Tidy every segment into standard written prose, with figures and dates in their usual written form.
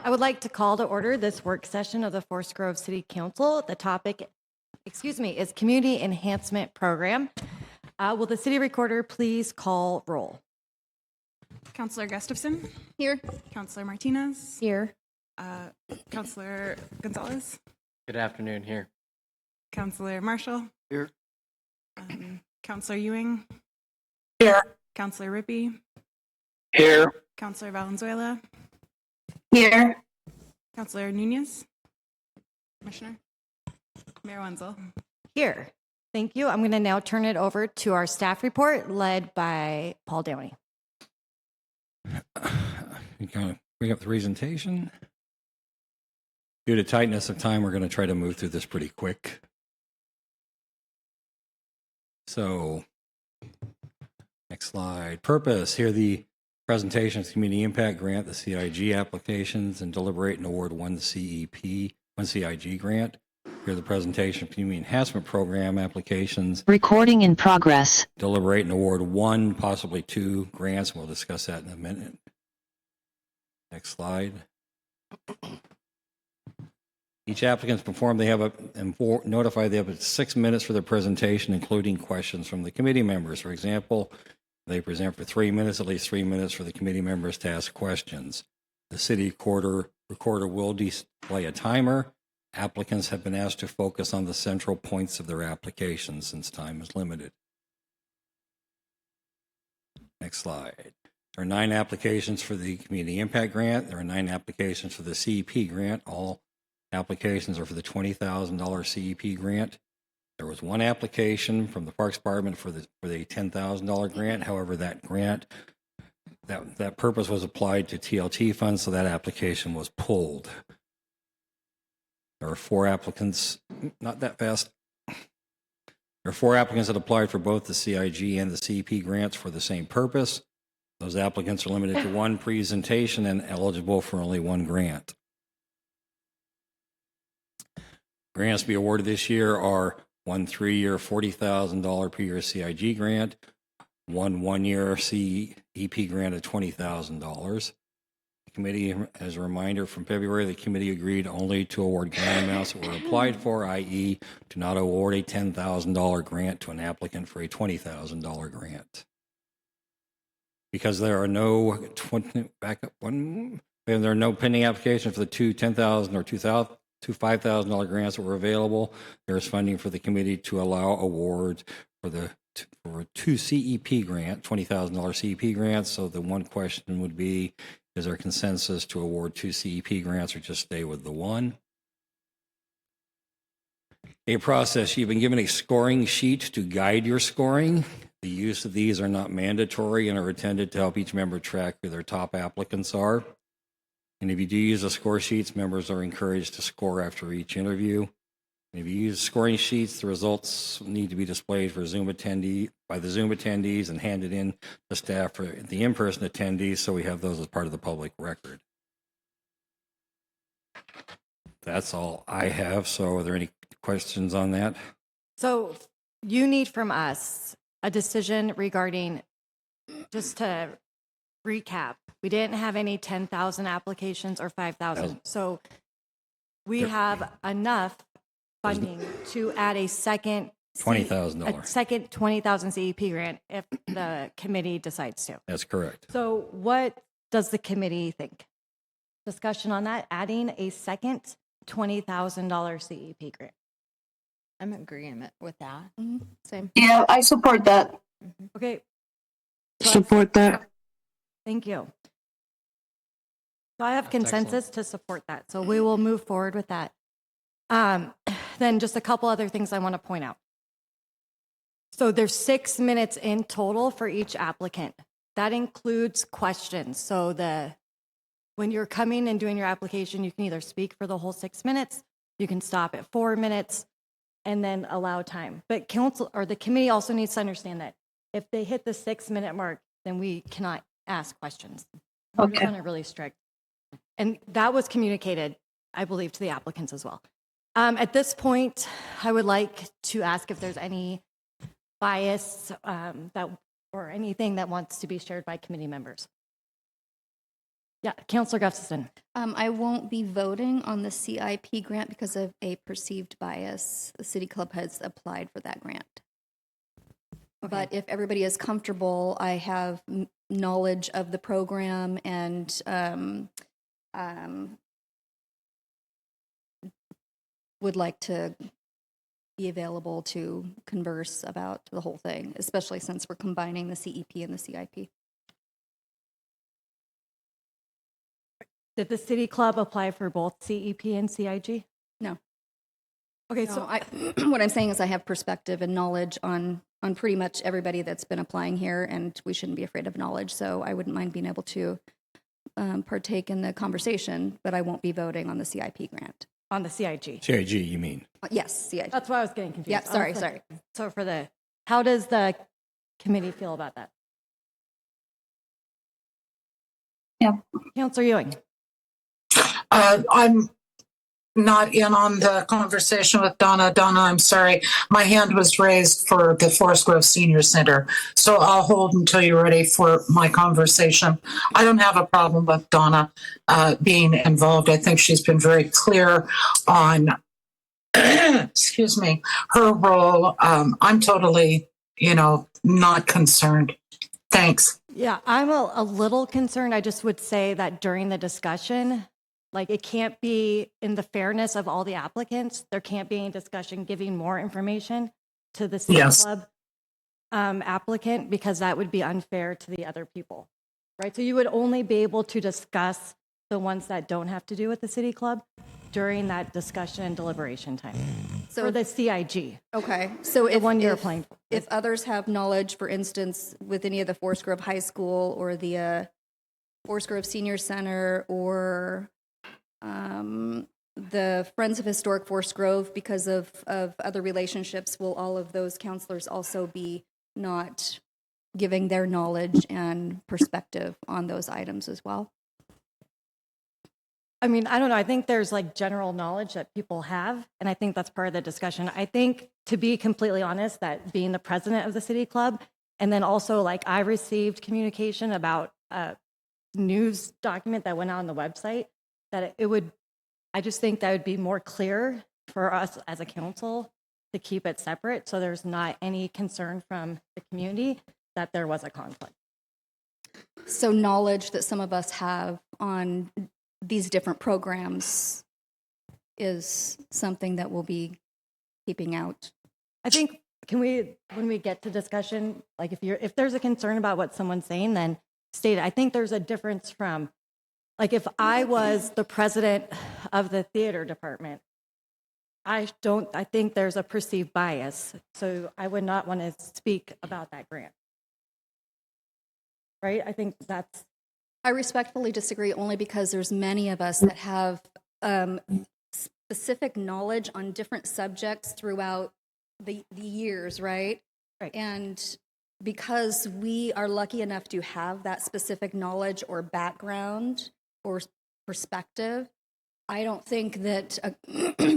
I would like to call to order this work session of the Forest Grove City Council. The topic, is Community Enhancement Program. Will the city recorder please call roll? Councillor Gustafson? Here. Councillor Martinez? Here. Councillor Gonzalez? Good afternoon. Here. Councillor Marshall? Here. Councillor Ewing? Here. Councillor Rippey? Here. Councillor Valenzuela? Here. Councillor Nunez? Commissioner? Mayor Wenzel? Here. Thank you. I'm going to now turn it over to our staff report led by Paul Downey. You kind of bring up the presentation. Due to tightness of time, we're going to try to move through this pretty quick. So, next slide. Purpose. Here are the presentations, Community Impact Grant, the CIG applications, and deliberate and award one CIG grant. Here are the presentation, Community Enhancement Program applications. Recording in progress. Deliberate and award one, possibly two grants. We'll discuss that in a minute. Next slide. Each applicant's performed, they have notify they have 6 minutes for their presentation, including questions from the committee members. For example, they present for 3 minutes, at least 3 minutes for the committee members to ask questions. The city recorder will display a timer. Applicants have been asked to focus on the central points of their application since time is limited. Next slide. There are 9 applications for the Community Impact Grant. There are 9 applications for the CEP grant. All applications are for the $20,000 CEP grant. There was 1 application from the Parks Department for the $10,000 grant. However, that grant, that purpose was applied to TLT funds, so that application was pulled. There are 4 applicants, not that fast. There are 4 applicants that applied for both the CIG and the CEP grants for the same purpose. Those applicants are limited to 1 presentation and eligible for only 1 grant. Grants to be awarded this year are 1 3-year $40,000 per year CIG grant, 1 1-year CEP grant of $20,000. The committee, as a reminder from February, the committee agreed only to award grant amounts that were applied for, i.e. to not award a $10,000 grant to an applicant for a $20,000 grant. Because there are no there are no pending applications for the 2 $10,000 or $2 $5,000 grants that were available. There is funding for the committee to allow awards for 2 CEP grant, $20,000 CEP grants. So the one question would be, is there consensus to award 2 CEP grants or just stay with the 1? A process. You've been given a scoring sheet to guide your scoring. The use of these are not mandatory and are intended to help each member track who their top applicants are. And if you do use the score sheets, members are encouraged to score after each interview. And if you use scoring sheets, the results need to be displayed for by the Zoom attendees and handed in to staff for the in-person attendees, so we have those as part of the public record. That's all I have. So are there any questions on that? So you need from us a decision regarding, just to recap, we didn't have any 10,000 applications or 5,000. So we have enough funding to add a second $20,000. A second 20,000 CEP grant if the committee decides to. That's correct. So what does the committee think? Discussion on that, adding a second $20,000 CEP grant. I'm in agreement with that. Same. Yeah, I support that. Okay. Support that. Thank you. So I have consensus to support that. So we will move forward with that. Then just a couple other things I want to point out. So there's 6 minutes in total for each applicant. That includes questions. So when you're coming and doing your application, you can either speak for the whole 6 minutes, you can stop at 4 minutes, and then allow time. But council or the committee also needs to understand that if they hit the 6-minute mark, then we cannot ask questions. Okay. We're really strict. And that was communicated, I believe, to the applicants as well. At this point, I would like to ask if there's any bias or anything that wants to be shared by committee members. Yeah, Counselor Gustafson. I won't be voting on the CIP grant because of a perceived bias. The City Club has applied for that grant. But if everybody is comfortable, I have knowledge of the program and would like to be available to converse about the whole thing, especially since we're combining the CEP and the CIP. Did the City Club apply for both CEP and CIG? No. Okay, So so I, what I'm saying is I have perspective and knowledge on pretty much everybody that's been applying here, and we shouldn't be afraid of knowledge. So I wouldn't mind being able to partake in the conversation, but I won't be voting on the CIP grant. on the CIG. CIG, you mean? Yes, CIP. That's why I was getting confused. Yeah, I was sorry, like- sorry. So for the, how does the committee feel about that? Yeah. Counselor Ewing. I'm not in on the conversation with Donna. Donna, I'm sorry. My hand was raised for the Forest Grove Senior Center. So I'll hold until you're ready for my conversation. I don't have a problem with Donna being involved. I think she's been very clear on, excuse me, her role. I'm totally, not concerned. Thanks. Yeah, I'm a little concerned. I just would say that during the discussion, like it can't be in the fairness of all the applicants, there can't be any discussion giving more information to the City Yes. Club applicant because that would be unfair to the other people, right? So you would only be able to discuss the ones that don't have to do with the City Club during that discussion and deliberation time So for the CIG, okay, so the if one you're if- applying for. if others have knowledge, for instance, with any of the Forest Grove High School or the Forest Grove Senior Center or the Friends of Historic Forest Grove, because of other relationships, will all of those counselors also be not giving their knowledge and perspective on those items as well? I mean, I don't know. I think there's like general knowledge that people have, and I think that's part of the discussion. I think, to be completely honest, that being the president of the City Club, and then also like I received communication about a news document that went out on the website, that it would, I just think that would be more clear for us as a council to keep it separate, so there's not any concern from the community that there was a conflict. So knowledge that some of us have on these different programs is something that we'll be keeping out. I think, when we get to discussion, like if there's a concern about what someone's saying, then state it. I think there's a difference from, like if I was the president of the theater department, I think there's a perceived bias. So I would not want to speak about that grant. Right? I think that's, I respectfully disagree only because there's many of us that have specific knowledge on different subjects throughout the years, right? Right. And because we are lucky enough to have that specific knowledge or background or perspective, I don't think that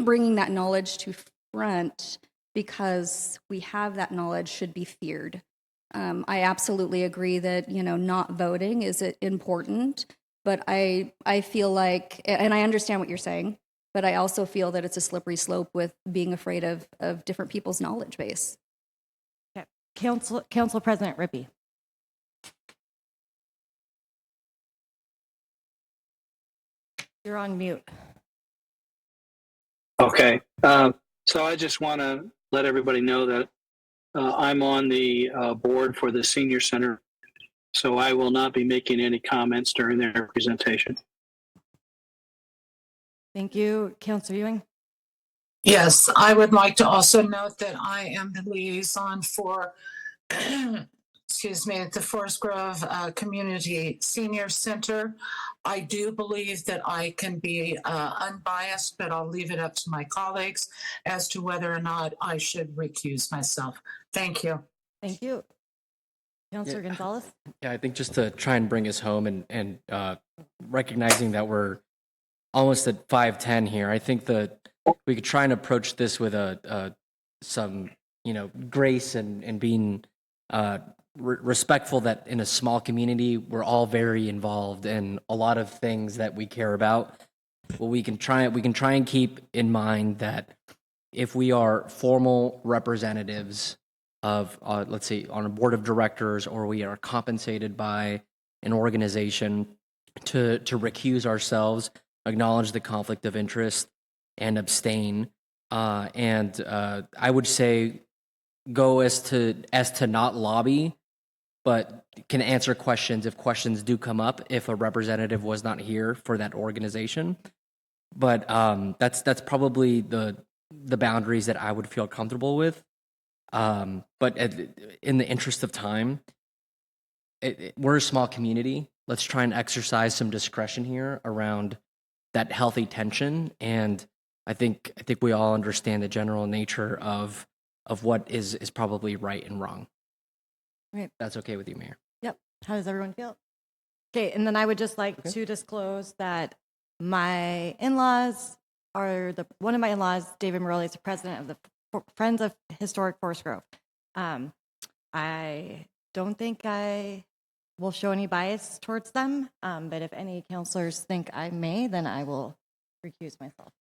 bringing that knowledge to front because we have that knowledge should be feared. I absolutely agree that, not voting is important, but I feel like, and I understand what you're saying, but I also feel that it's a slippery slope with being afraid of different people's knowledge base. okay. Council President Rippey. You're on mute. Okay. So I just want to let everybody know that I'm on the board for the senior center, so I will not be making any comments during their presentation. Thank you. Councilor Ewing. Yes, I would like to also note that I am the liaison for, excuse me, the Forest Grove Community Senior Center. I do believe that I can be unbiased, but I'll leave it up to my colleagues as to whether or not I should recuse myself. Thank you. Thank you. Councilor Gonzalez. Yeah, I think just to try and bring us home and recognizing that we're almost at 5:10 here, I think that we could try and approach this with some grace and being respectful that in a small community, we're all very involved in a lot of things that we care about. Well, we can try and keep in mind that if we are formal representatives of, let's say, on a board of directors, or we are compensated by an organization to recuse ourselves, acknowledge the conflict of interest, and abstain. I would say go as to not lobby, but can answer questions if questions do come up if a representative was not here for that organization. But that's probably the boundaries that I would feel comfortable with. But in the interest of time, we're a small community. Let's try and exercise some discretion here around that healthy tension. And I think we all understand the general nature of what is probably right and wrong. Right. That's okay with you, Mayor? Yep. How does everyone feel? Okay, and then I would just like to disclose that my in-laws are one of my in-laws, David Morelli, is the president of the Friends of Historic Forest Grove. I don't think I will show any bias towards them, but if any counselors think I may, then I will recuse myself.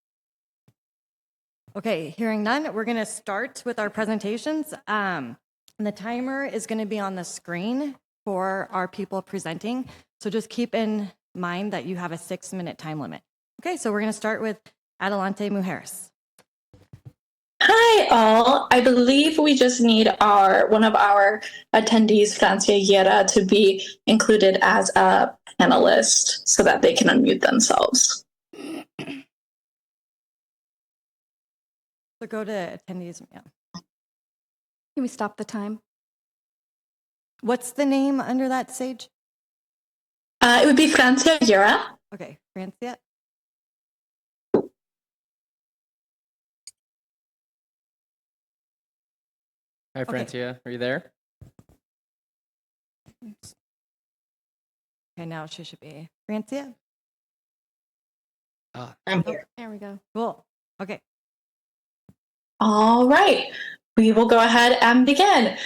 Okay, hearing none, we're going to start with our presentations. The timer is going to be on the screen for our people presenting, so just keep in mind that you have a 6-minute time limit. Okay, so we're going to start with Adelante Mujeres. Hi, all. I believe we just need one of our attendees, Francia Guerra, to be included as a panelist so that they can unmute themselves. So go to attendees. Yeah. Can we stop the time? What's the name under that, Sage? It would be Francia Guerra. Okay, Francia. Hi, Francia. Are you there? Okay, now she should be Francia. I'm here. There we go. Cool. Okay. All right, we will go ahead and begin.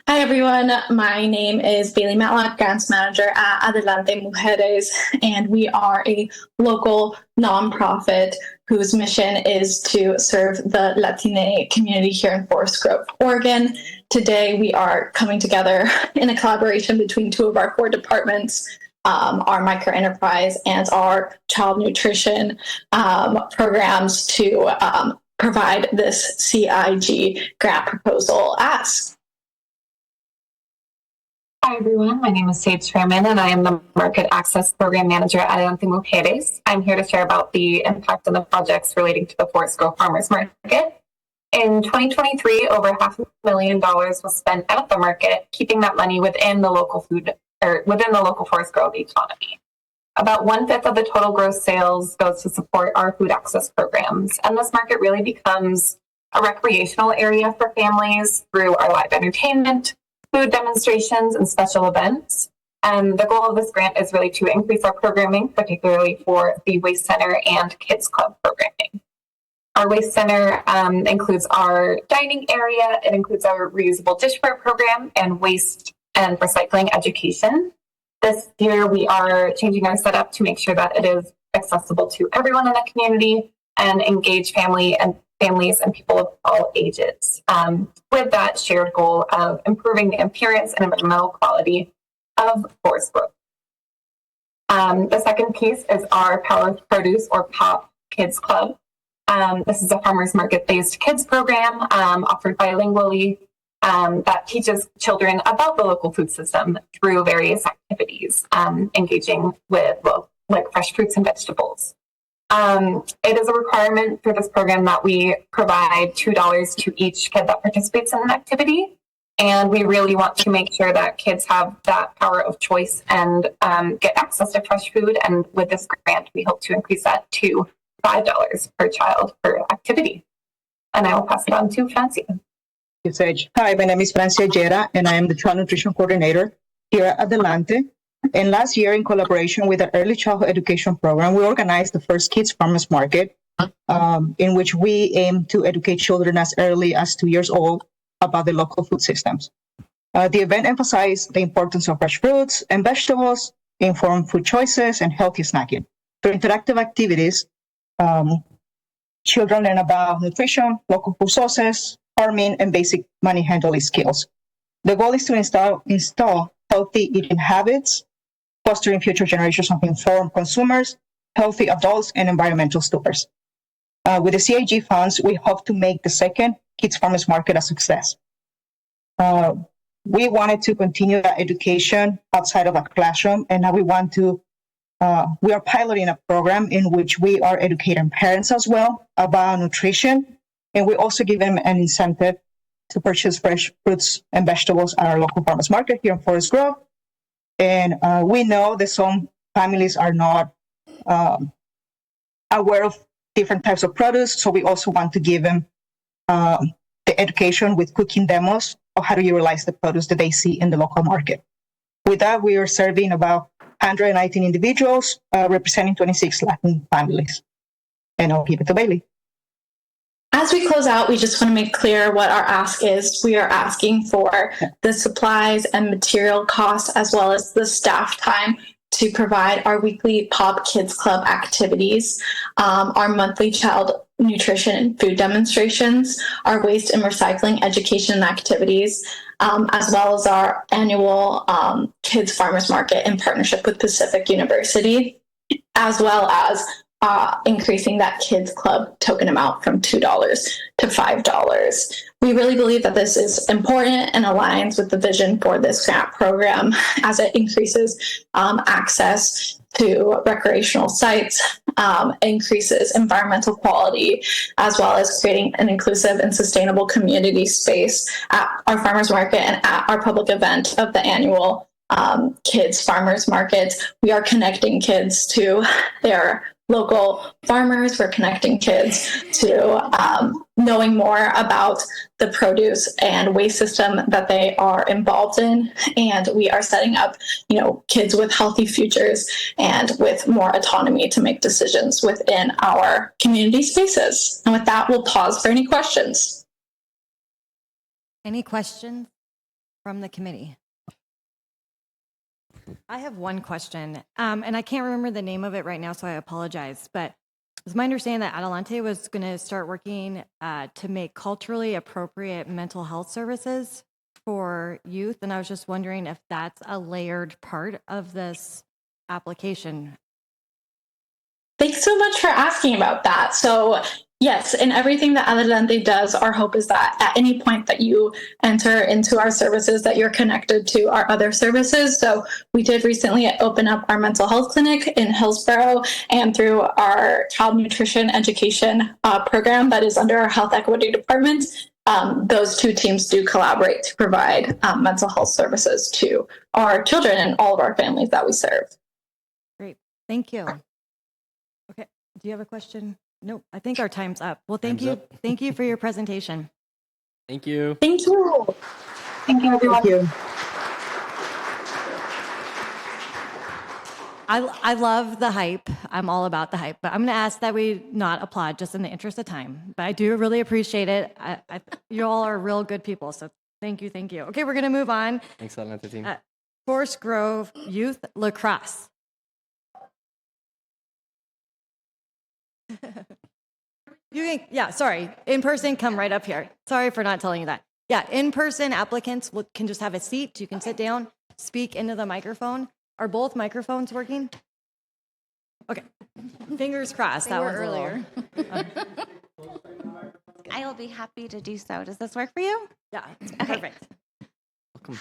Hi, everyone. My name is Bailey Matlock, Grants Manager at Adelante Mujeres, and we are a local nonprofit whose mission is to serve the Latina community here in Forest Grove, Oregon. Today, we are coming together in a collaboration between two of our core departments, our micro enterprise and our child nutrition programs to provide this CIG grant proposal ask. Hi, everyone. My name is Sage Sherman, and I am the Market Access Program Manager at Adelante Mujeres. I'm here to share about the impact of the projects relating to the Forest Grove Farmers Market. In 2023, over $500,000 was spent at the market, keeping that money within the local Forest Grove economy. About 1/5 of the total gross sales goes to support our food access programs, and this market really becomes a recreational area for families through our live entertainment, food demonstrations, and special events. And the goal of this grant is really to increase our programming, particularly for the Waste Center and Kids Club programming. Our Waste Center includes our dining area, it includes our reusable dishware program, and waste and recycling education. This year, we are changing our setup to make sure that it is accessible to everyone in the community and engage families and people of all ages. With that shared goal of improving the appearance and environmental quality of Forest Grove. The second piece is our Power of Produce, or POP Kids Club. This is a farmers market-based kids program offered bilingually that teaches children about the local food system through various activities, engaging with like fresh fruits and vegetables. It is a requirement for this program that we provide $2 to each kid that participates in an activity. And we really want to make sure that kids have that power of choice and get access to fresh food. And with this grant, we hope to increase that to $5 per child per activity. And I will pass it on to Francia. Sage. Hi, my name is Francia Guerra, and I am the Child Nutrition Coordinator here at Adelante. And last year, in collaboration with the Early Childhood Education Program, we organized the first Kids Farmers Market, in which we aim to educate children as early as 2 years old about the local food systems. The event emphasized the importance of fresh fruits and vegetables, informed food choices, and healthy snacking. Through interactive activities, children learn about nutrition, local food sources, farming, and basic money handling skills. The goal is to install healthy eating habits, fostering future generations of informed consumers, healthy adults, and environmental stewards. With the CIG funds, we hope to make the second Kids Farmers Market a success. We wanted to continue that education outside of a classroom, and now we are piloting a program in which we are educating parents as well about nutrition, and we also give them an incentive to purchase fresh fruits and vegetables at our local farmers market here in Forest Grove. And we know that some families are not aware of different types of produce, so we also want to give them the education with cooking demos of how to utilize the produce that they see in the local market. With that, we are serving about 119 individuals representing 26 Latin families. And I'll give it to Bailey. As we close out, we just want to make clear what our ask is. We are asking for the supplies and material costs as well as the staff time to provide our weekly Pop Kids Club activities, our monthly child nutrition and food demonstrations, our waste and recycling education activities, as well as our annual Kids Farmers Market in partnership with Pacific University, as well as increasing that Kids Club token amount from $2 to $5. We really believe that this is important and aligns with the vision for this grant program as it increases access to recreational sites, increases environmental quality, as well as creating an inclusive and sustainable community space at our farmers market and at our public event of the annual Kids Farmers Market. We are connecting kids to their local farmers. We're connecting kids to knowing more about the produce and waste system that they are involved in. And we are setting up, kids with healthy futures and with more autonomy to make decisions within our community spaces. And with that, we'll pause for any questions. Any questions from the committee? I have one question, and I can't remember the name of it right now, so I apologize. But it's my understanding that Adelante was going to start working to make culturally appropriate mental health services for youth, and I was just wondering if that's a layered part of this application. Thanks so much for asking about that. So yes, in everything that Adelante does, our hope is that at any point that you enter into our services, that you're connected to our other services. So we did recently open up our mental health clinic in Hillsborough, and through our child nutrition education program that is under our health equity department, those two teams do collaborate to provide mental health services to our children and all of our families that we serve. Great, thank you. Okay, do you have a question? Nope, I think our time's up. Well, thank you. Thank you for your presentation. Thank you. Thank you. Thank you, everyone. Thank you. I love the hype. I'm all about the hype, but I'm going to ask that we not applaud just in the interest of time. But I do really appreciate it. You all are real good people, so thank you, thank you. Okay, we're going to move on. Thanks, Atlanta team. Forest Grove Youth Lacrosse. Sorry. In person, come right up here. Sorry for not telling you that. Yeah, in person applicants can just have a seat. You can sit down, speak into the microphone. Are both microphones working? Okay. Fingers crossed. That was earlier. I will be happy to do so. Does this work for you? Yeah. Okay. Perfect. Welcome.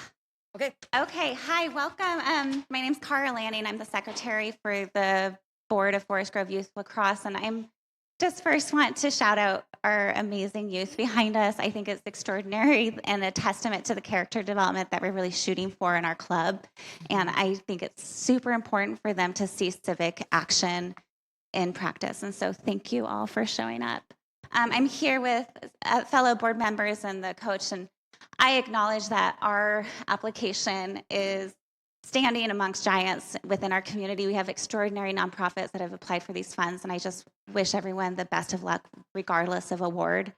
Okay. Hi. Welcome. My name's Cara Lanning. I'm the secretary for the board of Forest Grove Youth Lacrosse, and I'm just first want to shout out our amazing youth behind us. I think it's extraordinary and a testament to the character development that we're really shooting for in our club. And I think it's super important for them to see civic action in practice. And so thank you all for showing up. I'm here with fellow board members and the coach, and I acknowledge that our application is standing amongst giants within our community. We have extraordinary nonprofits that have applied for these funds, and I just wish everyone the best of luck, regardless of award.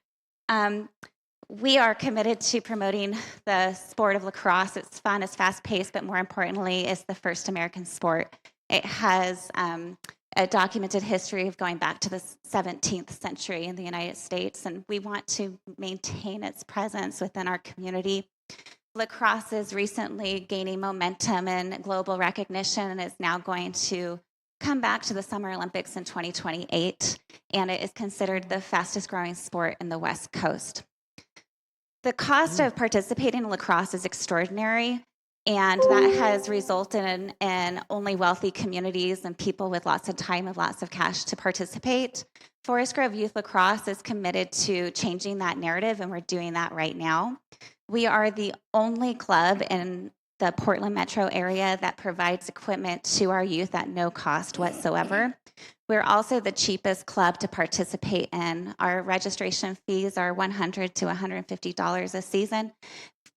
We are committed to promoting the sport of lacrosse. It's fun, it's fast-paced, but more importantly, it's the first American sport. It has a documented history of going back to the 17th century in the United States, and we want to maintain its presence within our community. Lacrosse is recently gaining momentum and global recognition and is now going to come back to the Summer Olympics in 2028, and it is considered the fastest growing sport in the West Coast. The cost of participating in lacrosse is extraordinary, and that has resulted in only wealthy communities and people with lots of time and lots of cash to participate. Forest Grove Youth Lacrosse is committed to changing that narrative, and we're doing that right now. We are the only club in the Portland metro area that provides equipment to our youth at no cost whatsoever. We're also the cheapest club to participate in. Our registration fees are $100 to $150 a season.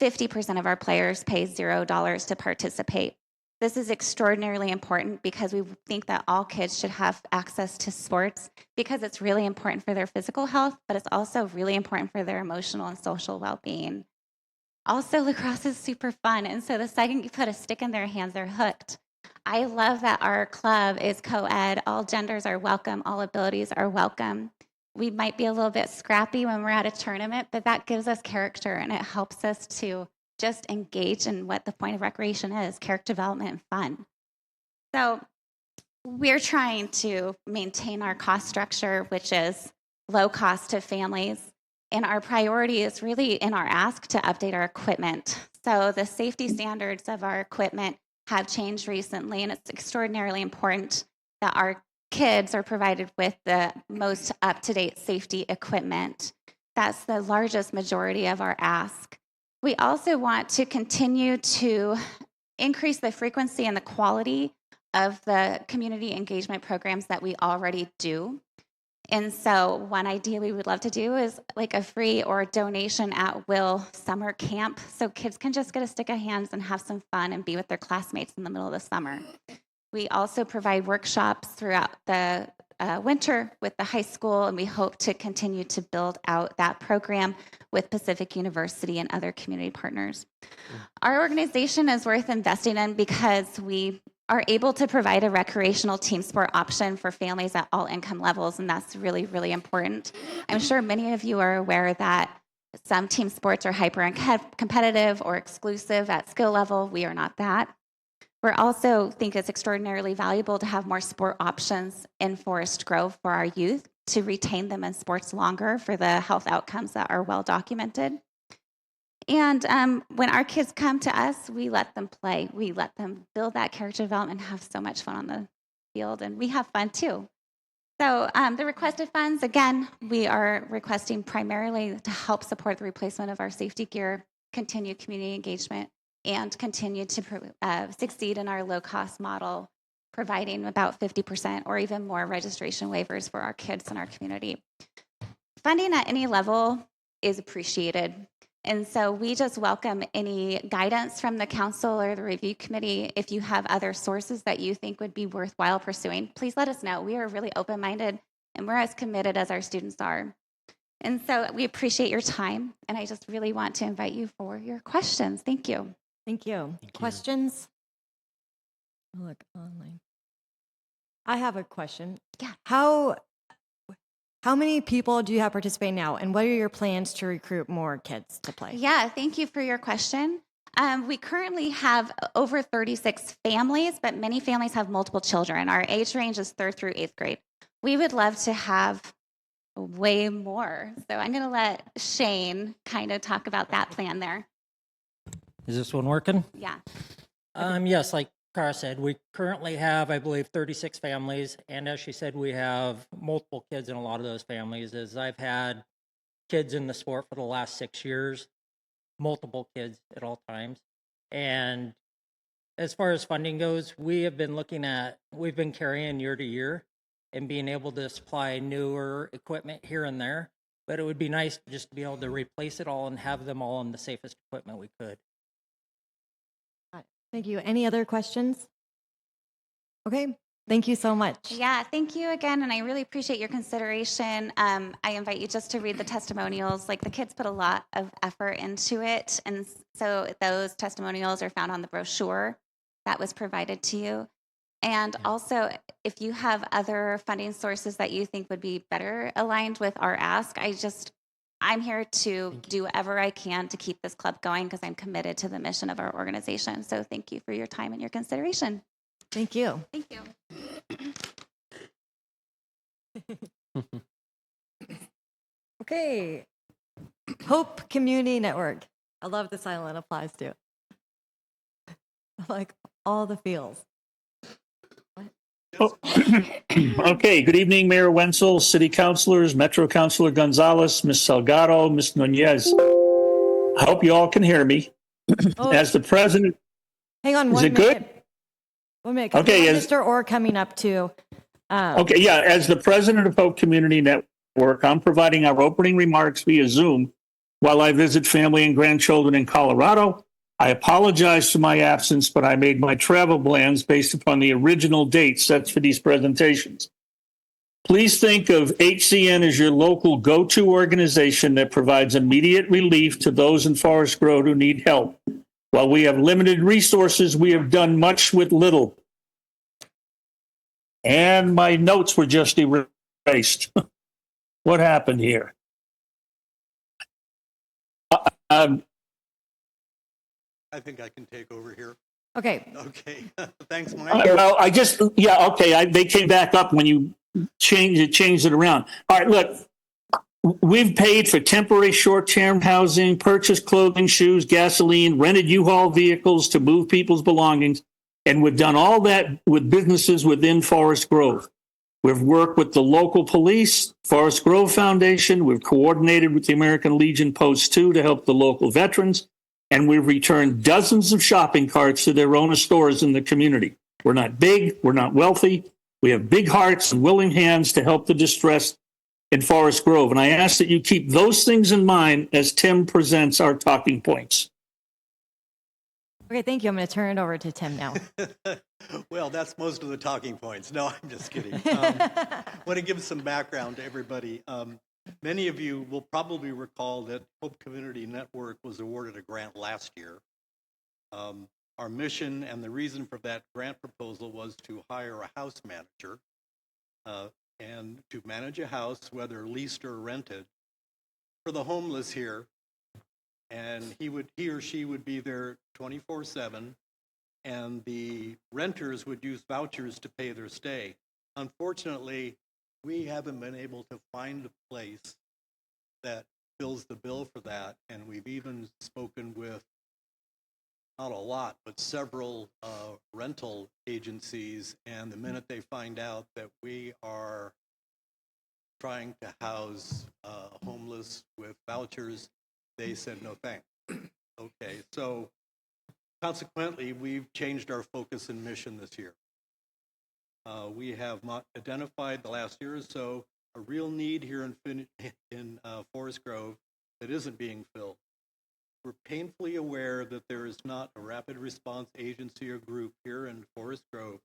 50% of our players pay $0 to participate. This is extraordinarily important because we think that all kids should have access to sports because it's really important for their physical health, but it's also really important for their emotional and social well-being. Also, lacrosse is super fun, and so the second you put a stick in their hands, they're hooked. I love that our club is co-ed. All genders are welcome. All abilities are welcome. We might be a little bit scrappy when we're at a tournament, but that gives us character, and it helps us to just engage in what the point of recreation is, character development and fun. So we're trying to maintain our cost structure, which is low cost to families. And our priority is really in our ask to update our equipment. So the safety standards of our equipment have changed recently, and it's extraordinarily important that our kids are provided with the most up-to-date safety equipment. That's the largest majority of our ask. We also want to continue to increase the frequency and the quality of the community engagement programs that we already do. And so one idea we would love to do is like a free or donation at will summer camp so kids can just get a stick of hands and have some fun and be with their classmates in the middle of the summer. We also provide workshops throughout the winter with the high school, and we hope to continue to build out that program with Pacific University and other community partners. Our organization is worth investing in because we are able to provide a recreational team sport option for families at all income levels, and that's really, really important. I'm sure many of you are aware that some team sports are hyper competitive or exclusive at skill level. We are not that. We also think it's extraordinarily valuable to have more sport options in Forest Grove for our youth to retain them in sports longer for the health outcomes that are well documented. And when our kids come to us, we let them play. We let them build that character development and have so much fun on the field, and we have fun too. So the requested funds, again, we are requesting primarily to help support the replacement of our safety gear, continue community engagement, and continue to succeed in our low-cost model, providing about 50% or even more registration waivers for our kids in our community. Funding at any level is appreciated. And so we just welcome any guidance from the council or the review committee. If you have other sources that you think would be worthwhile pursuing, please let us know. We are really open-minded, and we're as committed as our students are. And so we appreciate your time, and I just really want to invite you for your questions. Thank you. Thank you. Questions? Look online. I have a question. Yeah. How many people do you have participating now, and what are your plans to recruit more kids to play? Yeah, thank you for your question. We currently have over 36 families, but many families have multiple children. Our age range is 3rd through 8th grade. We would love to have way more. So I'm going to let Shane kind of talk about that plan there. Is this one working? Yeah. Yes, like Cara said, we currently have, I believe, 36 families. And as she said, we have multiple kids in a lot of those families. As I've had kids in the sport for the last 6 years, multiple kids at all times. And as far as funding goes, we've been carrying year to year and being able to supply newer equipment here and there. But it would be nice just to be able to replace it all and have them all in the safest equipment we could. Thank you. Any other questions? Okay, Thank you so much. Yeah, thank you again, and I really appreciate your consideration. I invite you just to read the testimonials. Like, the kids put a lot of effort into it, and so those testimonials are found on the brochure that was provided to you. And also, if you have other funding sources that you think would be better aligned with our ask, I'm here to do whatever I can to keep this club going because I'm committed to the mission of our organization. So thank you for your time and your consideration. Thank you. Thank you. Okay. Hope Community Network. I love the silent applause too. Like all the feels. Okay, good evening, Mayor Wenzel, City Councilors, Metro Councilor Gonzalez, Ms. Salgado, Ms. Nunez. I hope you all can hear me. Oh, As the president, hang on is one it minute. good? 1 minute. 'Cause Okay, we have as- Mr. Orr coming up too. Okay, yeah, as the president of Hope Community Network, I'm providing our opening remarks via Zoom while I visit family and grandchildren in Colorado. I apologize for my absence, but I made my travel plans based upon the original date set for these presentations. Please think of HCN as your local go-to organization that provides immediate relief to those in Forest Grove who need help. While we have limited resources, we have done much with little. And my notes were just erased. What happened here? I think I can take over here. Okay. Okay. Thanks, Mike. Well, they came back up when you changed it around. All right, look, we've paid for temporary short-term housing, purchased clothing, shoes, gasoline, rented U-Haul vehicles to move people's belongings, and we've done all that with businesses within Forest Grove. We've worked with the local police, Forest Grove Foundation. We've coordinated with the American Legion Post 2 to help the local veterans. And we've returned dozens of shopping carts to their owner stores in the community. We're not big. We're not wealthy. We have big hearts and willing hands to help the distressed in Forest Grove. And I ask that you keep those things in mind as Tim presents our talking points. Okay, thank you. I'm going to turn it over to Tim now. Well, that's most of the talking points. No, I'm just kidding. I want to give some background to everybody. Many of you will probably recall that Hope Community Network was awarded a grant last year. Our mission and the reason for that grant proposal was to hire a house manager and to manage a house, whether leased or rented, for the homeless here. And he or she would be there 24/7, and the renters would use vouchers to pay their stay. Unfortunately, we haven't been able to find a place that fills the bill for that, and we've even spoken with, not a lot, but several rental agencies, and the minute they find out that we are trying to house homeless with vouchers, they said no thanks. Okay, so consequently, we've changed our focus and mission this year. We have identified the last year or so a real need here in Forest Grove that isn't being filled. We're painfully aware that there is not a rapid response agency or group here in Forest Grove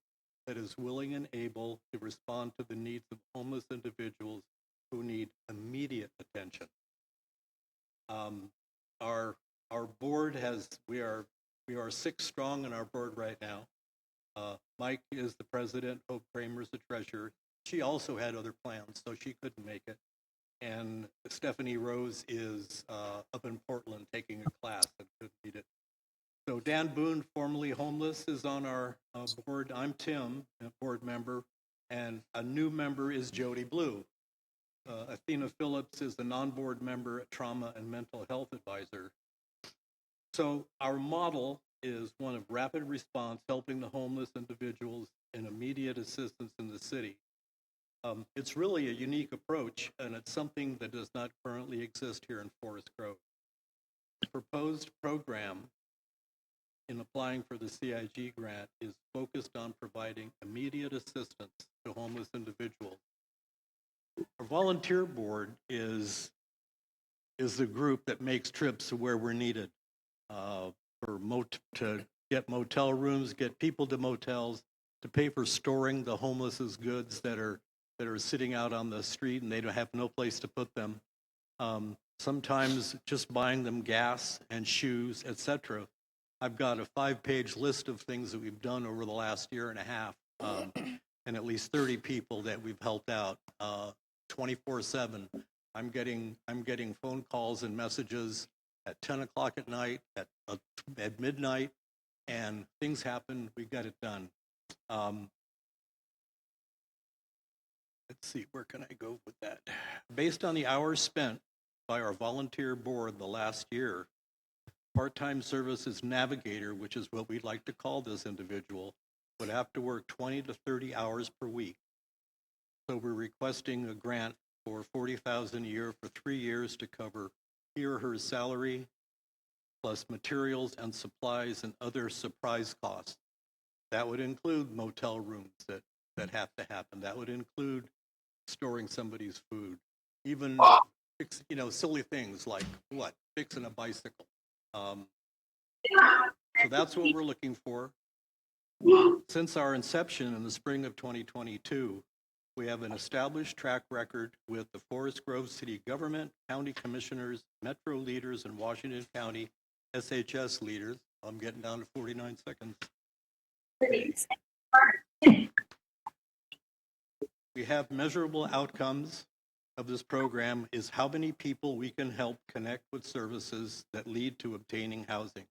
that is willing and able to respond to the needs of homeless individuals who need immediate attention. Our board we are 6 strong in our board right now. Mike is the president, Hope Kramer's the treasurer. She also had other plans, so she couldn't make it. And Stephanie Rose is up in Portland taking a class and couldn't meet it. So Dan Boone, formerly homeless, is on our board. I'm Tim, a board member, and a new member is Jody Blue. Athena Phillips is the non-board member at Trauma and Mental Health Advisor. So our model is one of rapid response, helping the homeless individuals and immediate assistance in the city. It's really a unique approach, and it's something that does not currently exist here in Forest Grove. The proposed program in applying for the CIG grant is focused on providing immediate assistance to homeless individuals. Our volunteer board is the group that makes trips to where we're needed to get motel rooms, get people to motels, to pay for storing the homeless's goods that are sitting out on the street and they don't have no place to put them. Sometimes just buying them gas and shoes, etc. I've got a 5-page list of things that we've done over the last year and a half, and at least 30 people that we've helped out 24/7. I'm getting phone calls and messages at 10 o'clock at night, at midnight, and things happen. We got it done. Let's see, where can I go with that? Based on the hours spent by our volunteer board the last year, part-time services navigator, which is what we'd like to call this individual, would have to work 20 to 30 hours per week. So we're requesting a grant for $40,000 a year for 3 years to cover he or her salary, plus materials and supplies and other surprise costs. That would include motel rooms that have to happen. That would include storing somebody's food, even silly things like fixing a bicycle. So that's what we're looking for. Since our inception in the spring of 2022, we have an established track record with the Forest Grove City Government, County Commissioners, Metro leaders, and Washington County SHS leaders. I'm getting down to 49 seconds. We have measurable outcomes of this program is how many people we can help connect with services that lead to obtaining housing.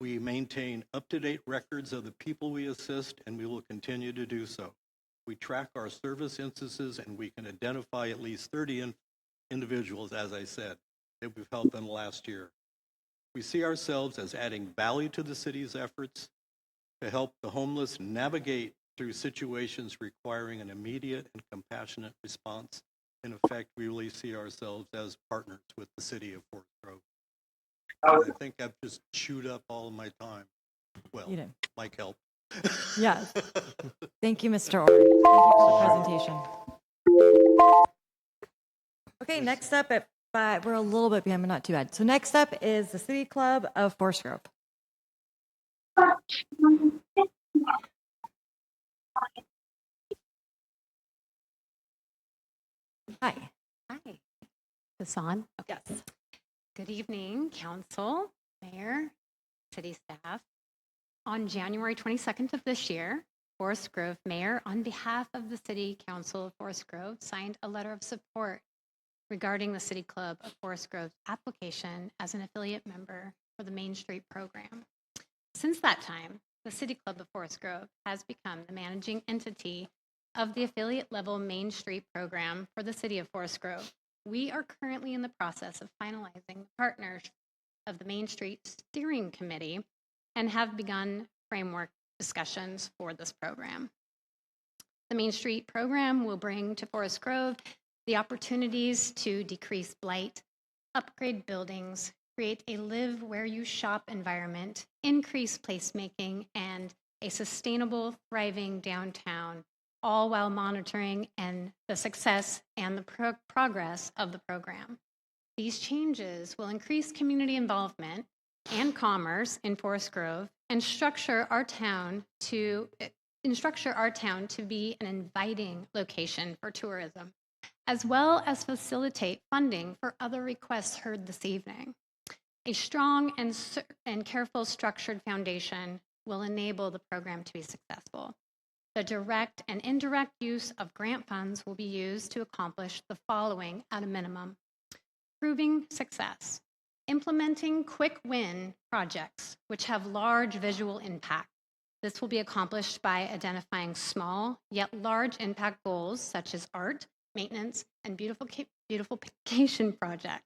We maintain up-to-date records of the people we assist, and we will continue to do so. We track our service instances, and we can identify at least 30 individuals, as I said, that we've helped in the last year. We see ourselves as adding value to the city's efforts to help the homeless navigate through situations requiring an immediate and compassionate response. In effect, we really see ourselves as partners with the city of Forest Grove. I think I've just chewed up all of my time. Well, You did. Mike helped. Yes. Thank you, Mr. Orr. Thank you for the presentation. Okay, next up we're a little bit behind, but not too bad. So next up is the City Club of Forest Grove. Hi. Hi. Is this on? Okay. Yes. Good evening, council, mayor, city staff. On January 22nd of this year, Forest Grove Mayor, on behalf of the City Council of Forest Grove, signed a letter of support regarding the City Club of Forest Grove's application as an affiliate member for the Main Street program. Since that time, the City Club of Forest Grove has become the managing entity of the affiliate level Main Street program for the City of Forest Grove. We are currently in the process of finalizing the partners of the Main Street Steering Committee and have begun framework discussions for this program. The Main Street program will bring to Forest Grove the opportunities to decrease blight, upgrade buildings, create a live where you shop environment, increase placemaking, and a sustainable, thriving downtown, all while monitoring and the success and the progress of the program. These changes will increase community involvement and commerce in Forest Grove and structure our town to be an inviting location for tourism, as well as facilitate funding for other requests heard this evening. A strong and careful structured foundation will enable the program to be successful. The direct and indirect use of grant funds will be used to accomplish the following at a minimum: proving success, implementing quick win projects which have large visual impact. This will be accomplished by identifying small yet large impact goals such as art, maintenance, and beautification projects.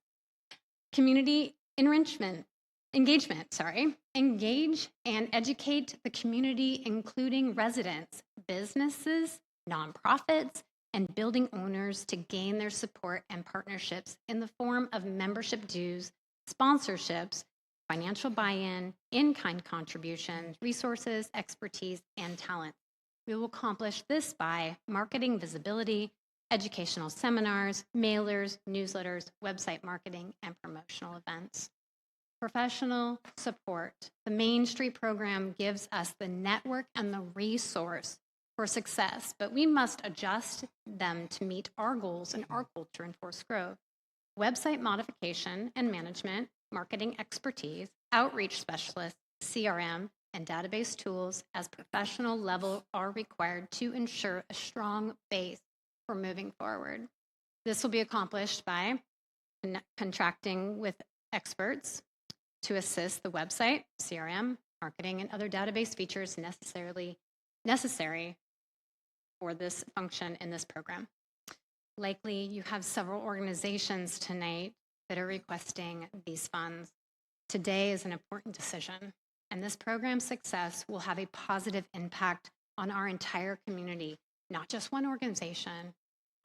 Community engage and educate the community, including residents, businesses, nonprofits, and building owners to gain their support and partnerships in the form of membership dues, sponsorships, financial buy-in, in-kind contributions, resources, expertise, and talent. We will accomplish this by marketing visibility, educational seminars, mailers, newsletters, website marketing, and promotional events. professional support. The Main Street program gives us the network and the resource for success, but we must adjust them to meet our goals and our culture in Forest Grove. Website modification and management, marketing expertise, outreach specialists, CRM, and database tools as professional level are required to ensure a strong base for moving forward. This will be accomplished by contracting with experts to assist the website, CRM, marketing, and other database features necessary for this function in this program. Likely, you have several organizations tonight that are requesting these funds. Today is an important decision, and this program's success will have a positive impact on our entire community, not just one organization,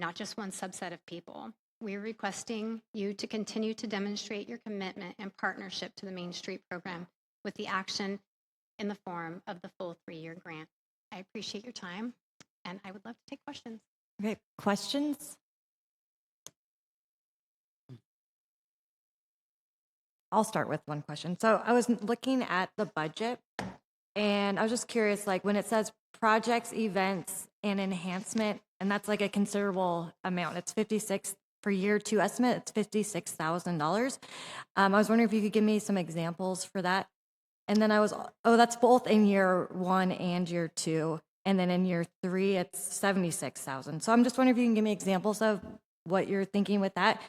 not just one subset of people. We're requesting you to continue to demonstrate your commitment and partnership to the Main Street program with the action in the form of the full 3-year grant. I appreciate your time, and I would love to take questions. Okay, questions? I'll start with one question. So I was looking at the budget, and I was just curious, like when it says projects, events, and enhancement, and that's like a considerable amount. It's 56 for year 2 estimate. It's $56,000. I was wondering if you could give me some examples for that. And then that's both in year 1 and year 2. And then in year 3, it's 76,000. So I'm just wondering if you can give me examples of what you're thinking with that.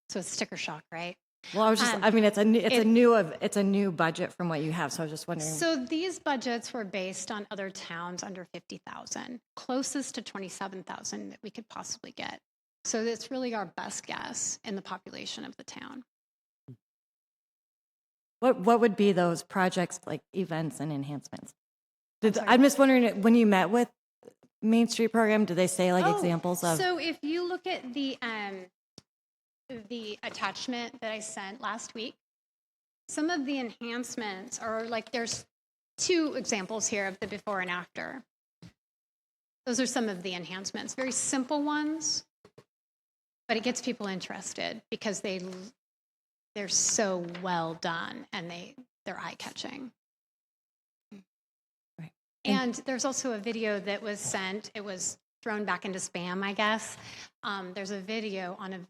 So it's sticker shock, right? Well, I was just, I mean, it's a new budget from what you have. So I was just wondering. So these budgets were based on other towns under 50,000, closest to 27,000 that we could possibly get. So it's really our best guess in the population of the town. What would be those projects, like events and enhancements? I'm just wondering, when you met with Main Street program, did they say like examples of? So if you look at the attachment that I sent last week, some of the enhancements are like, there's 2 examples here of the before and after. Those are some of the enhancements, very simple ones, but it gets people interested because they're so well done and they're eye-catching. Right. And there's also a video that was sent. It was thrown back into spam, I guess. There's a video on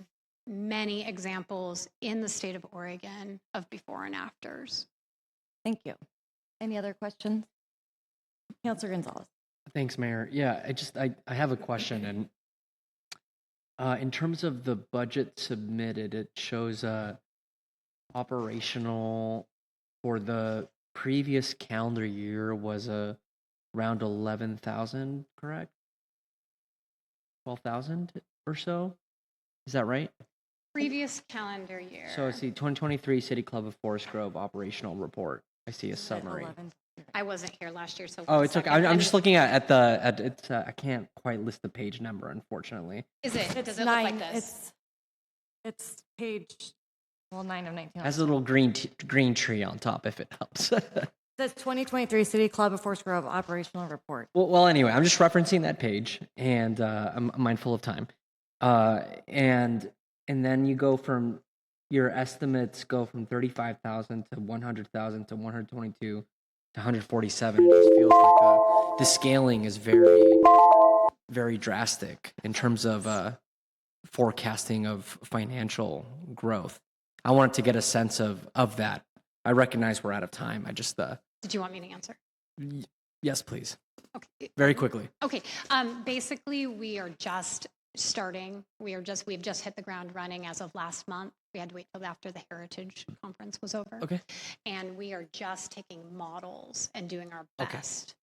many examples in the state of Oregon of before and afters. Thank you. Any other questions? Councilor Gonzalez. Thanks, Mayor. Yeah, I have a question, and in terms of the budget submitted, it shows operational for the previous calendar year was around 11,000, correct? 12,000 or so. Is that right? Previous calendar year. So I see 2023 City Club of Forest Grove operational report. I see a summary. I wasn't here last year, so. Oh, it's okay. I'm just looking at it's. I can't quite list the page number, unfortunately. Is it? It's Does it 9. look like this? It's page 9 of 19. Has a little green tree on top, if it helps. It says 2023 City Club of Forest Grove operational report. Well, anyway, I'm just referencing that page, and I'm mindful of time. And then you go from your estimates go from 35,000 to 100,000 to 122 to 147. It just feels like the scaling is very, very drastic in terms of forecasting of financial growth. I wanted to get a sense of that. I recognize we're out of time. I just Did you want me to answer? Yes, please. Okay. Very quickly. Okay. Basically, we are just starting. We've just hit the ground running as of last month. We had to wait till after the Heritage Conference was over. Okay. And we are just taking models and doing our best.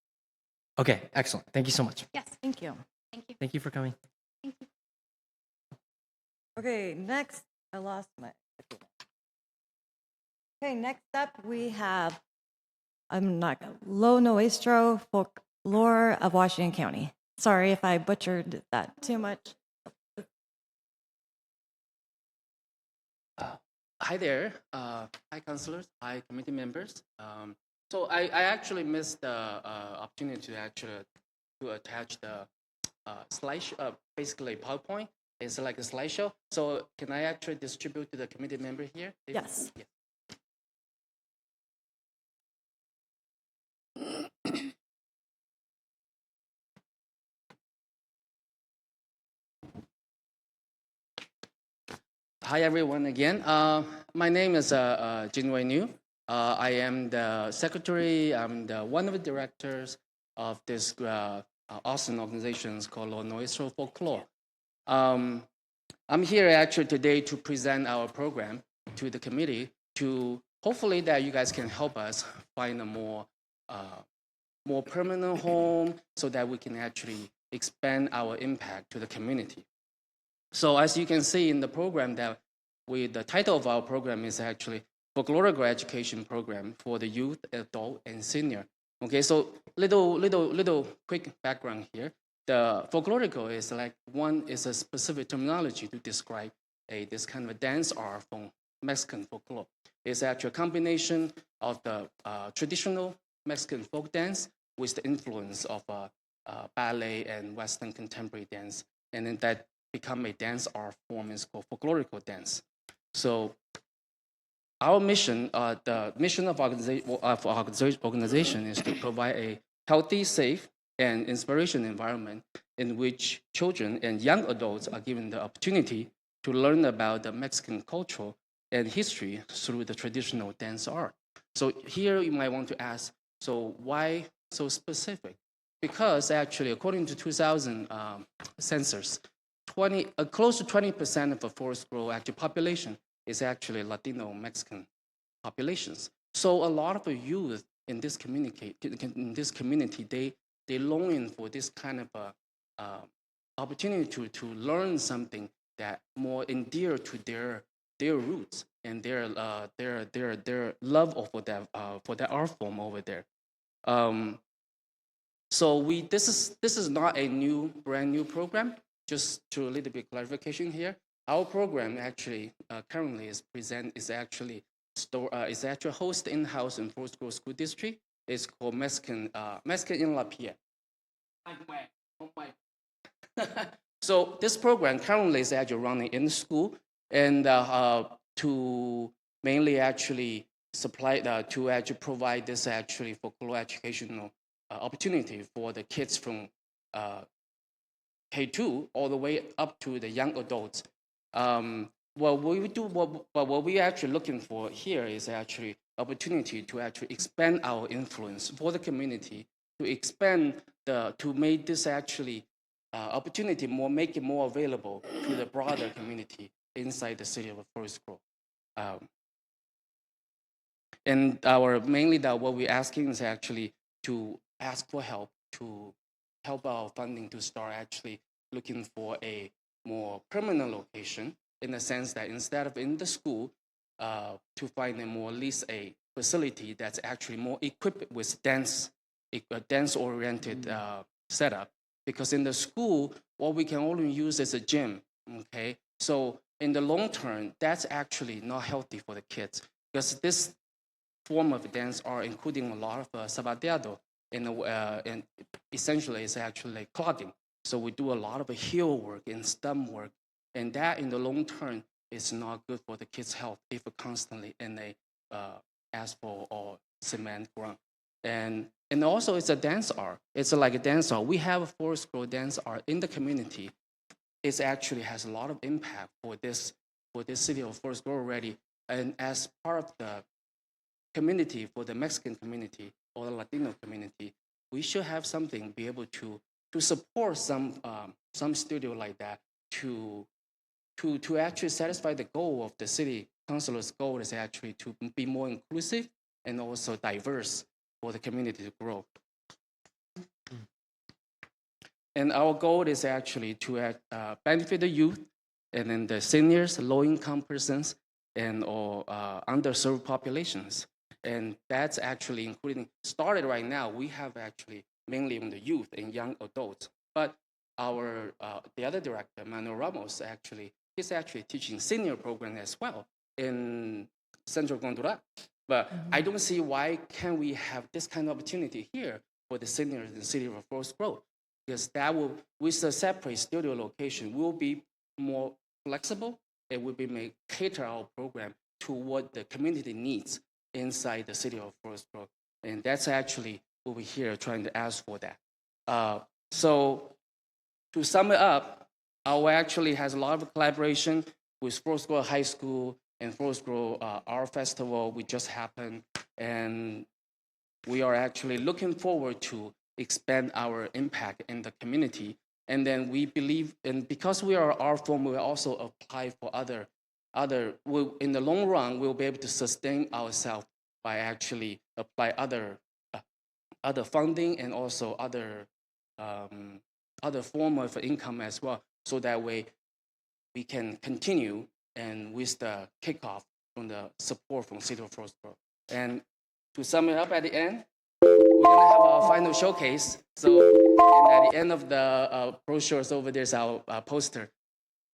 Okay, excellent. Thank you so much. Yes. Thank you. Thank you. Thank you for coming. Thank you. Okay, next, I lost my. Okay, next up we have, Lo Nuestro Folklore of Washington County. Sorry if I butchered that too much. Hi there. Hi, councilors. Hi, committee members. So I actually missed the opportunity to attach the slideshow, basically PowerPoint. It's like a slideshow. So can I actually distribute to the committee member here? Yes. Hi, everyone, again. My name is Jinwei Niu. I am the secretary, I'm one of the directors of this awesome organization called Lo Nuestro Folklore. I'm here actually today to present our program to the committee to hopefully that you guys can help us find a more permanent home so that we can actually expand our impact to the community. So as you can see in the program that the title of our program is actually Folkloric Education Program for the Youth, Adult, and Senior. Okay, so little quick background here. The folklorico is is a specific terminology to describe this kind of a dance art from Mexican folklore. It's actually a combination of the traditional Mexican folk dance with the influence of ballet and Western contemporary dance, and then that become a dance art form is called folklorico dance. So our mission, the mission of our organization is to provide a healthy, safe, and inspiration environment in which children and young adults are given the opportunity to learn about the Mexican culture and history through the traditional dance art. So here you might want to ask, so why so specific? Because actually, according to 2000 census, close to 20% of the Forest Grove active population is actually Latino Mexican populations. So a lot of the youth in this community, they longing for this kind of opportunity to learn something that more endear to their roots and their love for that art form over there. So this is not a brand new program. Just to a little bit clarification here, our program actually currently is actually hosted in-house in Forest Grove School District. It's called Mexican in La Pierre. So this program currently is actually running in the school and to mainly actually supply to actually provide this actually folklore educational opportunity for the kids from K2 all the way up to the young adults. What we actually looking for here is actually opportunity to actually expand our influence for the community, to make this actually opportunity make it more available to the broader community inside the city of Forest Grove. And what we're asking is actually to ask for help to help our funding to start actually looking for a more permanent location in the sense that instead of in the school, to find at least a facility that's actually more equipped with a dance-oriented setup. Because in the school, what we can only use is a gym, okay? So in the long term, that's actually not healthy for the kids because this form of dance are including a lot of sapateado, and essentially it's actually like clogging. So we do a lot of heel work and stump work, and that in the long term is not good for the kids' health if we're constantly in a asphalt or cement ground. And also it's a dance art. It's like a dance art. We have a Forest Grove dance art in the community. It actually has a lot of impact for this city of Forest Grove already. And as part of the community, for the Mexican community or the Latino community, we should have something be able to support some studio like that to actually satisfy the goal of the city councilor's goal is actually to be more inclusive and also diverse for the community to grow. And our goal is actually to benefit the youth and then the seniors, low-income persons, and or underserved populations. And that's actually including, started right now, we have actually mainly in the youth and young adults. But our the other director, Manuel Ramos, he's actually teaching senior program as well in Central Gondura. But I don't see why can't we have this kind of opportunity here for the seniors in the city of Forest Grove, because that will, with a separate studio location, will be more flexible. It will be cater our program to what the community needs inside the city of Forest Grove, and that's actually over here trying to ask for that. So to sum it up, our actually has a lot of collaboration with Forest Grove High School and Forest Grove Art Festival, which just happened. And we are actually looking forward to expand our impact in the community. And then we believe, and because we are art form, we also apply for other, in the long run, we'll be able to sustain ourselves by actually apply other funding and also other form of income as well. So that way we can continue and with the kickoff from the support from City of Forest Grove. And to sum it up at the end, we're gonna have our final showcase. So and at the end of the brochures over there's our poster.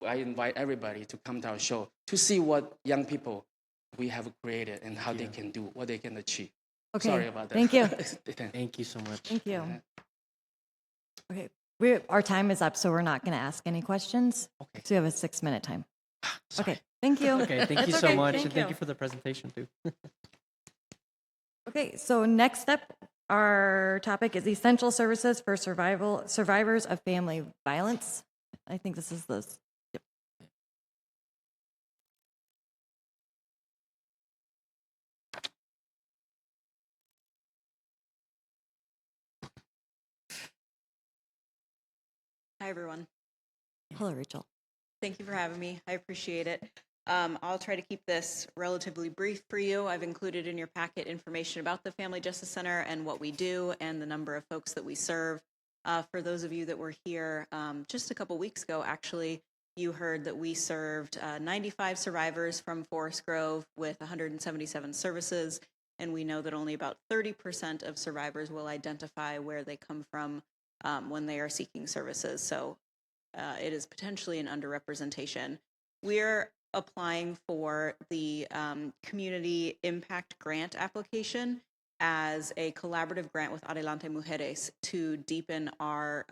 I invite everybody to come to our show to see what young people we have created and how they can do, what they can achieve. Okay. Sorry about that. Thank you. Thank you so much. Thank you. Okay, our time is up, so we're not going to ask any questions. Okay. So we have a 6-minute time. Okay, thank you. Okay, thank you That's so okay. much, and thank you for the presentation too. Okay, so next up, our topic is essential services for survivors of family violence. I think this is this. Yep. Hi, everyone. Hello, Rachel. Thank you for having me. I appreciate it. I'll try to keep this relatively brief for you. I've included in your packet information about the Family Justice Center and what we do and the number of folks that we serve. For those of you that were here just a couple weeks ago, actually, you heard that we served 95 survivors from Forest Grove with 177 services, and we know that only about 30% of survivors will identify where they come from when they are seeking services. So it is potentially an underrepresentation. We're applying for the Community Impact Grant application as a collaborative grant with Adelante Mujeres to deepen our,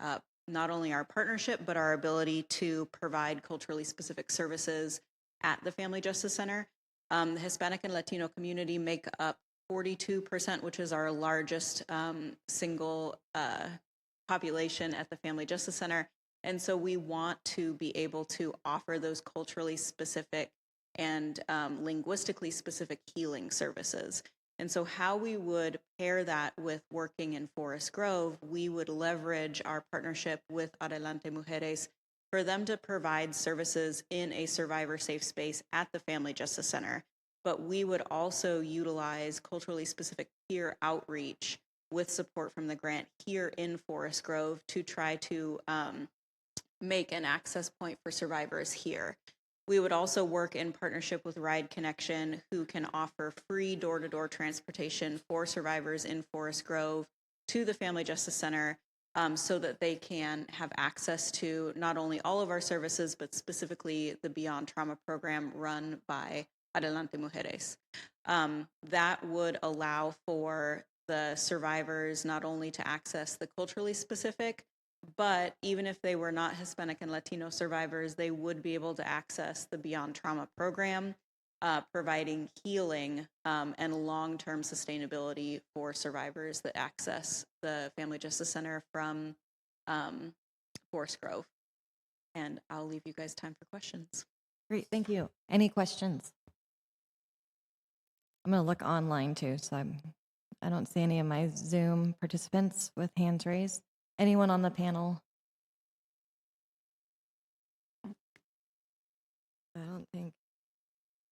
not only our partnership, but our ability to provide culturally specific services at the Family Justice Center. The Hispanic and Latino community make up 42%, which is our largest single population at the Family Justice Center. And so we want to be able to offer those culturally specific and linguistically specific healing services. And so how we would pair that with working in Forest Grove, we would leverage our partnership with Adelante Mujeres for them to provide services in a survivor safe space at the Family Justice Center. But we would also utilize culturally specific peer outreach with support from the grant here in Forest Grove to try to make an access point for survivors here. We would also work in partnership with Ride Connection, who can offer free door-to-door transportation for survivors in Forest Grove to the Family Justice Center so that they can have access to not only all of our services, but specifically the Beyond Trauma program run by Adelante Mujeres. That would allow for the survivors not only to access the culturally specific, but even if they were not Hispanic and Latino survivors, they would be able to access the Beyond Trauma program, providing healing and long-term sustainability for survivors that access the Family Justice Center from Forest Grove. And I'll leave you guys time for questions. Great, thank you. Any questions? I'm going to look online too, so I don't see any of my Zoom participants with hands raised. Anyone on the panel? I don't think.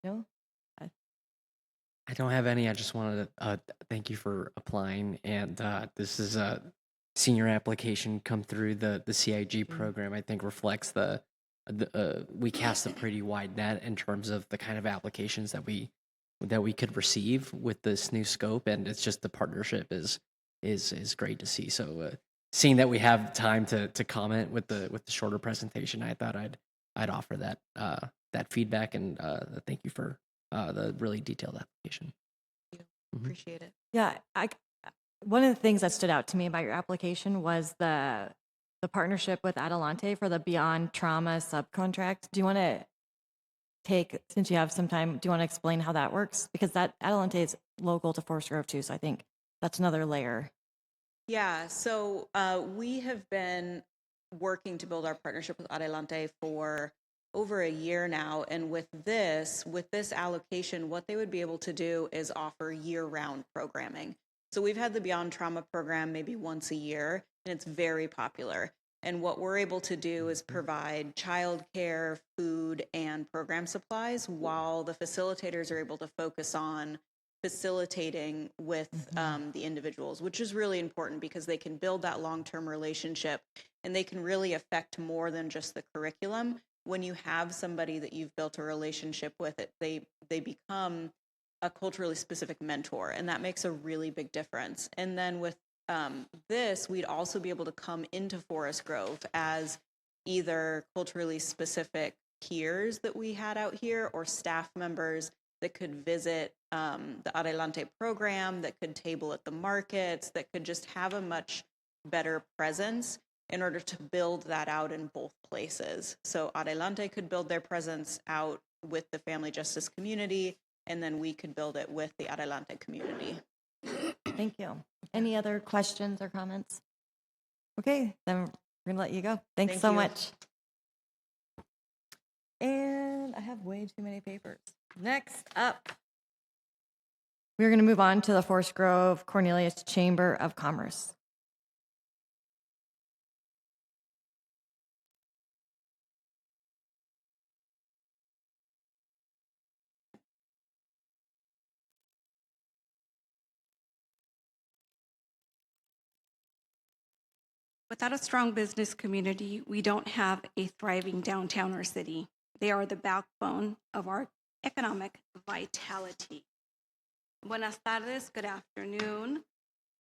No? I don't have any. I just wanted to thank you for applying. And this is a senior application come through the CIG program. I think reflects we cast a pretty wide net in terms of the kind of applications that we could receive with this new scope. And it's just the partnership is great to see. So seeing that we have time to comment with the shorter presentation, I thought I'd offer that feedback and thank you for the really detailed application. Appreciate it. Yeah, one of the things that stood out to me about your application was the partnership with Adelante for the Beyond Trauma subcontract. Do you want to since you have some time, do you want to explain how that works? Because that Adelante is local to Forest Grove too, so I think that's another layer. Yeah, so we have been working to build our partnership with Adelante for over a year now. And with this allocation, what they would be able to do is offer year-round programming. So we've had the Beyond Trauma program maybe once a year, and it's very popular. And what we're able to do is provide childcare, food, and program supplies while the facilitators are able to focus on facilitating with the individuals, which is really important because they can build that long-term relationship and they can really affect more than just the curriculum. When you have somebody that you've built a relationship with, they become a culturally specific mentor, and that makes a really big difference. And then with this, we'd also be able to come into Forest Grove as either culturally specific peers that we had out here or staff members that could visit the Adelante program, that could table at the markets, that could just have a much better presence in order to build that out in both places. So Adelante could build their presence out with the family justice community, and then we could build it with the Adelante community. Thank you. Any other questions or comments? Okay, then we're gonna let you go. Thanks Thank so you. much. And I have way too many papers. Next up, we're gonna move on to the Forest Grove Cornelius Chamber of Commerce. Without a strong business community, we don't have a thriving downtown or city. They are the backbone of our economic vitality. Buenas tardes, good afternoon.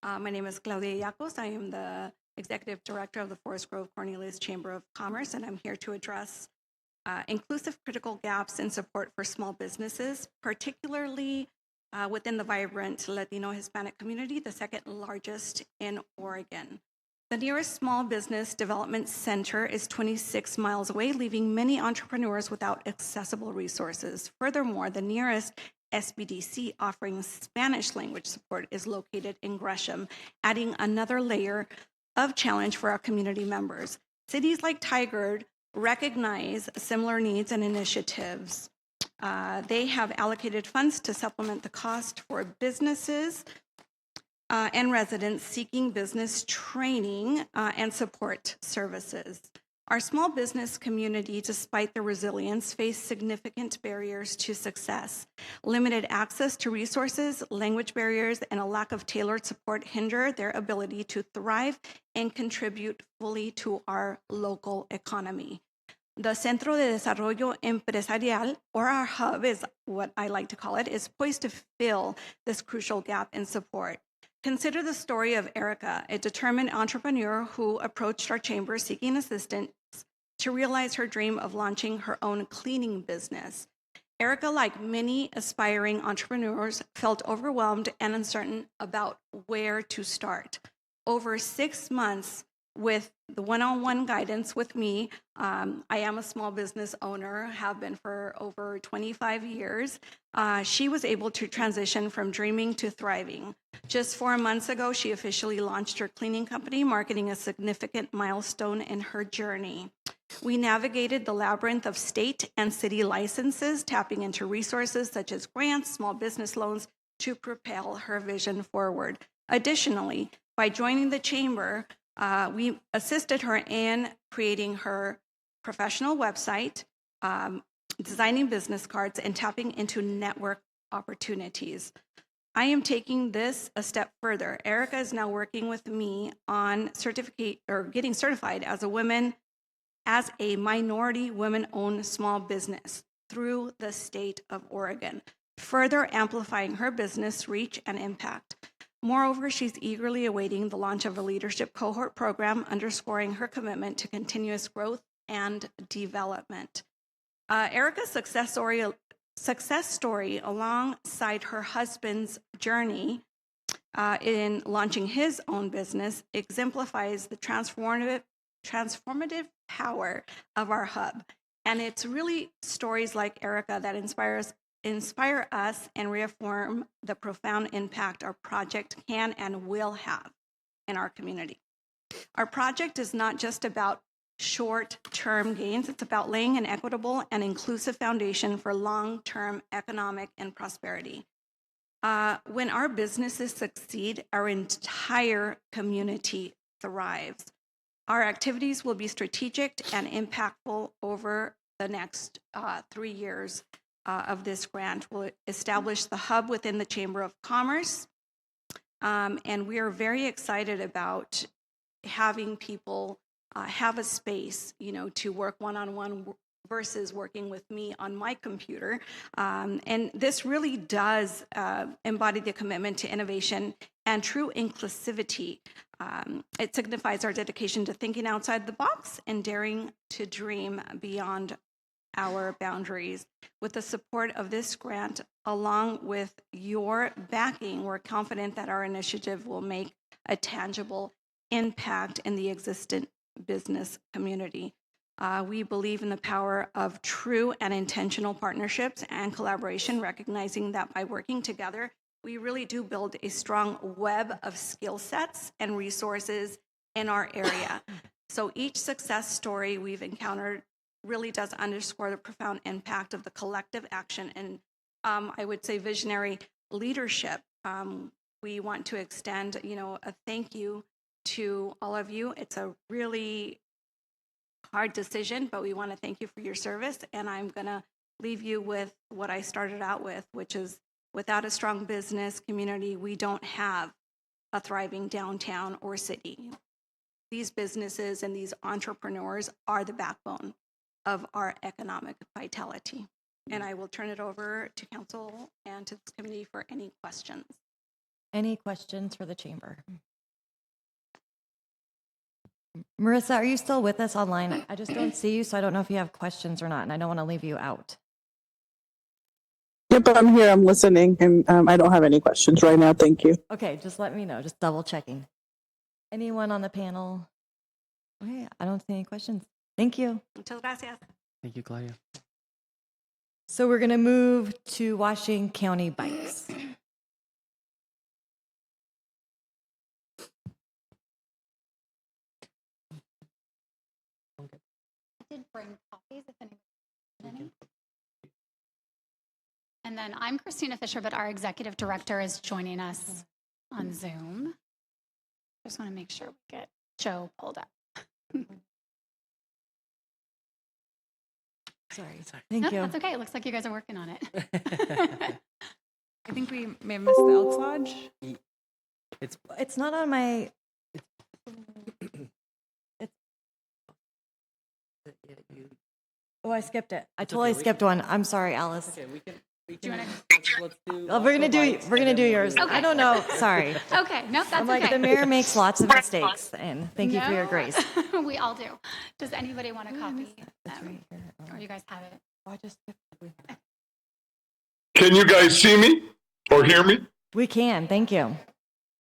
My name is Claudia Yacos. I am the Executive Director of the Forest Grove Cornelius Chamber of Commerce, and I'm here to address inclusive critical gaps in support for small businesses, particularly within the vibrant Latino Hispanic community, the second largest in Oregon. The nearest small business development center is 26 miles away, leaving many entrepreneurs without accessible resources. Furthermore, the nearest SBDC offering Spanish language support is located in Gresham, adding another layer of challenge for our community members. Cities like Tigard recognize similar needs and initiatives. They have allocated funds to supplement the cost for businesses and residents seeking business training and support services. Our small business community, despite their resilience, face significant barriers to success. Limited access to resources, language barriers, and a lack of tailored support hinder their ability to thrive and contribute fully to our local economy. The Centro de Desarrollo Empresarial, or our hub is what I like to call it, is poised to fill this crucial gap in support. Consider the story of Erica, a determined entrepreneur who approached our chamber seeking assistance to realize her dream of launching her own cleaning business. Erica, like many aspiring entrepreneurs, felt overwhelmed and uncertain about where to start. Over 6 months with the one-on-one guidance with me, I am a small business owner, have been for over 25 years. She was able to transition from dreaming to thriving. Just 4 months ago, she officially launched her cleaning company, marking a significant milestone in her journey. We navigated the labyrinth of state and city licenses, tapping into resources such as grants, small business loans to propel her vision forward. Additionally, by joining the chamber, we assisted her in creating her professional website, designing business cards, and tapping into network opportunities. I am taking this a step further. Erica is now working with me on getting certified as a minority women-owned small business through the state of Oregon, further amplifying her business reach and impact. Moreover, she's eagerly awaiting the launch of a leadership cohort program, underscoring her commitment to continuous growth and development. Erica's success story alongside her husband's journey in launching his own business exemplifies the transformative power of our hub. And it's really stories like Erica that inspire us and reaffirm the profound impact our project can and will have. in our community. Our project is not just about short-term gains, it's about laying an equitable and inclusive foundation for long-term economic and prosperity. When our businesses succeed, our entire community thrives. Our activities will be strategic and impactful over the next 3 years of this grant. We'll establish the hub within the Chamber of Commerce, and we are very excited about having people have a space, to work one-on-one versus working with me on my computer. And this really does embody the commitment to innovation and true inclusivity. It signifies our dedication to thinking outside the box and daring to dream beyond our boundaries. With the support of this grant, along with your backing, we're confident that our initiative will make a tangible impact in the existing business community. We believe in the power of true and intentional partnerships and collaboration, recognizing that by working together, we really do build a strong web of skill sets and resources in our area. So each success story we've encountered really does underscore the profound impact of the collective action and I would say visionary leadership. We want to extend, a thank you to all of you. It's a really hard decision, but we want to thank you for your service. And I'm going to leave you with what I started out with, which is without a strong business community, we don't have a thriving downtown or city. These businesses and these entrepreneurs are the backbone of our economic vitality. And I will turn it over to council and to this committee for any questions. Any questions for the chamber? Marissa, are you still with us online? I just don't see you, so I don't know if you have questions or not, and I don't want to leave you out. Yep, I'm here. I'm listening, and I don't have any questions right now. Thank you. Okay, just let me know. Just double checking. Anyone on the panel? Okay, I don't see any questions. Thank you. Muchas gracias. Thank you, Claudia. So we're going to move to Washington County Bikes. I did bring copies if anyone. And then I'm Christina Fisher, but our executive director is joining us on Zoom. Just want to make sure we get Joe pulled up. Sorry. Thank you. That's okay. It looks like you guys are working on it. I think we may have missed the Elks Lodge. It's not on my. Oh, I skipped it. I totally skipped one. I'm sorry, Alice. Okay, we can Let's do. Oh, we're gonna do yours. Okay. I don't know. Sorry. Okay, no, that's I'm like okay. the mayor makes lots of mistakes, and thank you for your No, grace. We all do. Does anybody want a copy? Or you guys have it? Oh, I just Can you guys see me or hear me? We can. Thank you.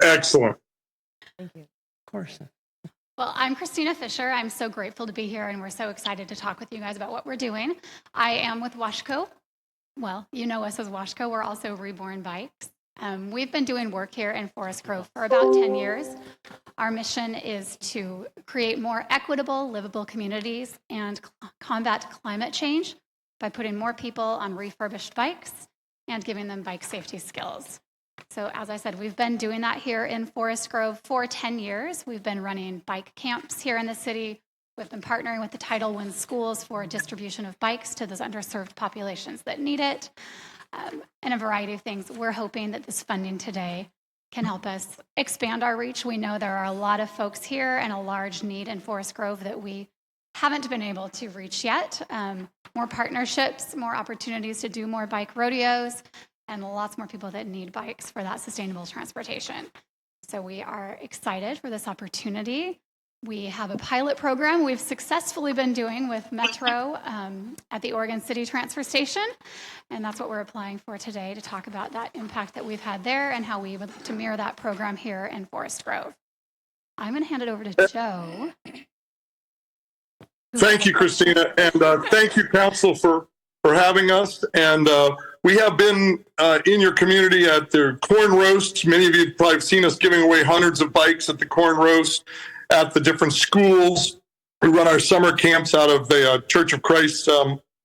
Excellent. Thank you. Of course. Well, I'm Christina Fisher. I'm so grateful to be here, and we're so excited to talk with you guys about what we're doing. I am with Washco. Well, you know us as Washco. We're also Reborn Bikes. We've been doing work here in Forest Grove for about 10 years. Our mission is to create more equitable, livable communities and combat climate change by putting more people on refurbished bikes and giving them bike safety skills. So as I said, we've been doing that here in Forest Grove for 10 years. We've been running bike camps here in the city. We've been partnering with the Title I schools for distribution of bikes to those underserved populations that need it, and a variety of things. We're hoping that this funding today can help us expand our reach. We know there are a lot of folks here and a large need in Forest Grove that we haven't been able to reach yet. More partnerships, more opportunities to do more bike rodeos, and lots more people that need bikes for that sustainable transportation. So we are excited for this opportunity. We have a pilot program we've successfully been doing with Metro at the Oregon City Transfer Station, and that's what we're applying for today to talk about that impact that we've had there and how we would to mirror that program here in Forest Grove. I'm going to hand it over to Joe. Thank you, Christina, and thank you, Council, for having us. And we have been in your community at their corn roasts. Many of you have probably seen us giving away hundreds of bikes at the corn roast, at the different schools. We run our summer camps out of the Church of Christ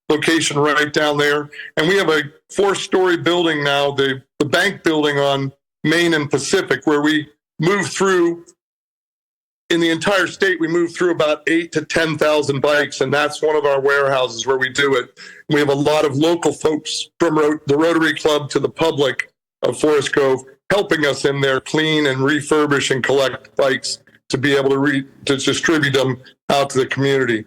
location right down there. And we have a 4-story building now, the bank building on Main and Pacific, where we move through, in the entire state, we move through about 8,000 to 10,000 bikes. And that's one of our warehouses where we do it. We have a lot of local folks from the Rotary Club to the public of Forest Grove helping us in there clean and refurbish and collect bikes to be able to distribute them out to the community.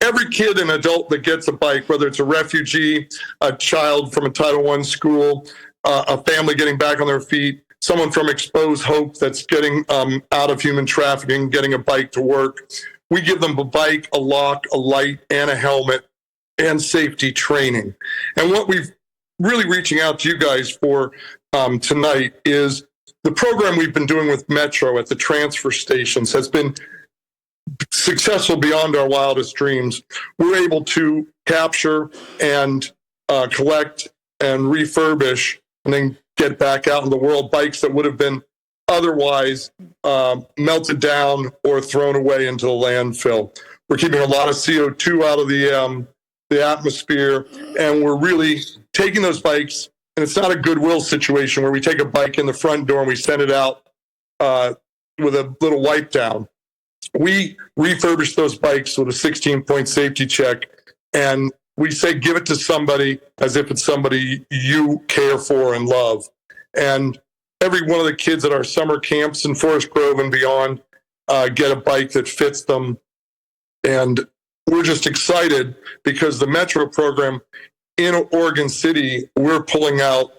Every kid and adult that gets a bike, whether it's a refugee, a child from a Title I school, a family getting back on their feet, someone from Expose Hope that's getting out of human trafficking, getting a bike to work, we give them a bike, a lock, a light, and a helmet, and safety training. And what we've really reaching out to you guys for tonight is the program we've been doing with Metro at the transfer stations has been successful beyond our wildest dreams. We're able to capture and collect and refurbish and then get back out in the world bikes that would have been otherwise melted down or thrown away into the landfill. We're keeping a lot of CO2 out of the atmosphere, and we're really taking those bikes, and it's not a Goodwill situation where we take a bike in the front door and we send it out with a little wipe down. We refurbish those bikes with a 16-point safety check, and we say give it to somebody as if it's somebody you care for and love. And every one of the kids at our summer camps in Forest Grove and beyond get a bike that fits them. And we're just excited because the Metro program in Oregon City, we're pulling out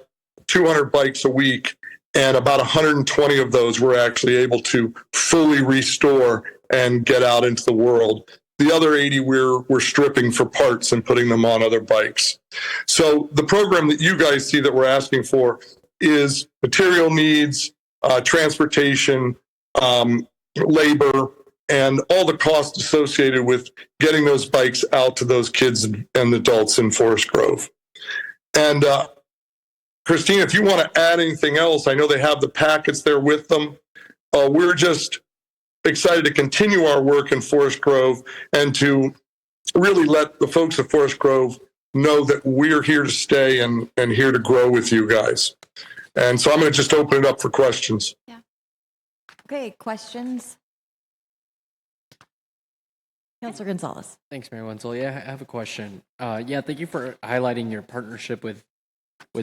200 bikes a week, and about 120 of those we're actually able to fully restore and get out into the world. The other 80 we're stripping for parts and putting them on other bikes. So the program that you guys see that we're asking for is material needs, transportation, labor, and all the costs associated with getting those bikes out to those kids and adults in Forest Grove. And Christine, if you want to add anything else, I know they have the packets there with them. We're just excited to continue our work in Forest Grove and to really let the folks at Forest Grove know that we're here to stay and here to grow with you guys. And so I'm going to just open it up for questions. Yeah. Okay, questions? Councilor Gonzalez. Thanks, Mayor Wenzel. Yeah, I have a question. Thank you for highlighting your partnership with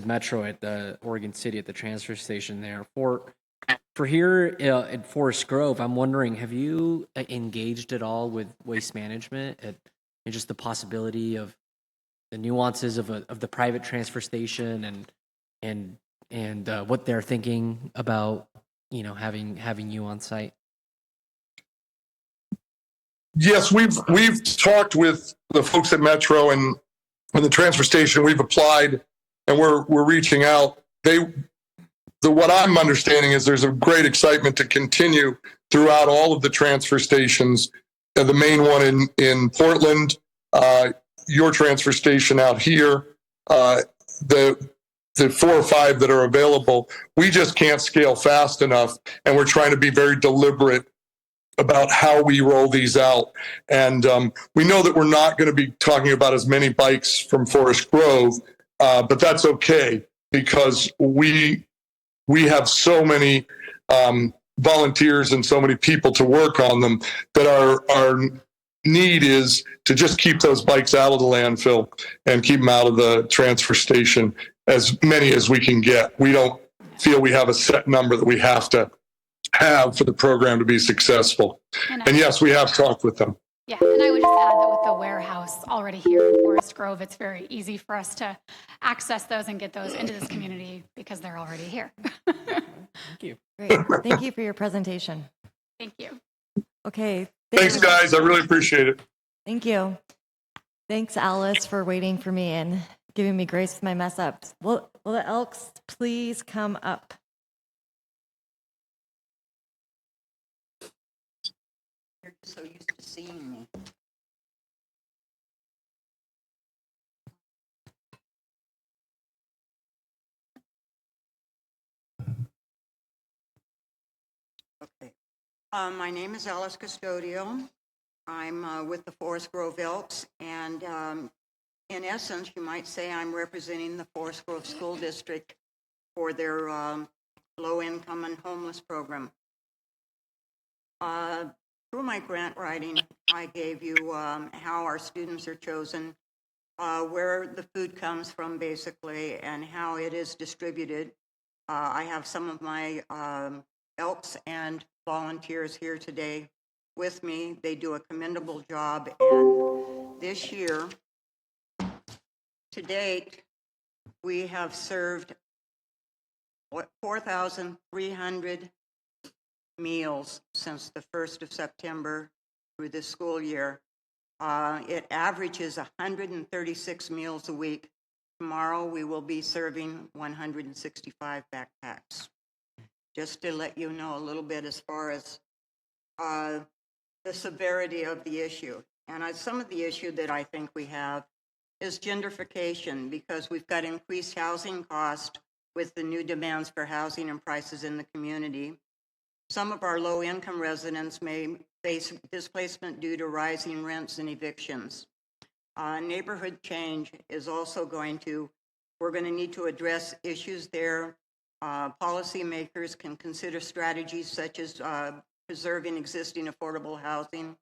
Metro at the Oregon City at the transfer station there. For here at Forest Grove, I'm wondering, have you engaged at all with Waste Management and just the possibility of the nuances of the private transfer station and what they're thinking about, having you on site? Yes, we've talked with the folks at Metro and the transfer station. We've applied and we're reaching out. What I'm understanding is there's a great excitement to continue throughout all of the transfer stations. The main one in Portland, your transfer station out here, the 4 or 5 that are available. We just can't scale fast enough, and we're trying to be very deliberate about how we roll these out. And we know that we're not going to be talking about as many bikes from Forest Grove, but that's okay because we have so many volunteers and so many people to work on them that our need is to just keep those bikes out of the landfill and keep them out of the transfer station, as many as we can get. We don't feel we have a set number that we have to have for the program to be successful. And yes, we have talked with them. Yeah, and I would just add that with the warehouse already here in Forest Grove, it's very easy for us to access those and get those into this community because they're already here. Thank you. Great. Thank you for your presentation. Thank you. Okay. Thanks, guys. I really appreciate it. Thank you. Thanks, Alice, for waiting for me and giving me grace with my mess ups. Will the Elks please come up? You're so used to seeing me. My name is Alice Custodio. I'm with the Forest Grove Elks, and in essence, you might say I'm representing the Forest Grove School District for their low-income and homeless program. Through my grant writing, I gave you how our students are chosen, where the food comes from, basically, and how it is distributed. I have some of my elks and volunteers here today with me. They do a commendable job, and this year, to date, we have served 4,300 meals since the 1st of September through this school year. It averages 136 meals a week. Tomorrow we will be serving 165 backpacks. Just to let you know a little bit as far as the severity of the issue. And some of the issue that I think we have is gentrification, because we've got increased housing cost with the new demands for housing and prices in the community. Some of our low-income residents may face displacement due to rising rents and evictions. Neighborhood change is also we're going to need to address issues there. Policymakers can consider strategies such as preserving existing affordable housing,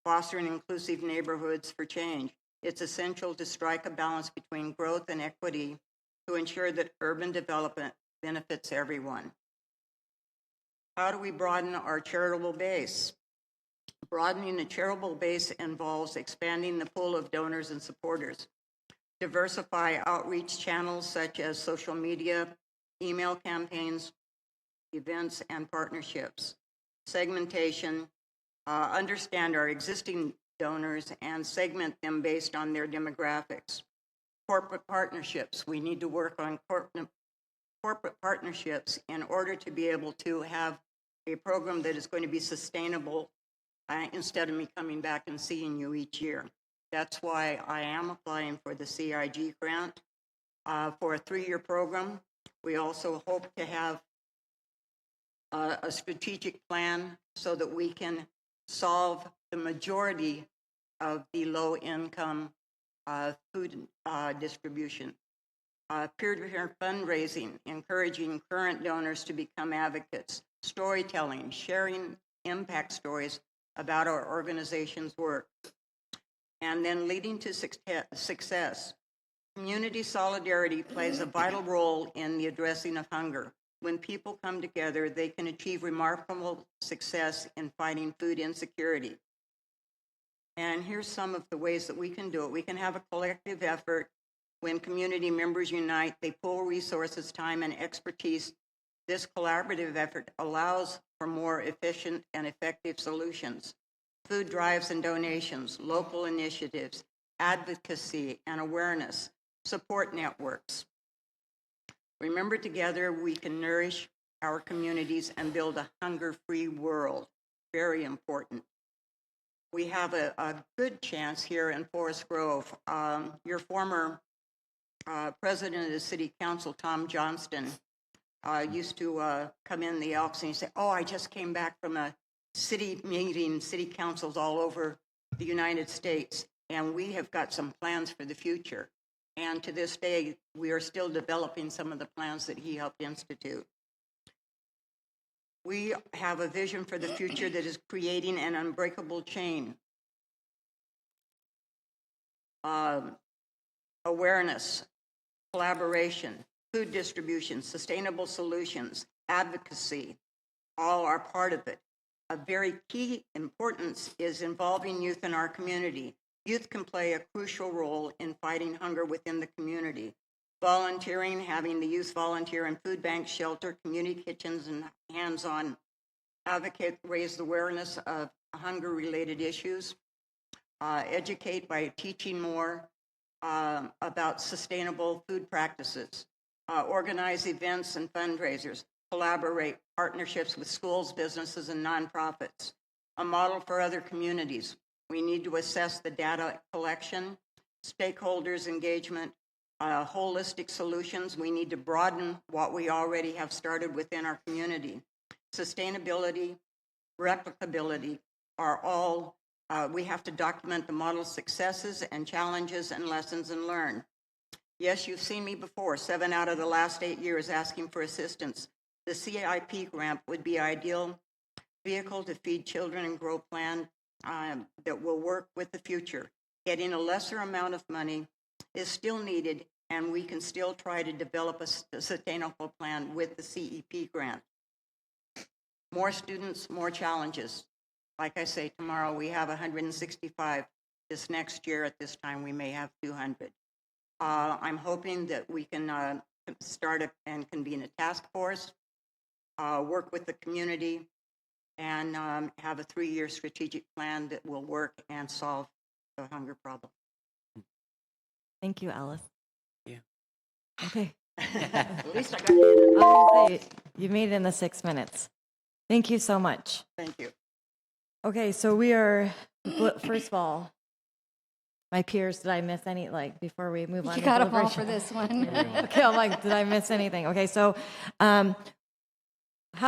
fostering inclusive neighborhoods for change. It's essential to strike a balance between growth and equity to ensure that urban development benefits everyone. How do we broaden our charitable base? Broadening the charitable base involves expanding the pool of donors and supporters. Diversify outreach channels such as social media, email campaigns, events, and partnerships. Segmentation, understand our existing donors and segment them based on their demographics. Corporate partnerships, we need to work on corporate partnerships in order to be able to have a program that is going to be sustainable instead of me coming back and seeing you each year. That's why I am applying for the CIG grant for a 3-year program. We also hope to have a strategic plan so that we can solve the majority of the low-income food distribution. Peer-to-peer fundraising, encouraging current donors to become advocates. Storytelling, sharing impact stories about our organization's work. And then leading to success. Community solidarity plays a vital role in the addressing of hunger. When people come together, they can achieve remarkable success in fighting food insecurity. And here's some of the ways that we can do it. We can have a collective effort. When community members unite, they pool resources, time, and expertise. This collaborative effort allows for more efficient and effective solutions. Food drives and donations, local initiatives, advocacy and awareness, support networks. Remember, together we can nourish our communities and build a hunger-free world. Very important. We have a good chance here in Forest Grove. Your former president of the city council, Tom Johnston, used to come in the Elks and he'd say, "Oh, I just came back from a city meeting, city councils all over the United States, and we have got some plans for the future." And to this day, we are still developing some of the plans that he helped institute. We have a vision for the future that is creating an unbreakable chain. Awareness, collaboration, food distribution, sustainable solutions, advocacy, all are part of it. A very key importance is involving youth in our community. Youth can play a crucial role in fighting hunger within the community. Volunteering, having the youth volunteer in food banks, shelter, community kitchens, and hands-on advocate, raise the awareness of hunger-related issues. Educate by teaching more about sustainable food practices. Organize events and fundraisers. Collaborate, partnerships with schools, businesses, and nonprofits. A model for other communities. We need to assess the data collection, stakeholders' engagement, holistic solutions. We need to broaden what we already have started within our community. Sustainability, replicability are all, we have to document the model's successes and challenges and lessons and learn. Yes, you've seen me before, 7 out of the last 8 years asking for assistance. The CIP grant would be ideal vehicle to feed children and grow plan that will work with the future. Getting a lesser amount of money is still needed, and we can still try to develop a sustainable plan with the CEP grant. More students, more challenges. Like I say, tomorrow we have 165. This next year at this time, we may have 200. I'm hoping that we can start up and convene a task force, work with the community, and have a 3-year strategic plan that will work and solve the hunger problem. Thank you, Alice. Yeah. Okay. At least I got it. I was gonna say, you made it in the 6 minutes. Thank you so much. Thank you. Okay, so we are, first of all, my peers, did I miss any, like, before we move on? You to got them all deliberation? for this one. Okay, I'm like, did I miss anything? Okay, so how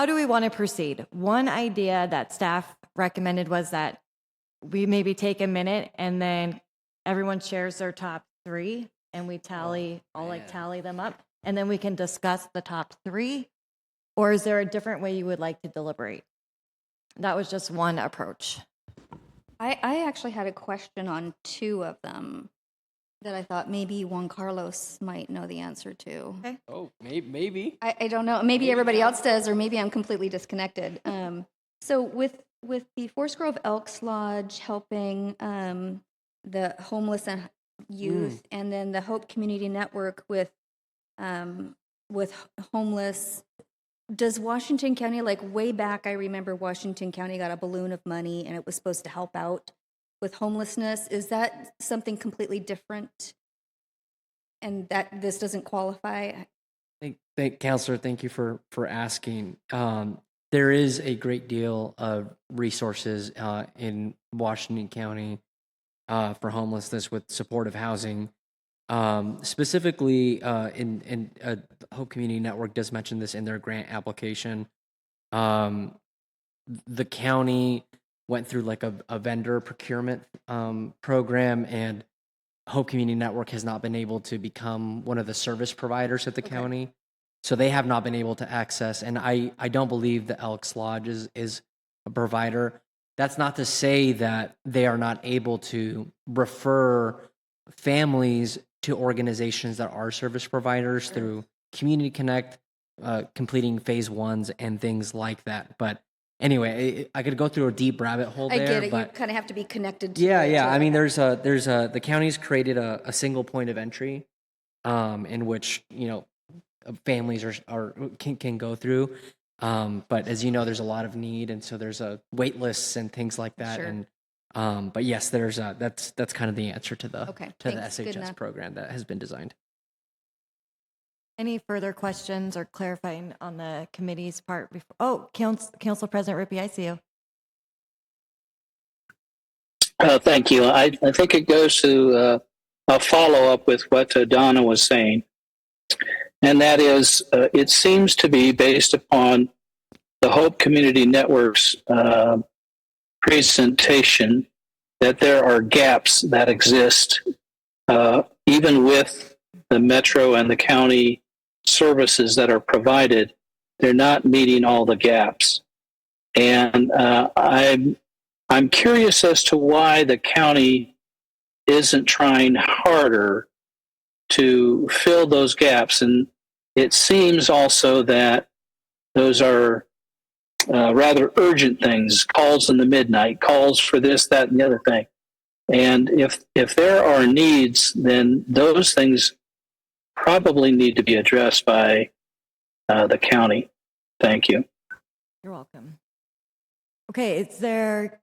do we want to proceed? One idea that staff recommended was that we maybe take a minute and then everyone shares their top 3 and we tally, tally them up, and then we can discuss the top 3. Or is there a different way you would like to deliberate? That was just one approach. I actually had a question on 2 of them that I thought maybe Juan Carlos might know the answer to. Okay. Oh, maybe. I don't know. Maybe everybody else does, or maybe I'm completely disconnected. So with the Forest Grove Elks Lodge helping the homeless and youth, and then the Hope Community Network with homeless. Does Washington County, like way back, I remember Washington County got a balloon of money and it was supposed to help out with homelessness. Is that something completely different and that this doesn't qualify? Counselor, thank you for asking. There is a great deal of resources in Washington County for homelessness with supportive housing. Specifically, in Hope Community Network does mention this in their grant application. The county went through like a vendor procurement program, and Hope Community Network has not been able to become one of the service providers at the county. So they have not been able to access, and I don't believe the Elks Lodge is a provider. That's not to say that they are not able to refer families to organizations that are service providers through Community Connect, completing phase 1s and things like that. But anyway, I could go through a deep rabbit hole there. I get it. But You kind of have to be connected to yeah. to I mean, the county's created a single point of entry, in which families can go through. But as you know, there's a lot of need, and so there's wait lists and things like that. Sure. And but yes, there's that's kind of the answer to the thanks. Good SHS enough. program that has been designed. Any further questions or clarifying on the committee's part before? Oh, Council President Rippey, I see you. Thank you. I think it goes to a follow up with what Donna was saying. And that is, it seems to be based upon the Hope Community Network's presentation that there are gaps that exist, even with the metro and the county services that are provided. They're not meeting all the gaps. And I'm curious as to why the county isn't trying harder to fill those gaps. And it seems also that those are rather urgent things, calls in the midnight, calls for this, that, and the other thing. And if there are needs, then those things probably need to be addressed by the county. Thank you. You're welcome. Okay, is there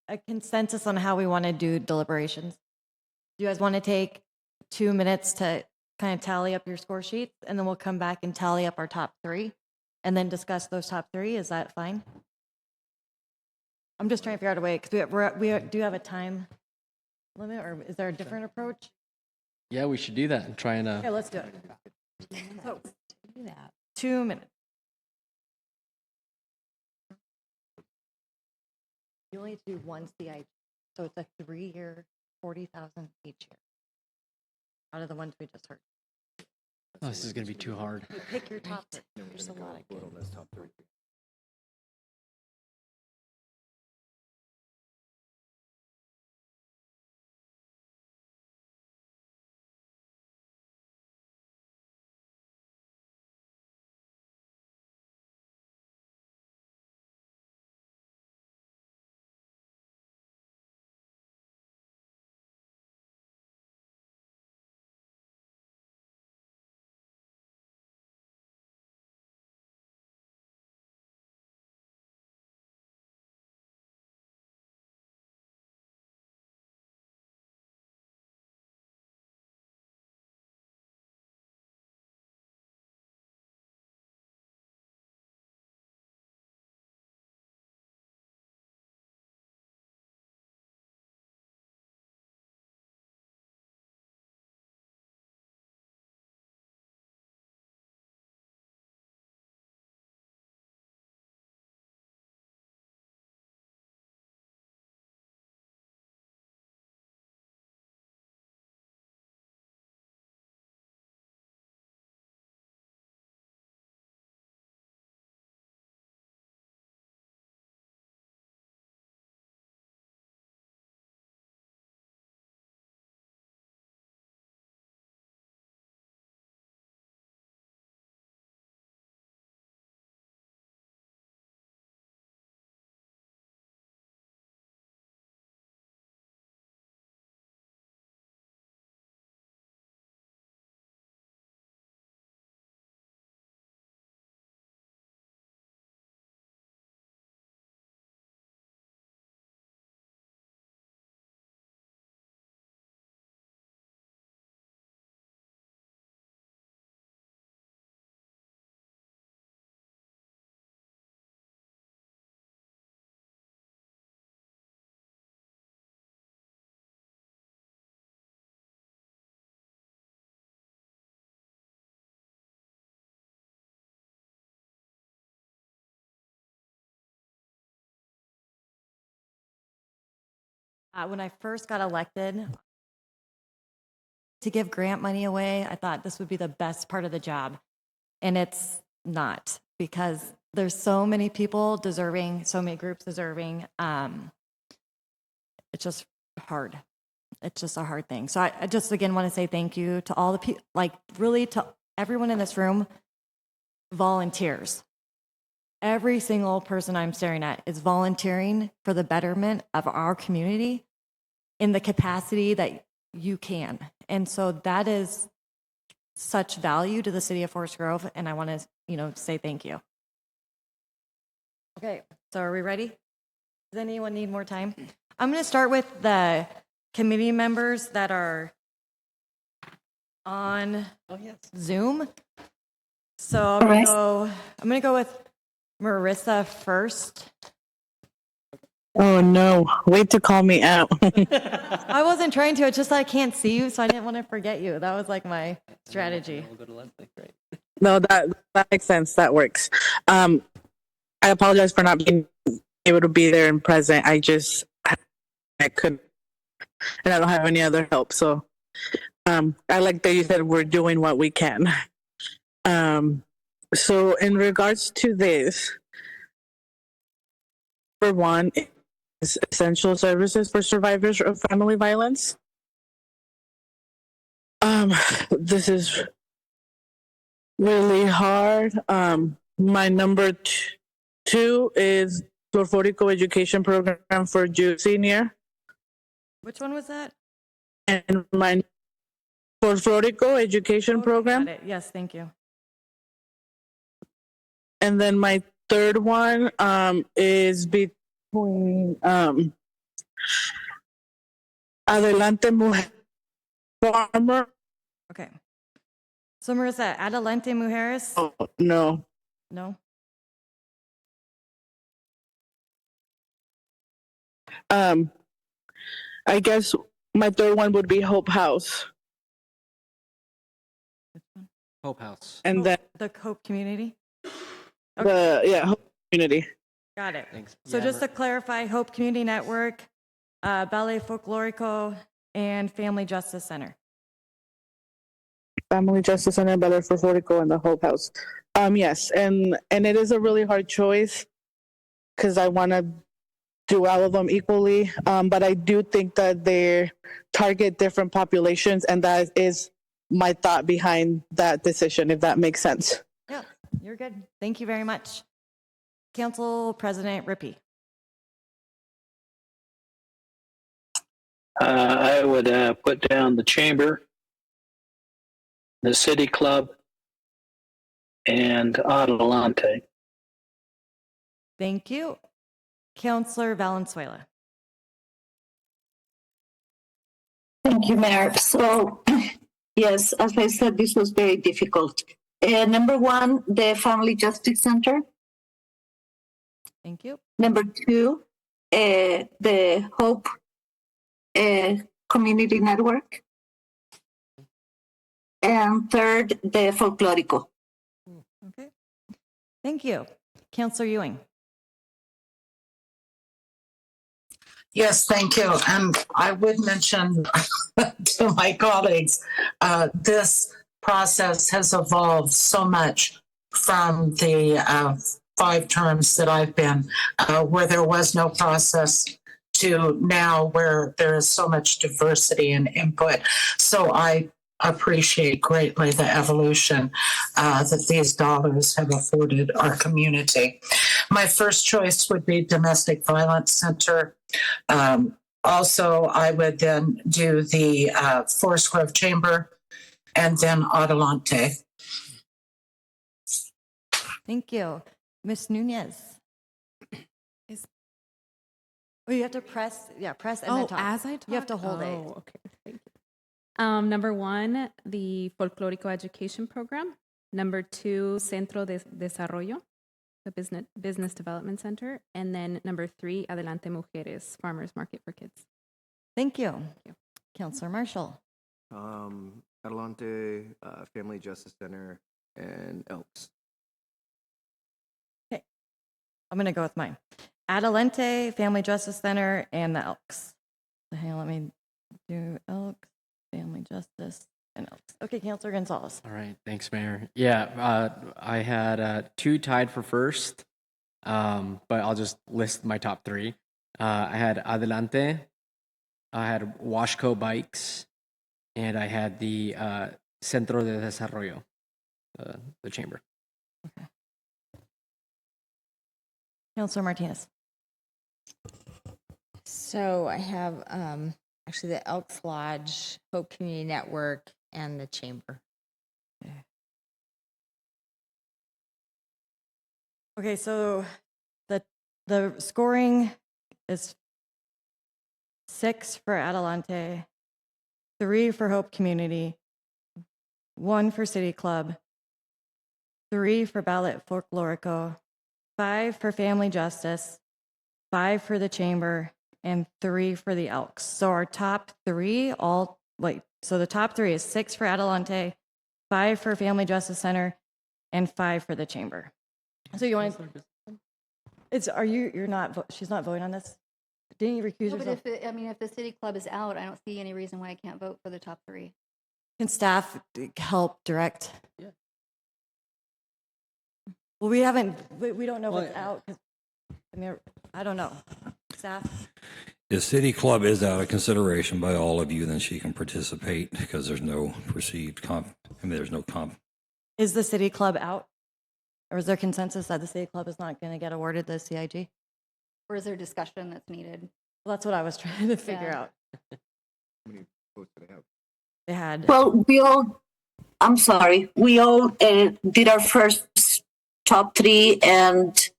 a consensus on how we want to do deliberations? Do you guys want to take 2 minutes to kind of tally up your score sheets, and then we'll come back and tally up our top 3 and then discuss those top 3? Is that fine? I'm just trying to figure out a way, because we do have a time limit, or is there a different approach? Yeah, we should do that and try and. Okay, let's do it. So, 2 minutes. You only do one CIG, so it's a 3-year, 40,000 each year. Out of the ones we just heard. Oh, this is going to be too hard. You pick your top. There's a lot of good. When I first got elected, to give grant money away, I thought this would be the best part of the job. And it's not, because there's so many people deserving, so many groups deserving. It's just hard. It's just a hard thing. So I just, again, want to say thank you to all the people, like really to everyone in this room, volunteers. Every single person I'm staring at is volunteering for the betterment of our community in the capacity that you can. And so that is such value to the city of Forest Grove, and I want to, say thank you. Okay, so are we ready? Does anyone need more time? I'm going to start with the committee members that are on Zoom. So I'm going to go with Marissa first. Oh no, wait to call me out. I wasn't trying to, it's just I can't see you, so I didn't want to forget you. That was like my strategy. No, that makes sense. That works. I apologize for not being able to be there and present. I couldn't, and I don't have any other help. So I like that you said we're doing what we can. So in regards to this, for one, is essential services for survivors of family violence. This is really hard. My number two is Florforico Education Program for Jew Senior. Which one was that? And my Florforico Education Program. Got it. Yes, thank you. And then my third one is between Adelante Mujer Farmer. Okay. So Marissa, Adelante Mujeres? Oh, no. No? I guess my third one would be Hope House. Hope House. And then the Hope Community? Hope Community. Got it. Thanks. So Yeah, just to clarify, Hope Community Network, Ballet Folklorico, and Family Justice Center. Family Justice Center, Bel Air Folklorico, and the Hope House. Yes, and it is a really hard choice because I want to do all of them equally, but I do think that they target different populations, and that is my thought behind that decision, if that makes sense. Yeah, you're good. Thank you very much. Council President Rippey. I would put down the chamber, the city club, and Adelante. Thank you. Councilor Valenzuela. Thank you, Mayor. So, yes, as I said, this was very difficult. Number one, the Family Justice Center. Thank you. Number two, the Hope Community Network. And third, the Folklorico. Okay. Thank you. Councilor Ewing. Yes, thank you. And I would mention to my colleagues, this process has evolved so much from the 5 terms that I've been, where there was no process, to now where there is so much diversity and input. So I appreciate greatly the evolution that these dollars have afforded our community. My first choice would be Domestic Violence Center. Also, I would then do the Forest Grove Chamber and then Adelante. Thank you. Ms. Nunez. Oh, you have to press, press and then talk. As I talk? You have to hold it. Okay, thank you. Number 1, the Folklorico Education Program. Number 2, Centro de Desarrollo, the Business Development Center. And then number 3, Adelante Mujeres, Farmers Market for Kids. Thank you. Councilor Marshall. Adelante, Family Justice Center, and Elks. Okay. I'm going to go with mine. Adelante, Family Justice Center, and the Elks. Okay, let me do Elks, Family Justice, and Elks. Okay, Councilor Gonzalez. All right, thanks, Mayor. Yeah, I had 2 tied for first, but I'll just list my top 3. I had Adelante, I had Washco Bikes, and I had the Centro de Desarrollo, the chamber. Okay. Councilor Martinez. So I have actually the Elks Lodge, Hope Community Network, and the chamber. Okay, so the scoring is 6 for Adelante, 3 for Hope Community, 1 for City Club, 3 for Ballet Folklorico, 5 for Family Justice, 5 for the Chamber, and 3 for the Elks. So our top 3 so the top 3 is 6 for Adelante, 5 for Family Justice Center, and 5 for the Chamber. So you want to, she's not voting on this? Didn't you recuse No, but yourself? if the city club is out, I don't see any reason why I can't vote for the top 3. Can staff help direct? Yeah. Well, we don't know if it's out. I don't know. Staff? If City Club is out of consideration by all of you, then she can participate because there's no perceived there's no comp. Is the City Club out? Or is there consensus that the City Club is not going to get awarded the CIG? Or is there discussion that's needed? Well, that's what I was trying to figure out. How many votes did they have? They had. Well, we all did our first top 3, and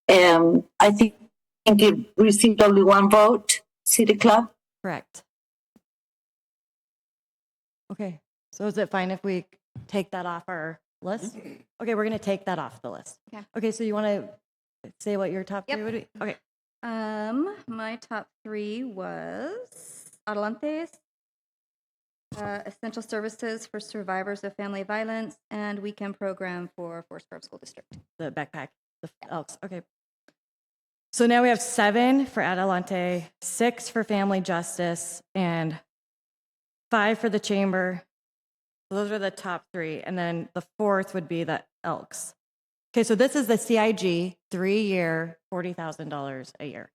I think it received only 1 vote, City Club. Correct. Okay, so is it fine if we take that off our list? Okay, we're going to take that off the list. Okay, so you want to say what your top 3 would be? Okay. My top 3 was Adelante, Essential Services for Survivors of Family Violence, and Weekend Program for Forest Grove School District. The backpack, the Elks. Okay. So now we have 7 for Adelante, 6 for Family Justice, and 5 for the Chamber. So those are the top 3. And then the 4th would be the Elks. Okay, so this is the CIG, 3-year, $40,000 a year.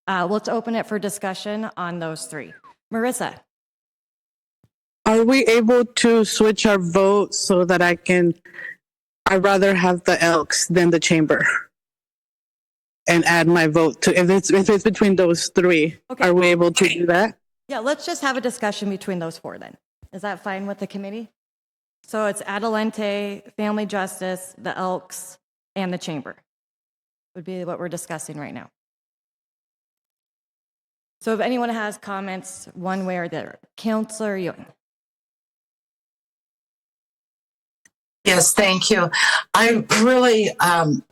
Let's open it for discussion on those 3. Marissa? Are we able to switch our vote so that I'd rather have the Elks than the Chamber? And add my vote to, if it's between those 3, are we able to do that? Yeah, let's just have a discussion between those 4 then. Is that fine with the committee? So it's Adelante, Family Justice, the Elks, and the Chamber would be what we're discussing right now. So if anyone has comments one way or the other, Councilor Ewing. Yes, thank you. I really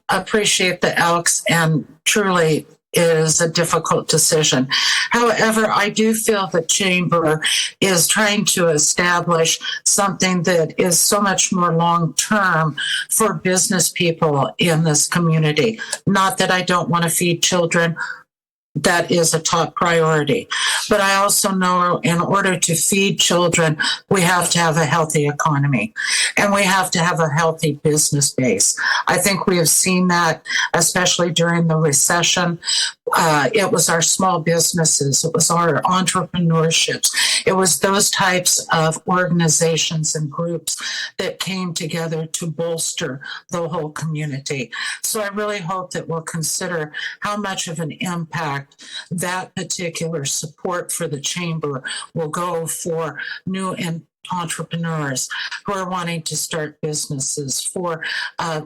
appreciate the Elks, and truly it is a difficult decision. However, I do feel the Chamber is trying to establish something that is so much more long-term for business people in this community. Not that I don't want to feed children. That is a top priority. But I also know in order to feed children, we have to have a healthy economy and we have to have a healthy business base. I think we have seen that, especially during the recession. It was our small businesses. It was our entrepreneurships. It was those types of organizations and groups that came together to bolster the whole community. So I really hope that we'll consider how much of an impact that particular support for the Chamber will go for new entrepreneurs who are wanting to start businesses for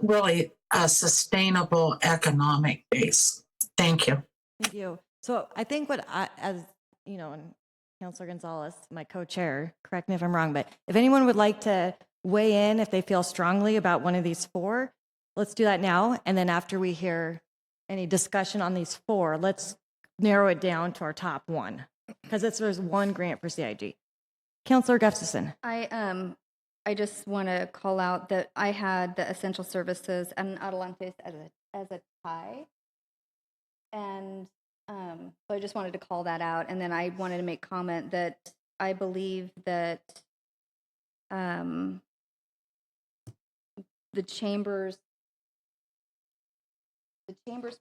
really a sustainable economic base. Thank you. Thank you. So I think what as you know, and Councilor Gonzalez, my co-chair, correct me if I'm wrong, but if anyone would like to weigh in if they feel strongly about one of these 4, let's do that now. And then after we hear any discussion on these 4, let's narrow it down to our top 1 because there's 1 grant for CIG. Councilor Gustafson. I just want to call out that I had the essential services and Adelantes as a tie. And so I just wanted to call that out. And then I wanted to make comment that I believe that the Chamber's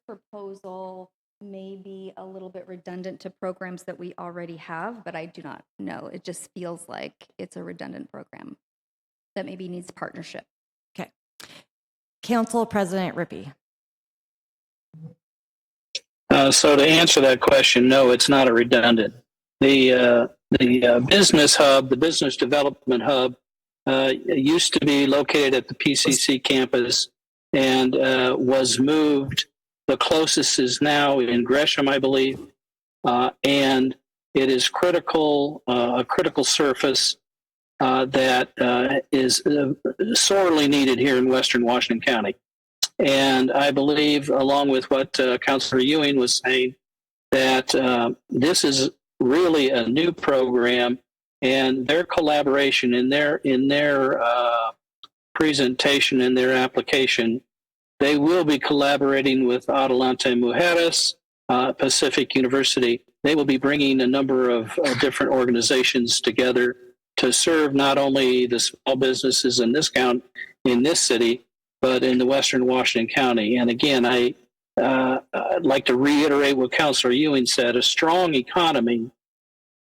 proposal may be a little bit redundant to programs that we already have, but I do not know. It just feels like it's a redundant program that maybe needs partnership. Okay. Council President Rippey. So to answer that question, no, it's not a redundant. The business hub, the business development hub, used to be located at the PCC campus and was moved. The closest is now in Gresham, I believe, and it is critical, a critical surface that is sorely needed here in Western Washington County. And I believe, along with what Councilor Ewing was saying, that this is really a new program, and their collaboration in their presentation, in their application, they will be collaborating with Adelante Mujeres, Pacific University. They will be bringing a number of different organizations together to serve not only the small businesses in this city, but in the Western Washington County. And again, I'd like to reiterate what Councilor Ewing said. A strong economy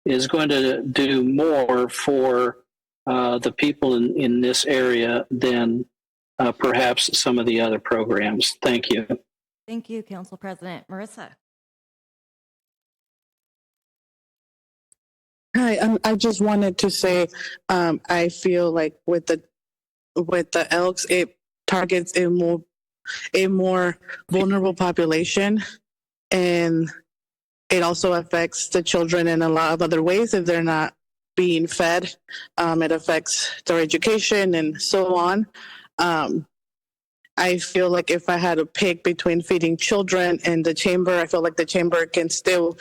is going to do more for the people in this area than perhaps some of the other programs. Thank you. Thank you, Council President. Marissa. Hi, I just wanted to say I feel like with the Elks, it targets a more vulnerable population, and it also affects the children in a lot of other ways if they're not being fed. It affects their education and so on. I feel like if I had to pick between feeding children and the Chamber, I feel like the Chamber can still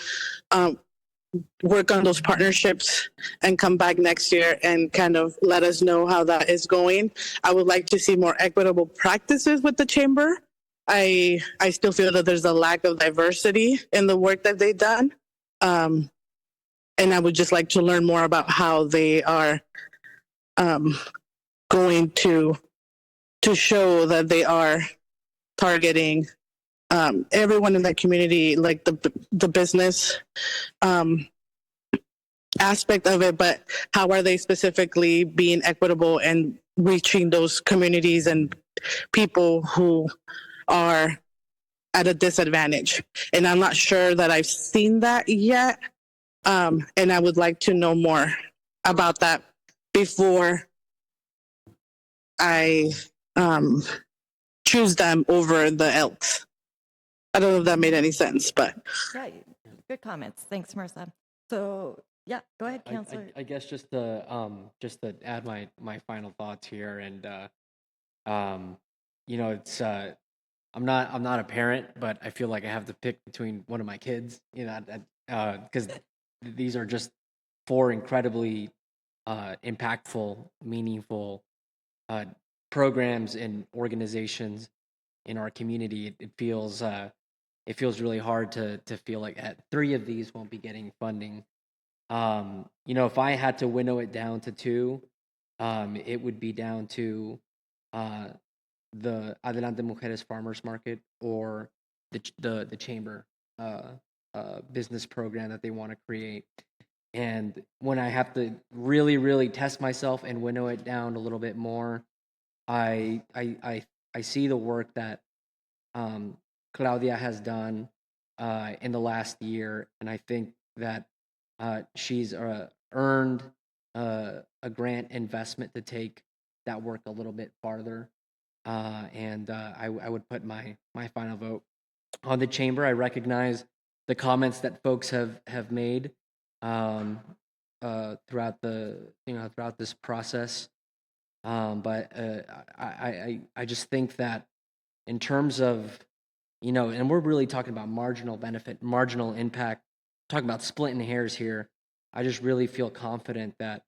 work on those partnerships and come back next year and kind of let us know how that is going. I would like to see more equitable practices with the Chamber I still feel that there's a lack of diversity in the work that they've done. And I would just like to learn more about how they are going to show that they are targeting everyone in that community, like the business aspect of it, but how are they specifically being equitable and reaching those communities and people who are at a disadvantage? And I'm not sure that I've seen that yet. And I would like to know more about that before I choose them over the Elks. I don't know if that made any sense, but Yeah, good comments. Thanks, Marissa. So, yeah, go ahead, Counselor. I guess just to add my final thoughts here, and you know, it's I'm not a parent, but I feel like I have to pick between one of my kids, you know, because these are just four incredibly impactful, meaningful programs and organizations in our community. It feels really hard to feel like three of these won't be getting funding. You know, if I had to winnow it down to two, it would be down to the Adelante Mujeres Farmers Market or the chamber business program that they want to create. And when I have to really, really test myself and winnow it down a little bit more, I see the work that Claudia has done in the last year, and I think that she's earned a grant investment to take that work a little bit farther. And I would put my final vote on the chamber. I recognize the comments that folks have made throughout this process. But I just think that in terms of, you know, and we're really talking about marginal benefit, marginal impact, talking about splitting hairs here. I just really feel confident that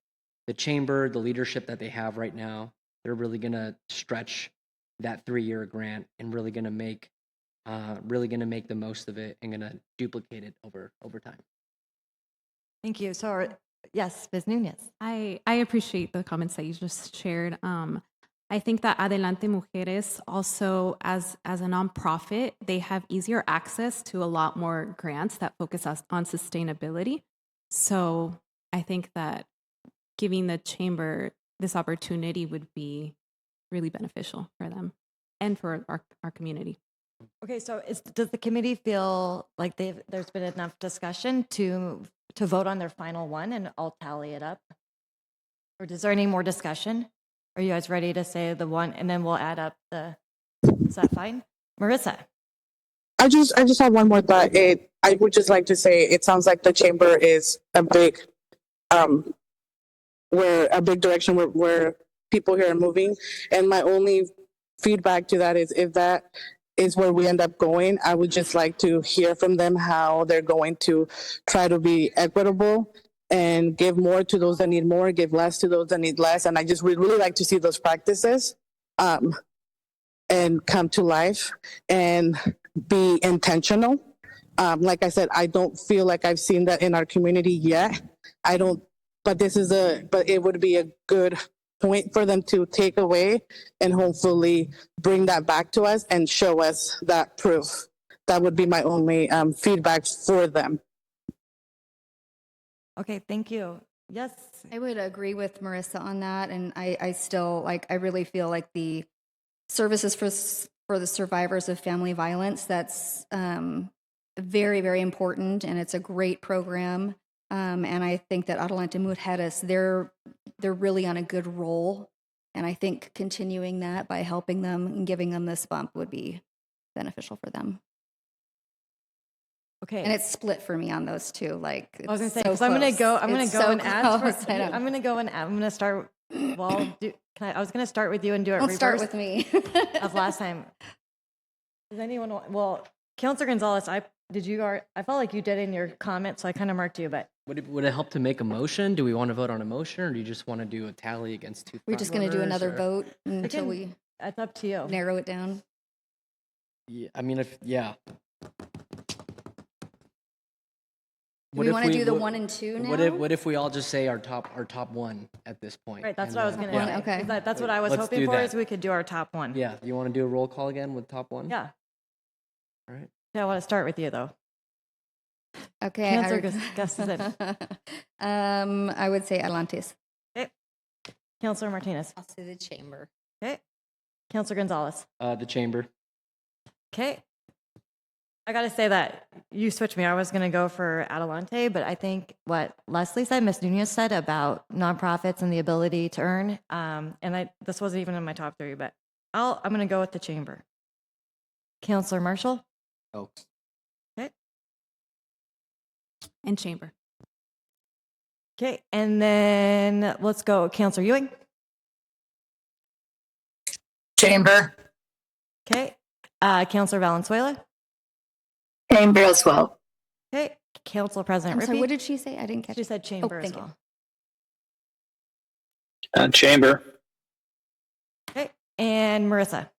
the chamber, the leadership that they have right now, they're really going to stretch that 3-year grant and really going to make the most of it and going to duplicate it over time. Thank you. So, yes, Ms. Nunez. I appreciate the comments that you just shared. I think that Adelante Mujeres also, as a nonprofit, they have easier access to a lot more grants that focus on sustainability. So I think that giving the chamber this opportunity would be really beneficial for them and for our community. Okay, so does the committee feel like there's been enough discussion to vote on their final one, and I'll tally it up? Or is there any more discussion? Are you guys ready to say the one, and then we'll add up is that fine? Marissa? I just have one more thought. I would just like to say it sounds like the chamber is a big direction where people here are moving. And my only feedback to that is if that is where we end up going, I would just like to hear from them how they're going to try to be equitable and give more to those that need more, give less to those that need less. And I just would really like to see those practices and come to life and be intentional. Like I said, I don't feel like I've seen that in our community yet. But it would be a good point for them to take away and hopefully bring that back to us and show us that proof. That would be my only feedback for them. Okay, thank you. Yes. I would agree with Marissa on that. And I still, I really feel like the services for the survivors of family violence, that's very, very important. And it's a great program. And I think that Adelante Mujeres, they're really on a good roll. And I think continuing that by helping them and giving them this bump would be beneficial for them. Okay. And it's split for me on those two. Like, I was gonna say, so because I'm gonna go so and add. close. I know. I'm gonna start. Well, I was gonna start with you and do it. Don't reverse start with me. of last time. Does anyone? Well, Councilor Gonzalez, I felt like you did in your comment, so I kind of marked you. But Would it help to make a motion? Do we want to vote on a motion, or do you just want to do a tally against two? We're just going to do another vote until it's up to you. Narrow it down. Yeah, I mean, yeah. Do we want to do the 1 and 2 now? What if we all just say our top one at this point? Right, that's and what I was then- going to say. Okay. That's what I was Let's hoping do for, that. is we could do our top one. Yeah, you want to do a roll call again with top one? Yeah. All right. Yeah, I want to start with you, though. Okay. Cancer Gus is in. I would say Atlantis. Okay. Councilor Martinez. I'll say the chamber. Okay. Councilor Gonzalez. The chamber. Okay. I got to say that you switched me. I was going to go for Adelante, but I think what Leslie said, Ms. Nunez said about nonprofits and the ability to earn, this wasn't even in my top 3, but I'm going to go with the chamber. Councilor Marshall. Elks. Okay. And chamber. Okay. And then let's go Councilor Ewing. Chamber. Okay. Councilor Valenzuela. Chamber as well. Okay. Council President I'm sorry, Rippey. what did she say? I didn't catch She said chamber as thank you. well. Chamber. Okay. And Marissa.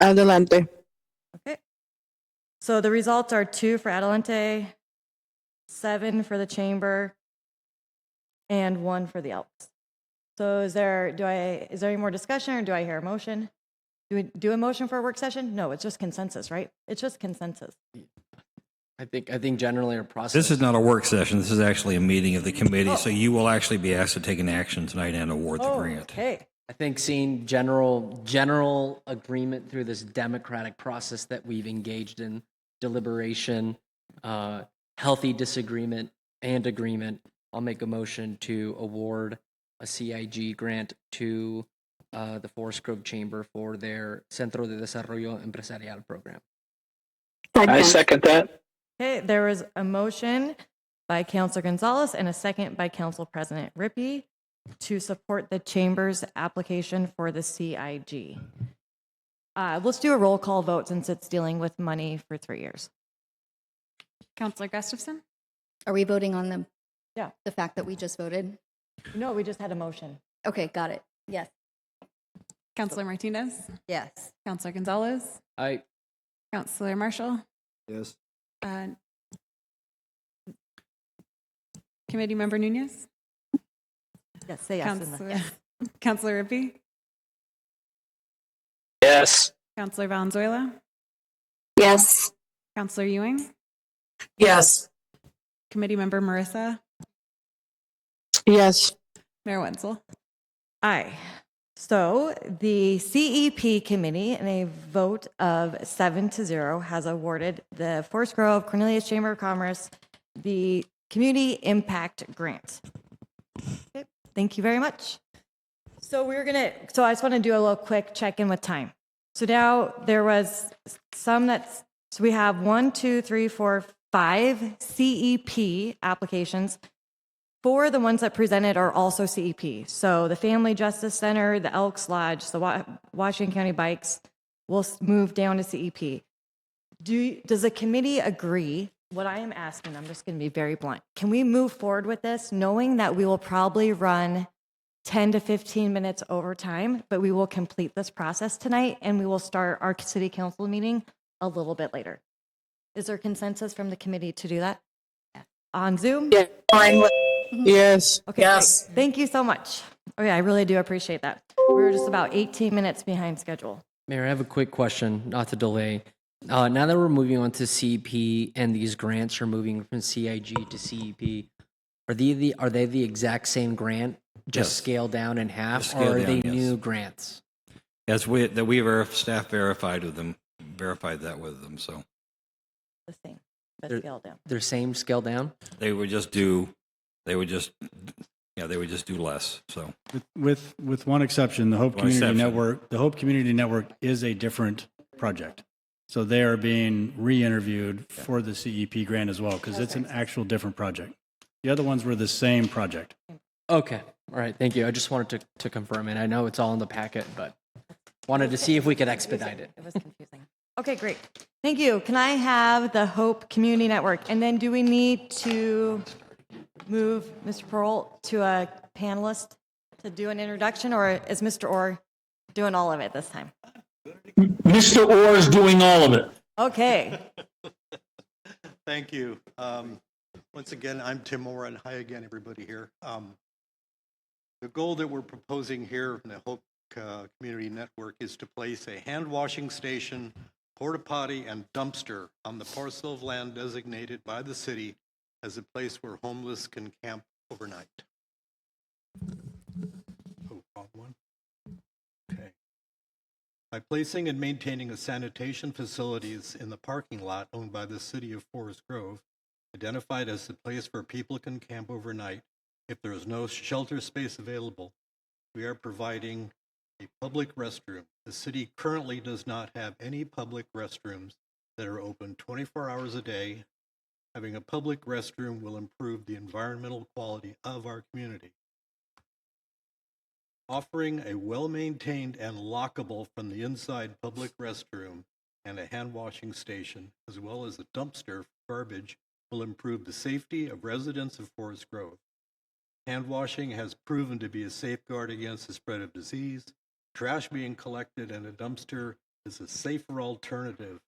Adelante. Okay. So the results are 2 for Adelante, 7 for the chamber, and 1 for the Elks. So is there any more discussion, or do I hear a motion? Do we do a motion for a work session? No, it's just consensus, right? It's just consensus. I think generally our process. This is not a work session. This is actually a meeting of the committee. So you will actually be asked to take an action tonight and award the grant. Okay. I think seeing general agreement through this democratic process that we've engaged in, deliberation, healthy disagreement, and agreement, I'll make a motion to award a CIG grant to the Forest Grove Chamber for their Centro de Desarrollo Empresarial program. I second that. Okay, there was a motion by Councilor Gonzalez and a second by Council President Rippey to support the Chamber's application for the CIG. Let's do a roll call vote since it's dealing with money for 3 years. Councilor Gustafson? Are we voting on the fact that we just voted? No, we just had a motion. Okay, got it. Yes. Councilor Martinez? Yes. Councilor Gonzalez? Aye. Councilor Marshall? Yes. Committee Member Nunez? Yes, say yes. Councilor Rippey? Yes. Councilor Valenzuela? Yes. Councilor Ewing? Yes. Committee Member Marissa? Yes. Mayor Wenzel? Aye. So the CEP committee, in a vote of 7-0, has awarded the Forest Grove Cornelius Chamber of Commerce the Community Impact Grant. Okay, thank you very much. So I just want to do a little quick check-in with time. So now there was so we have 5 CEP applications. 4 of the ones that presented are also CEP. So the Family Justice Center, the Elks Lodge, the Washington County Bikes will move down to CEP. Does the committee agree? What I am asking, I'm just going to be very blunt. Can we move forward with this knowing that we will probably run 10 to 15 minutes over time, but we will complete this process tonight and we will start our city council meeting a little bit later? Is there consensus from the committee to do that? On Zoom? Yeah, fine. Yes. Okay, Yes. great. Thank you so much. Okay, I really do appreciate that. We're just about 18 minutes behind schedule. Mayor, I have a quick question, not to delay. Now that we're moving on to CEP and these grants are moving from CIG to CEP, are they the exact same grant, just Yes. scaled down in half, Just or scaled are they down, yes. new grants? Yes, staff verified that with them. So The same, but They're- scale down. They're same scale down? they would just do less. So With one exception, the Hope One Community exception. Network. The Hope Community Network is a different project, so they are being re-interviewed for the CEP grant as well because it's an actual different project. The other ones were the same project. Okay, all right, thank you. I just wanted to confirm it. I know it's all in the packet, but wanted to see if we could expedite it. It was confusing. Okay, great. Thank you. Can I have the Hope Community Network? And then do we need to move Mr. Pearl to a panelist to do an introduction, or is Mr. Orr doing all of it this time? Mr. Orr is doing all of it. Okay. Thank you. Once again, I'm Tim Moore, and hi again, everybody here. The goal that we're proposing here in the Hope Community Network is to place a hand washing station, porta potty, and dumpster on the parcel of land designated by the city as a place where homeless can camp overnight. Oh, wrong one. Okay. By placing and maintaining a sanitation facilities in the parking lot owned by the city of Forest Grove, identified as the place where people can camp overnight if there is no shelter space available, we are providing a public restroom. The city currently does not have any public restrooms that are open 24 hours a day. Having a public restroom will improve the environmental quality of our community. Offering a well-maintained and lockable from the inside public restroom and a hand washing station, as well as a dumpster for garbage, will improve the safety of residents of Forest Grove. Hand washing has proven to be a safeguard against the spread of disease. Trash being collected in a dumpster is a safer alternative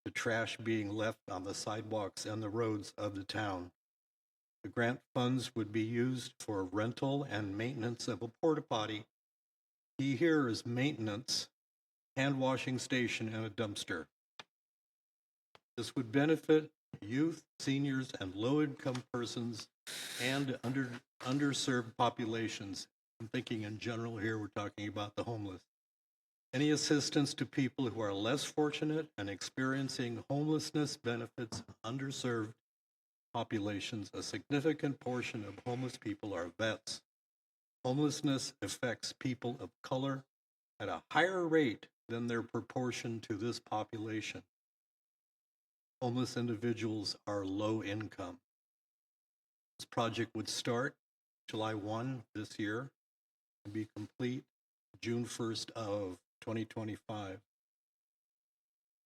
to trash being left on the sidewalks and the roads of the town. The grant funds would be used for rental and maintenance of a porta potty. Key here is maintenance, hand washing station, and a dumpster. This would benefit youth, seniors, and low-income persons and underserved populations. I'm thinking in general here, we're talking about the homeless. Any assistance to people who are less fortunate and experiencing homelessness benefits underserved populations. A significant portion of homeless people are vets. Homelessness affects people of color at a higher rate than their proportion to this population. Homeless individuals are low income. This project would start July 1 this year and be complete June 1st of 2025.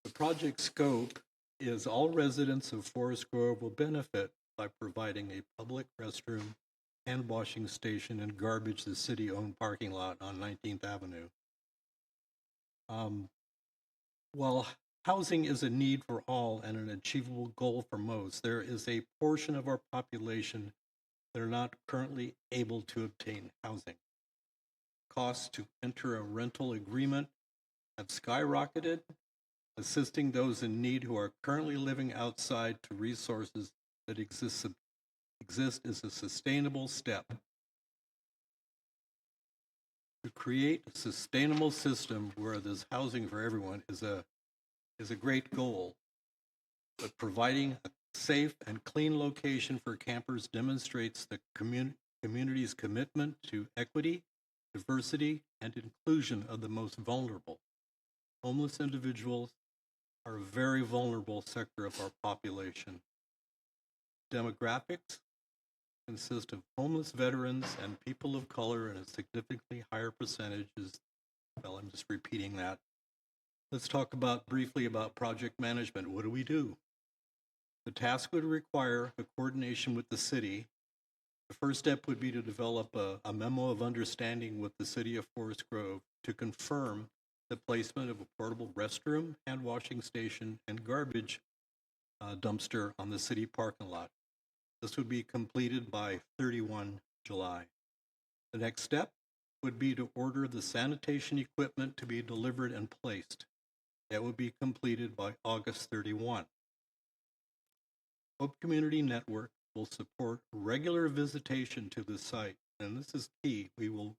The project scope is all residents of Forest Grove will benefit by providing a public restroom, hand washing station, and garbage the city-owned parking lot on 19th Avenue. While housing is a need for all and an achievable goal for most, there is a portion of our population that are not currently able to obtain housing. Costs to enter a rental agreement have skyrocketed. Assisting those in need who are currently living outside to resources that exist is a sustainable step. To create a sustainable system where there's housing for everyone is a great goal, but providing a safe and clean location for campers demonstrates the community's commitment to equity, diversity, and inclusion of the most vulnerable. Homeless individuals are a very vulnerable sector of our population. Demographics consist of homeless veterans and people of color in a significantly higher percentage. Well, I'm just repeating that. Let's talk briefly about project management. What do we do? The task would require a coordination with the city. The first step would be to develop a memo of understanding with the city of Forest Grove to confirm the placement of a portable restroom, hand washing station, and garbage dumpster on the city parking lot. This would be completed by 31 July. The next step would be to order the sanitation equipment to be delivered and placed. That would be completed by August 31. Hope Community Network will support regular visitation to the site, and this is key. We will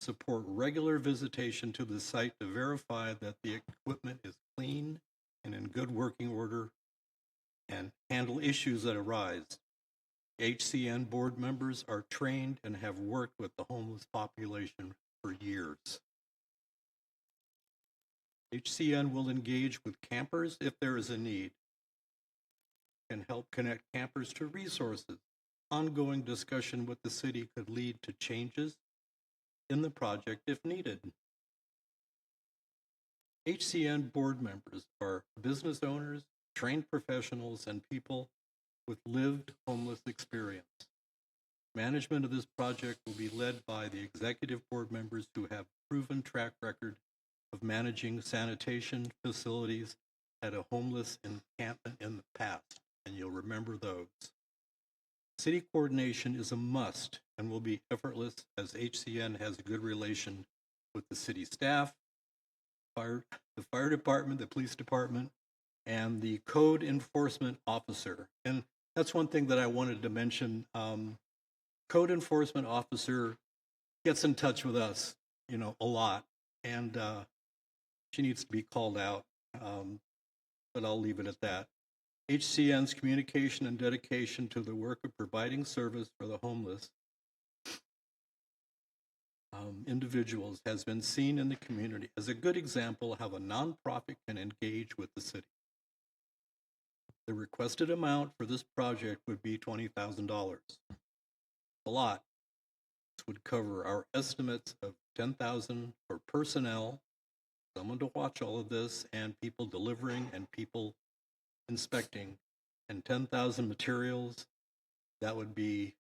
support regular visitation to the site to verify that the equipment is clean and in good working order and handle issues that arise. HCN board members are trained and have worked with the homeless population for years. HCN will engage with campers if there is a need and help connect campers to resources. Ongoing discussion with the city could lead to changes in the project if needed. HCN board members are business owners, trained professionals, and people with lived homeless experience. Management of this project will be led by the executive board members who have proven track record of managing sanitation facilities at a homeless encampment in the past, and you'll remember those. City coordination is a must and will be effortless as HCN has a good relation with the city staff, the fire department, the police department, and the code enforcement officer. And that's one thing that I wanted to mention. Code enforcement officer gets in touch with us, a lot, and she needs to be called out, but I'll leave it at that. HCN's communication and dedication to the work of providing service for the homeless individuals has been seen in the community as a good example of how a nonprofit can engage with the city. The requested amount for this project would be $20,000. A lot. This would cover our estimates of $10,000 for personnel, someone to watch all of this, and people delivering and people inspecting, and 10,000 materials. That would be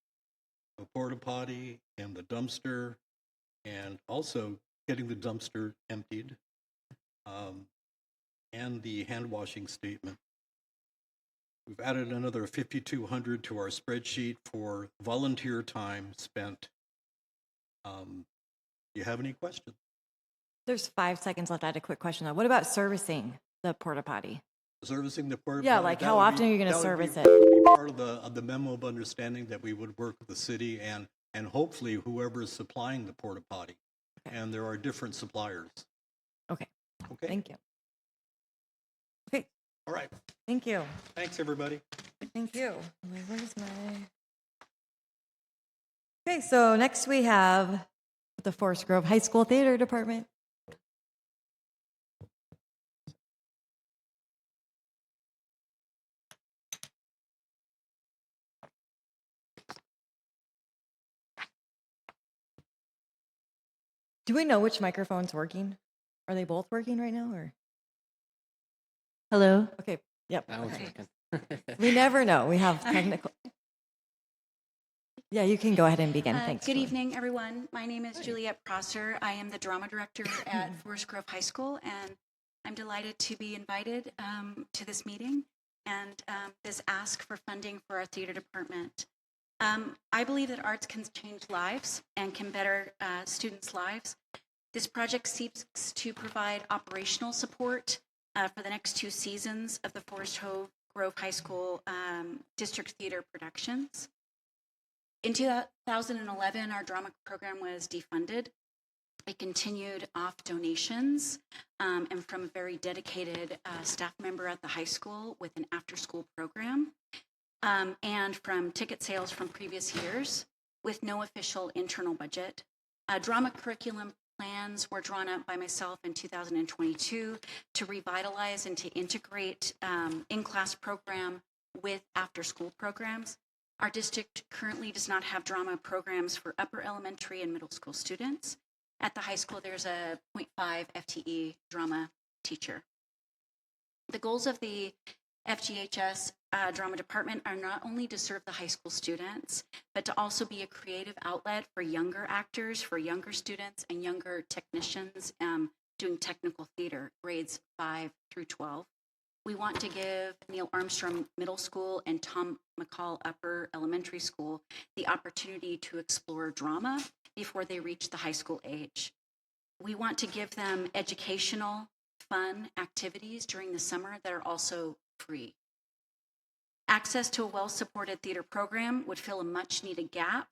a porta potty and the dumpster, and also getting the dumpster emptied, and the hand washing statement. We've added another 5,200 to our spreadsheet for volunteer time spent. Do you have any questions? There's 5 seconds left. I had a quick question though. What about servicing the porta potty? Servicing the porta Yeah, potty, like that how would often be- are you going to that would service be- it? That would be part of the memo of understanding that we would work with the city and hopefully whoever is supplying the porta potty. And there are different suppliers. Okay. Okay. Thank you. Okay. All right. Thank you. Thanks, everybody. Thank you. Where's my? Okay, so next we have the Forest Grove High School Theater Department. Do we know which microphone's working? Are they both working right now or? Hello. Okay, yep. That one's okay. working. We never know. We have technical. Yeah, you can go ahead and begin. Thanks. Good Julie. evening, everyone. My name is Juliette Prosser. I am the drama director at Forest Grove High School, and I'm delighted to be invited to this meeting and this ask for funding for our theater department. I believe that arts can change lives and can better students' lives. This project seeks to provide operational support for the next 2 seasons of the Forest Grove High School District Theater productions. In 2011, our drama program was defunded. It continued off donations and from a very dedicated staff member at the high school with an after-school program, and from ticket sales from previous years with no official internal budget. Drama curriculum plans were drawn up by myself in 2022 to revitalize and to integrate in-class program with after-school programs. Our district currently does not have drama programs for upper elementary and middle school students. At the high school, there's a 0.5 FTE drama teacher. The goals of the FGHS drama department are not only to serve the high school students, but to also be a creative outlet for younger actors, for younger students, and younger technicians doing technical theater, grades 5 through 12. We want to give Neil Armstrong Middle School and Tom McCall Upper Elementary School the opportunity to explore drama before they reach the high school age. We want to give them educational, fun activities during the summer that are also free. Access to a well-supported theater program would fill a much-needed gap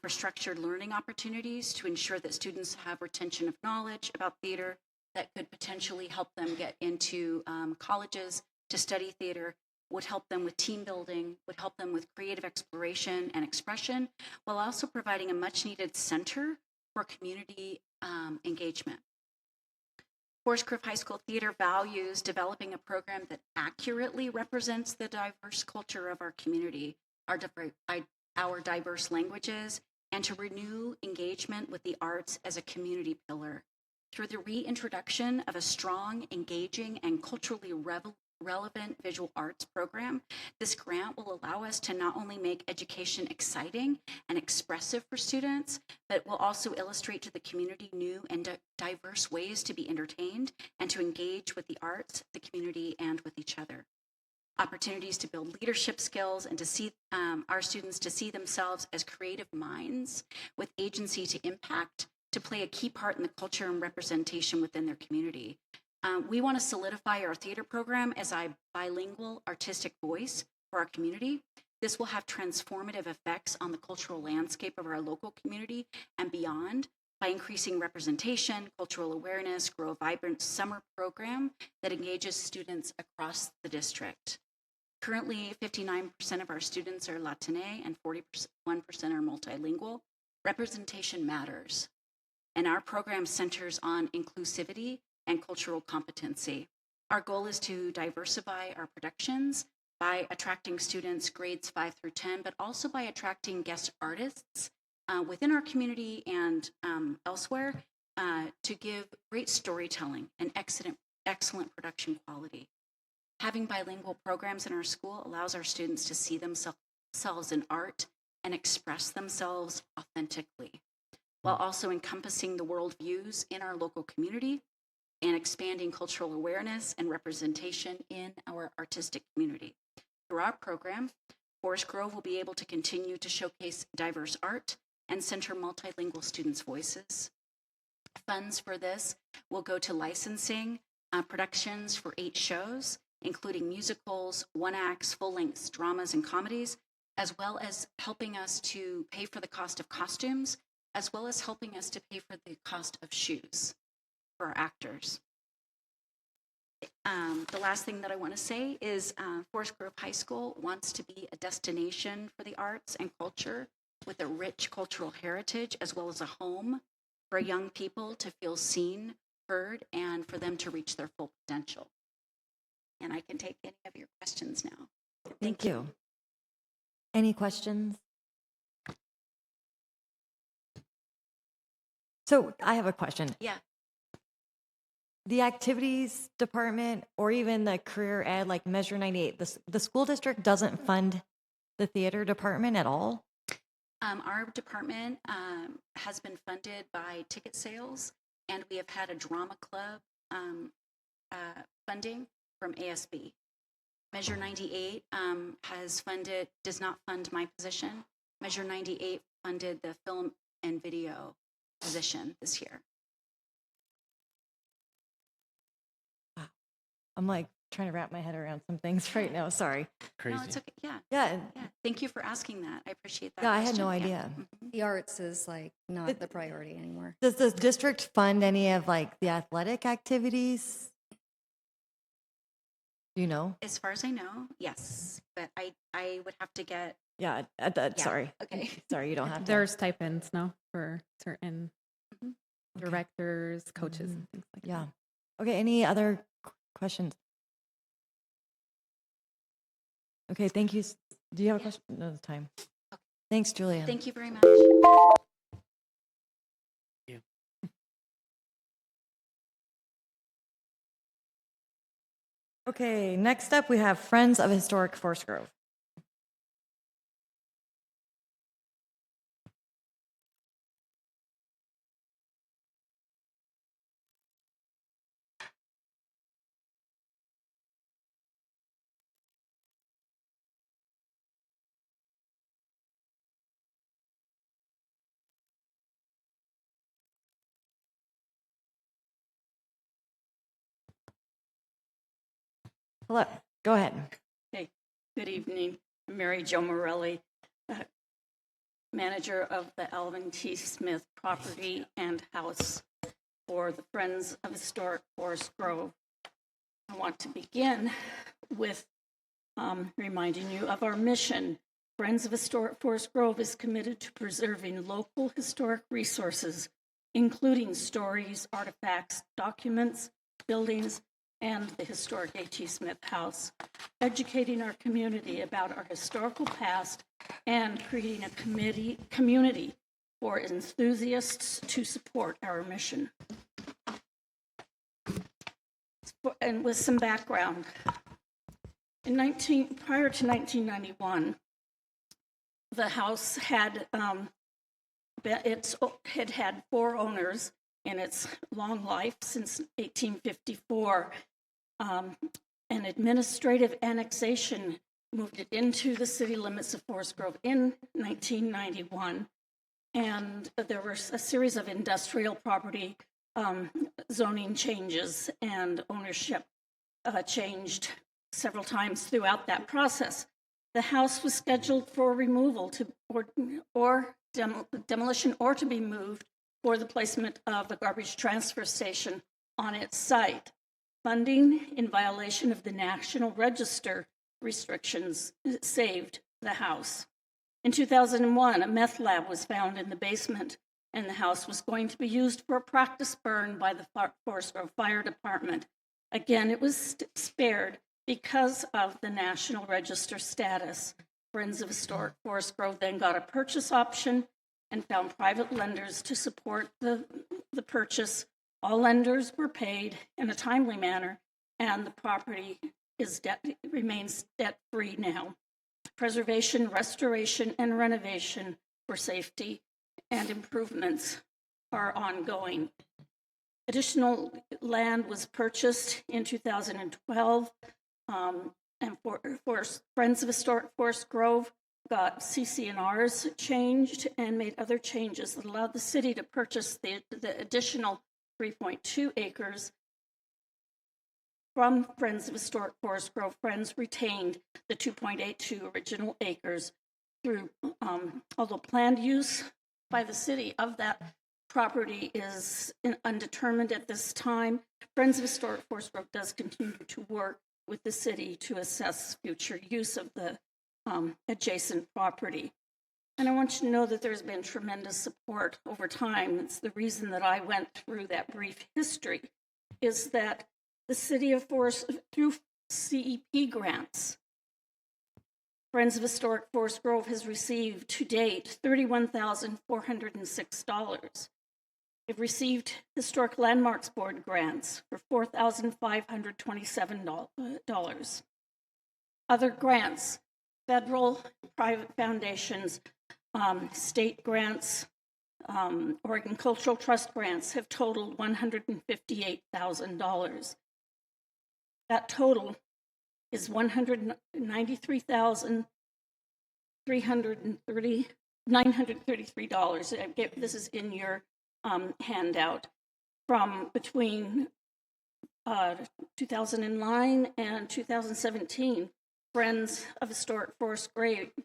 for structured learning opportunities to ensure that students have retention of knowledge about theater that could potentially help them get into colleges to study theater, would help them with team building, would help them with creative exploration and expression, while also providing a much-needed center for community engagement. Forest Grove High School Theater values developing a program that accurately represents the diverse culture of our community, our diverse languages, and to renew engagement with the arts as a community pillar. Through the reintroduction of a strong, engaging, and culturally relevant visual arts program. This grant will allow us to not only make education exciting and expressive for students, but will also illustrate to the community new and diverse ways to be entertained and to engage with the arts, the community, and with each other. Opportunities to build leadership skills and to see our students to see themselves as creative minds with agency to impact, to play a key part in the culture and representation within their community. We want to solidify our theater program as a bilingual artistic voice for our community. This will have transformative effects on the cultural landscape of our local community and beyond by increasing representation, cultural awareness, grow a vibrant summer program that engages students across the district. Currently, 59% of our students are Latine and 41% are multilingual. Representation matters, and our program centers on inclusivity and cultural competency. Our goal is to diversify our productions by attracting students grades 5 through 10, but also by attracting guest artists within our community and elsewhere to give great storytelling and excellent production quality. Having bilingual programs in our school allows our students to see themselves in art and express themselves authentically, while also encompassing the worldviews in our local community and expanding cultural awareness and representation in our artistic community. Through our program, Forest Grove will be able to continue to showcase diverse art and center multilingual students' voices. Funds for this will go to licensing productions for 8 shows, including musicals, one-acts, full-length dramas and comedies, as well as helping us to pay for the cost of costumes, as well as helping us to pay for the cost of shoes for our actors. The last thing that I want to say is Forest Grove High School wants to be a destination for the arts and culture with a rich cultural heritage, as well as a home for young people to feel seen, heard, and for them to reach their full potential. And I can take any of your questions now. Thank you. Any questions? So I have a question. Yeah. The activities department or even the career ed, like Measure 98, the school district doesn't fund the theater department at all? Our department has been funded by ticket sales, and we have had a drama club funding from ASB. Measure 98 does not fund my position. Measure 98 funded the film and video position this year. I'm like trying to wrap my head around some things right now. Sorry. Crazy. No, it's okay. Yeah. Yeah. Thank you for asking that. I appreciate that. Yeah, I had no question. idea. The arts is like not the priority anymore. Does the district fund any of like the athletic activities? Do you know? As far as I know, yes, but I would have to get. Yeah, sorry. Okay. Sorry, you don't have to. There are stipends, no, for certain directors, coaches, and things like Yeah. Okay, any other questions? Okay, thank you. Do you have a question? No, it's time. Thanks, Julia. Thank you very much. Okay, next up we have Friends of Historic Forest Grove. Hello, go ahead. Hey, good evening. I'm Mary Jo Morelli, manager of the Alvin T. Smith property and house for the Friends of Historic Forest Grove. I want to begin with reminding you of our mission. Friends of Historic Forest Grove is committed to preserving local historic resources, including stories, artifacts, documents, buildings, and the historic A.T. Smith House, educating our community about our historical past and creating a community for enthusiasts to support our mission. And with some background, Prior to 1991, the house had had 4 owners in its long life since 1854. An administrative annexation moved it into the city limits of Forest Grove in 1991, and there were a series of industrial property zoning changes, and ownership changed several times throughout that process. The house was scheduled for removal or demolition, or to be moved for the placement of a garbage transfer station on its site. Funding in violation of the National Register restrictions saved the house. In 2001, a meth lab was found in the basement, and the house was going to be used for a practice burn by the Forest Grove Fire Department. Again, it was spared because of the National Register status. Friends of Historic Forest Grove then got a purchase option and found private lenders to support the purchase. All lenders were paid in a timely manner, and the property remains debt-free now. Preservation, restoration, and renovation for safety and improvements are ongoing. Additional land was purchased in 2012, and for Friends of Historic Forest Grove got CC&Rs changed and made other changes that allowed the city to purchase the additional 3.2 acres from Friends of Historic Forest Grove. Friends retained the 2.82 original acres through, although planned use by the city of that property is undetermined at this time, Friends of Historic Forest Grove does continue to work with the city to assess future use of the adjacent property. And I want you to know that there's been tremendous support over time. It's the reason that I went through that brief history, is that the city of Forest, through CEP grants, Friends of Historic Forest Grove has received to date $31,406. They've received Historic Landmarks Board grants for $4,527. Other grants, federal, private foundations, state grants, Oregon Cultural Trust grants have totaled $158,000. That total is $933. This is in your handout. From between 2009 and 2017, Friends of Historic Forest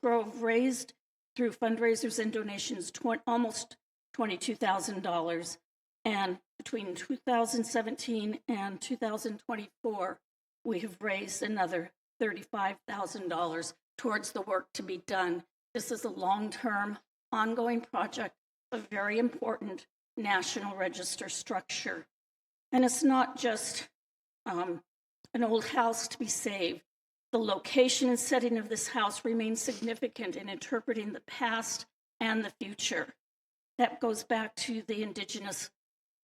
Grove raised through fundraisers and donations almost $22,000. And between 2017 and 2024, we have raised another $35,000 towards the work to be done. This is a long-term, ongoing project, a very important National Register structure. And it's not just an old house to be saved. The location and setting of this house remains significant in interpreting the past and the future. That goes back to the indigenous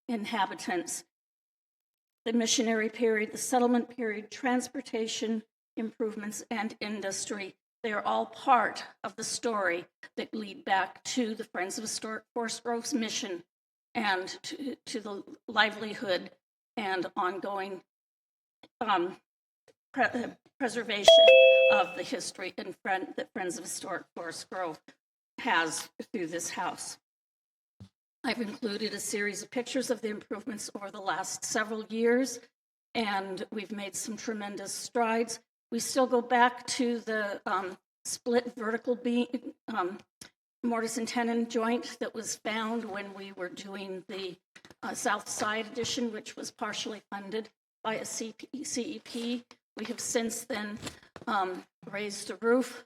inhabitants, the missionary period, the settlement period, transportation improvements, and industry. They are all part of the story that lead back to the Friends of Historic Forest Grove's mission and to the livelihood and ongoing preservation of the history and that Friends of Historic Forest Grove has through this house. I've included a series of pictures of the improvements over the last several years, and we've made some tremendous strides. We still go back to the split vertical beam, mortise and tenon joint that was found when we were doing the South Side addition, which was partially funded by a CEP. We have since then raised the roof,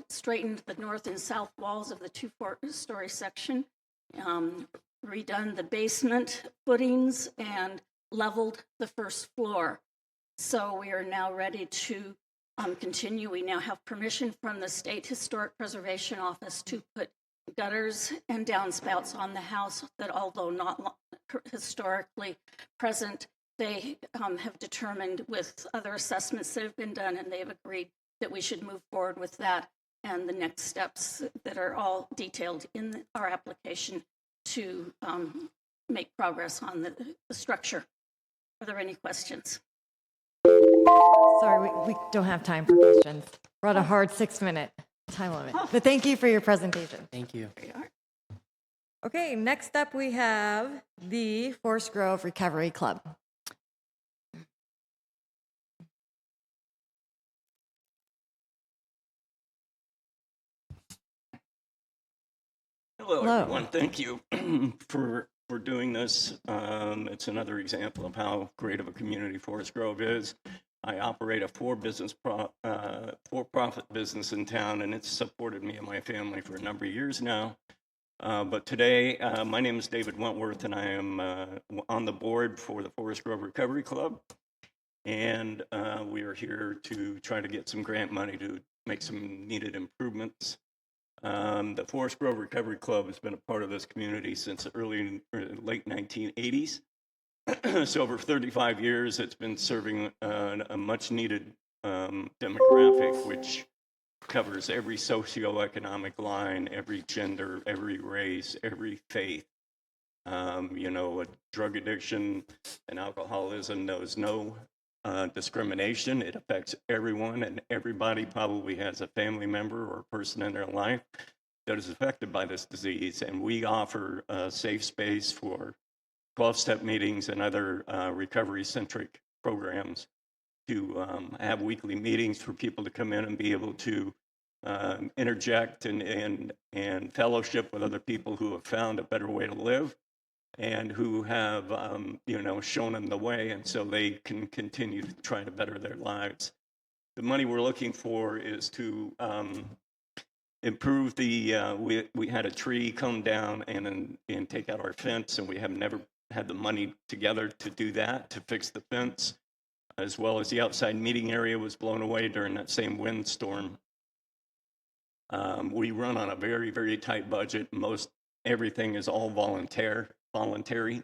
straightened the north and south walls of the 2-story section, redone the basement footings, and leveled the first floor. So we are now ready to continue. We now have permission from the State Historic Preservation Office to put gutters and downspouts on the house that, although not historically present, they have determined with other assessments that have been done, and they've agreed that we should move forward with that and the next steps that are all detailed in our application to make progress on the structure. Are there any questions? Sorry, we don't have time for questions. We're at a hard 6-minute time limit. But thank you for your presentation. Thank you. Okay, next up we have the Forest Grove Recovery Club. Hello, Hello. everyone. Thank you for doing this. It's another example of how great of a community Forest Grove is. I operate a for-profit business in town, and it's supported me and my family for a number of years now. But today, my name is David Wentworth, and I am on the board for the Forest Grove Recovery Club. And we are here to try to get some grant money to make some needed improvements. The Forest Grove Recovery Club has been a part of this community since the late 1980s. So over 35 years, it's been serving a much needed demographic, which covers every socioeconomic line, every gender, every race, every faith. Drug addiction and alcoholism knows no discrimination. It affects everyone, and everybody probably has a family member or a person in their life that is affected by this disease. And we offer a safe space for 12-step meetings and other recovery-centric programs to have weekly meetings for people to come in and be able to interject and fellowship with other people who have found a better way to live and who have, shown them the way, and so they can continue to try to better their lives. The money we're looking for is to improve the, we had a tree come down and take out our fence, and we have never had the money together to do that, to fix the fence, as well as the outside meeting area was blown away during that same windstorm. We run on a very, very tight budget. Everything is all voluntary.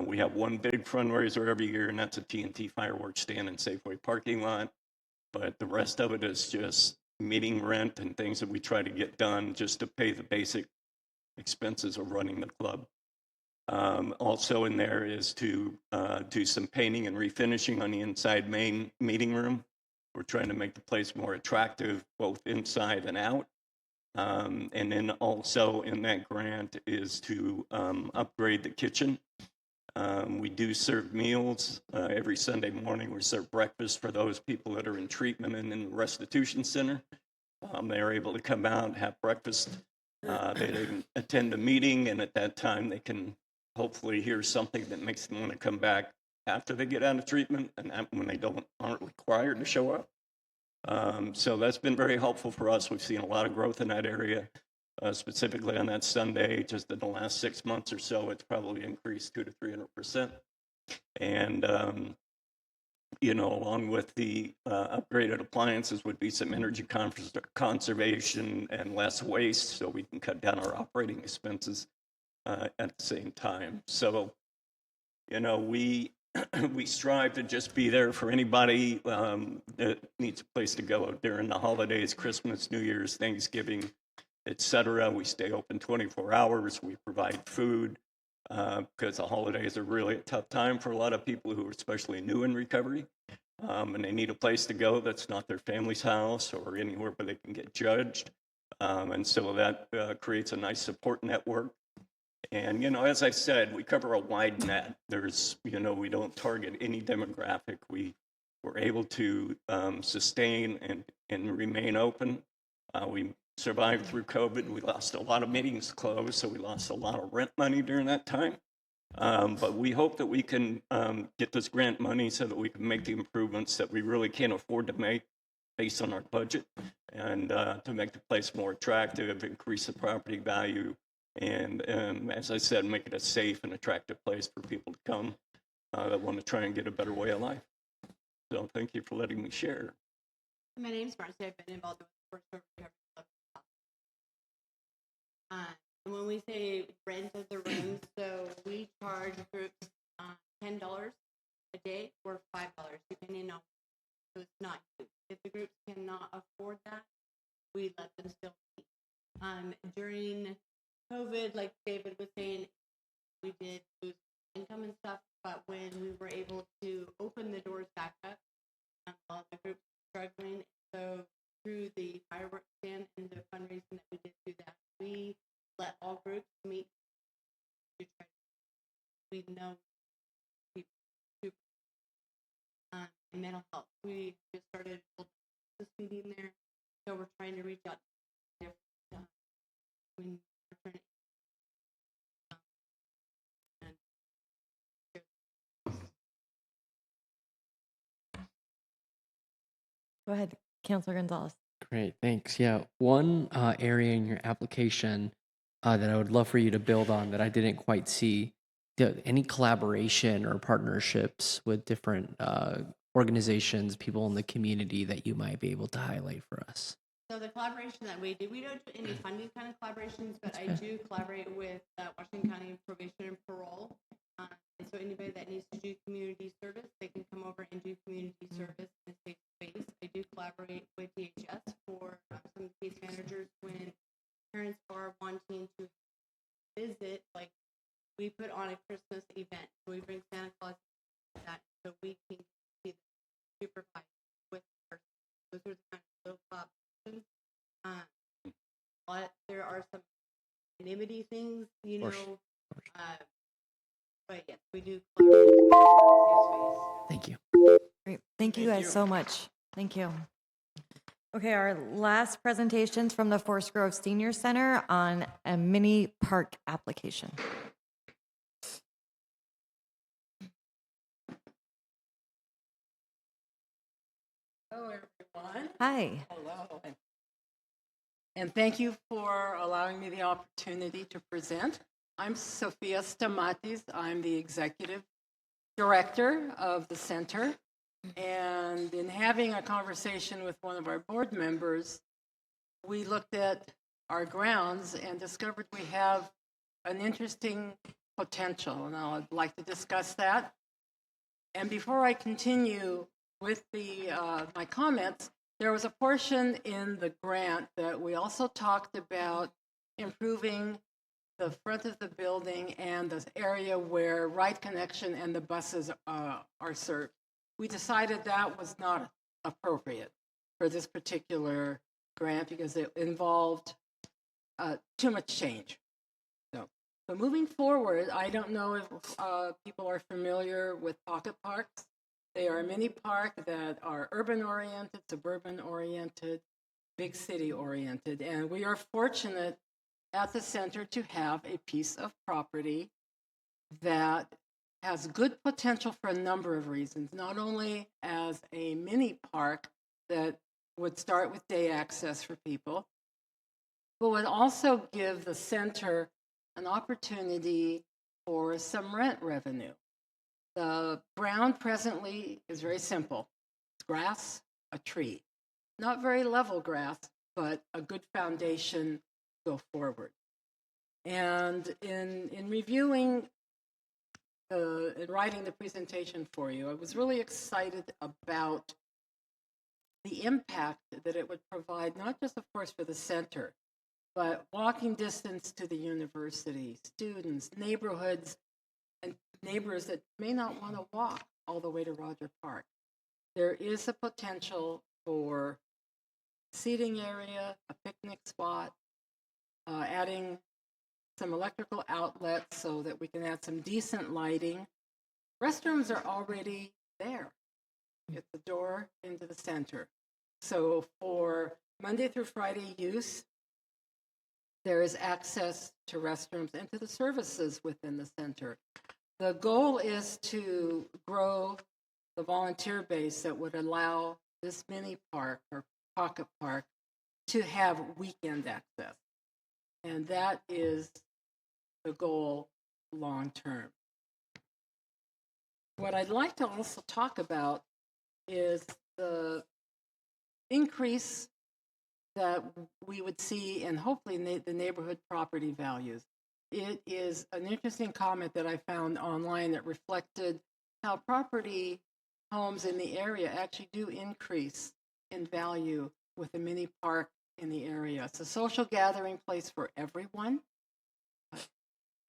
We have one big fundraiser every year, and that's a TNT fireworks stand in Safeway parking lot. But the rest of it is just meeting rent and things that we try to get done just to pay the basic expenses of running the club. Also in there is to do some painting and refinishing on the inside main meeting room. We're trying to make the place more attractive, both inside and out. And then also in that grant is to upgrade the kitchen. We do serve meals every Sunday morning. We serve breakfast for those people that are in treatment and in the restitution center. They're able to come out and have breakfast. They attend a meeting, and at that time they can hopefully hear something that makes them want to come back after they get out of treatment and when they aren't required to show up. So that's been very helpful for us. We've seen a lot of growth in that area, specifically on that Sunday. Just in the last 6 months or so, it's probably increased 200 to 300%. And along with the upgraded appliances would be some energy conservation and less waste, so we can cut down our operating expenses at the same time. So, we strive to just be there for anybody that needs a place to go during the holidays, Christmas, New Year's, Thanksgiving, etc. We stay open 24 hours. We provide food because the holidays are really a tough time for a lot of people who are especially new in recovery. And they need a place to go that's not their family's house or anywhere where they can get judged. And so that creates a nice support network. And, as I said, we cover a wide net. There's, we don't target any demographic. We were able to sustain and remain open. We survived through COVID. We lost a lot of meetings closed, so we lost a lot of rent money during that time. But we hope that we can get this grant money so that we can make the improvements that we really can't afford to make based on our budget, and to make the place more attractive, increase the property value, and as I said, make it a safe and attractive place for people to come that want to try and get a better way of life. So thank you for letting me share. My name's Marcy. I've been involved with the Forest Grove Recovery Club. And when we say rent of the rooms, so we charge groups $10 day or $5, depending on. So it's not huge. If the groups cannot afford that, we let them still meet. During COVID, like David was saying, we did lose income and stuff, but when we were able to open the doors back up, all the groups were struggling. So through the fireworks stand and the fundraising that we did through that, we let all groups meet. We know people in mental health. We just started this meeting there, so we're trying to reach out to different when Go ahead, Councilor Gonzalez. Great, thanks. Yeah, one area in your application that I would love for you to build on that I didn't quite see, any collaboration or partnerships with different organizations, people in the community that you might be able to highlight for us. So the collaboration that we do any funding kind of collaborations, but I do collaborate with Washington County Probation and Parole. And so anybody that needs to do community service, they can come over and do community service in a safe space. I do collaborate with DHS for some case managers when parents are wanting to visit, like we put on a Christmas event. So we bring Santa Claus that so we can see the supervise with the person. Those are the kind of low options. But there are some anonymity things, you know. But yes, we do. Thank you. Great. Thank you guys so much. Thank you. Okay, our last presentations from the Forest Grove Senior Center on a mini park application. Hello, everyone. Hi. Hello. And thank you for allowing me the opportunity to present. I'm Sophia Stamatis. I'm the executive director of the center. And in having a conversation with one of our board members, we looked at our grounds and discovered we have an interesting potential. And I'd like to discuss that. And before I continue with my comments, there was a portion in the grant that we also talked about improving the front of the building and the area where Ride Connection and the buses are served. We decided that was not appropriate for this particular grant because it involved too much change. So moving forward, I don't know if people are familiar with pocket parks. They are a mini park that are urban-oriented, suburban-oriented, big city-oriented, and we are fortunate at the center to have a piece of property that has good potential for a number of reasons, not only as a mini park that would start with day access for people, but would also give the center an opportunity for some rent revenue. The ground presently is very simple. It's grass, a tree. Not very level grass, but a good foundation to go forward. And in reviewing and writing the presentation for you, I was really excited about the impact that it would provide, not just, of course, for the center, but walking distance to the university, students, neighborhoods, and neighbors that may not want to walk all the way to Roger Park. There is a potential for seating area, a picnic spot, adding some electrical outlets so that we can add some decent lighting. Restrooms are already there at the door into the center. So for Monday through Friday use, there is access to restrooms and to the services within the center. The goal is to grow the volunteer base that would allow this mini park or pocket park to have weekend access. And that is the goal long term. What I'd like to also talk about is the increase that we would see in hopefully the neighborhood property values. It is an interesting comment that I found online that reflected how property homes in the area actually do increase in value with a mini park in the area. It's a social gathering place for everyone,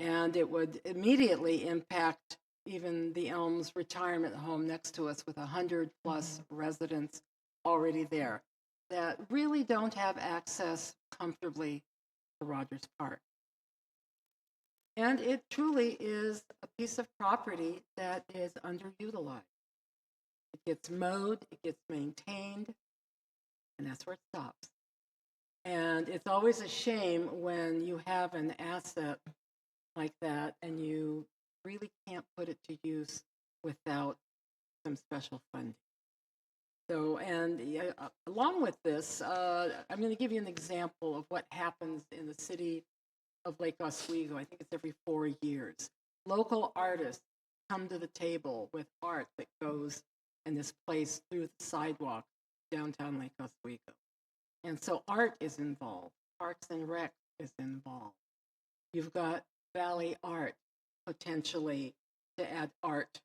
and it would immediately impact even the Elms retirement home next to us with 100 plus residents already there that really don't have access comfortably to Rogers Park. And it truly is a piece of property that is underutilized. It gets mowed, it gets maintained, and that's where it stops. And it's always a shame when you have an asset like that and you really can't put it to use without some special funding. So, and along with this, I'm going to give you an example of what happens in the city of Lake Oswego. I think it's every 4 years. Local artists come to the table with art that goes and is placed through the sidewalk downtown Lake Oswego. And so art is involved. Parks and Rec is involved. You've got Valley Art potentially to add art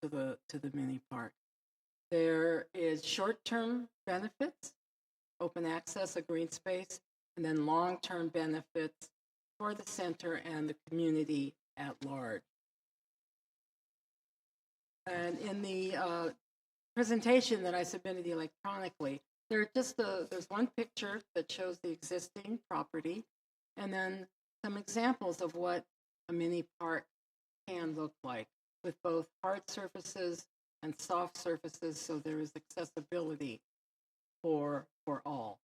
to the mini park. There is short-term benefits, open access, a green space, and then long-term benefits for the center and the community at large. And in the presentation that I submitted electronically, there's one picture that shows the existing property, and then some examples of what a mini park can look like with both hard surfaces and soft surfaces, so there is accessibility for all.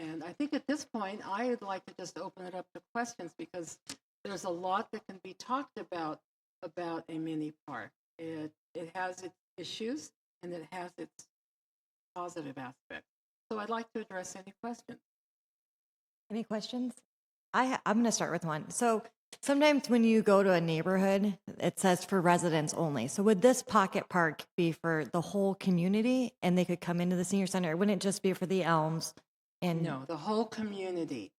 And I think at this point, I'd like to just open it up to questions because there's a lot that can be talked about a mini park. It has its issues and it has its positive aspects. So I'd like to address any questions. Any questions? I'm going to start with one. So sometimes when you go to a neighborhood, it says for residents only. So would this pocket park be for the whole community and they could come into the senior center? Or wouldn't it just be for the Elms? And No, the whole community.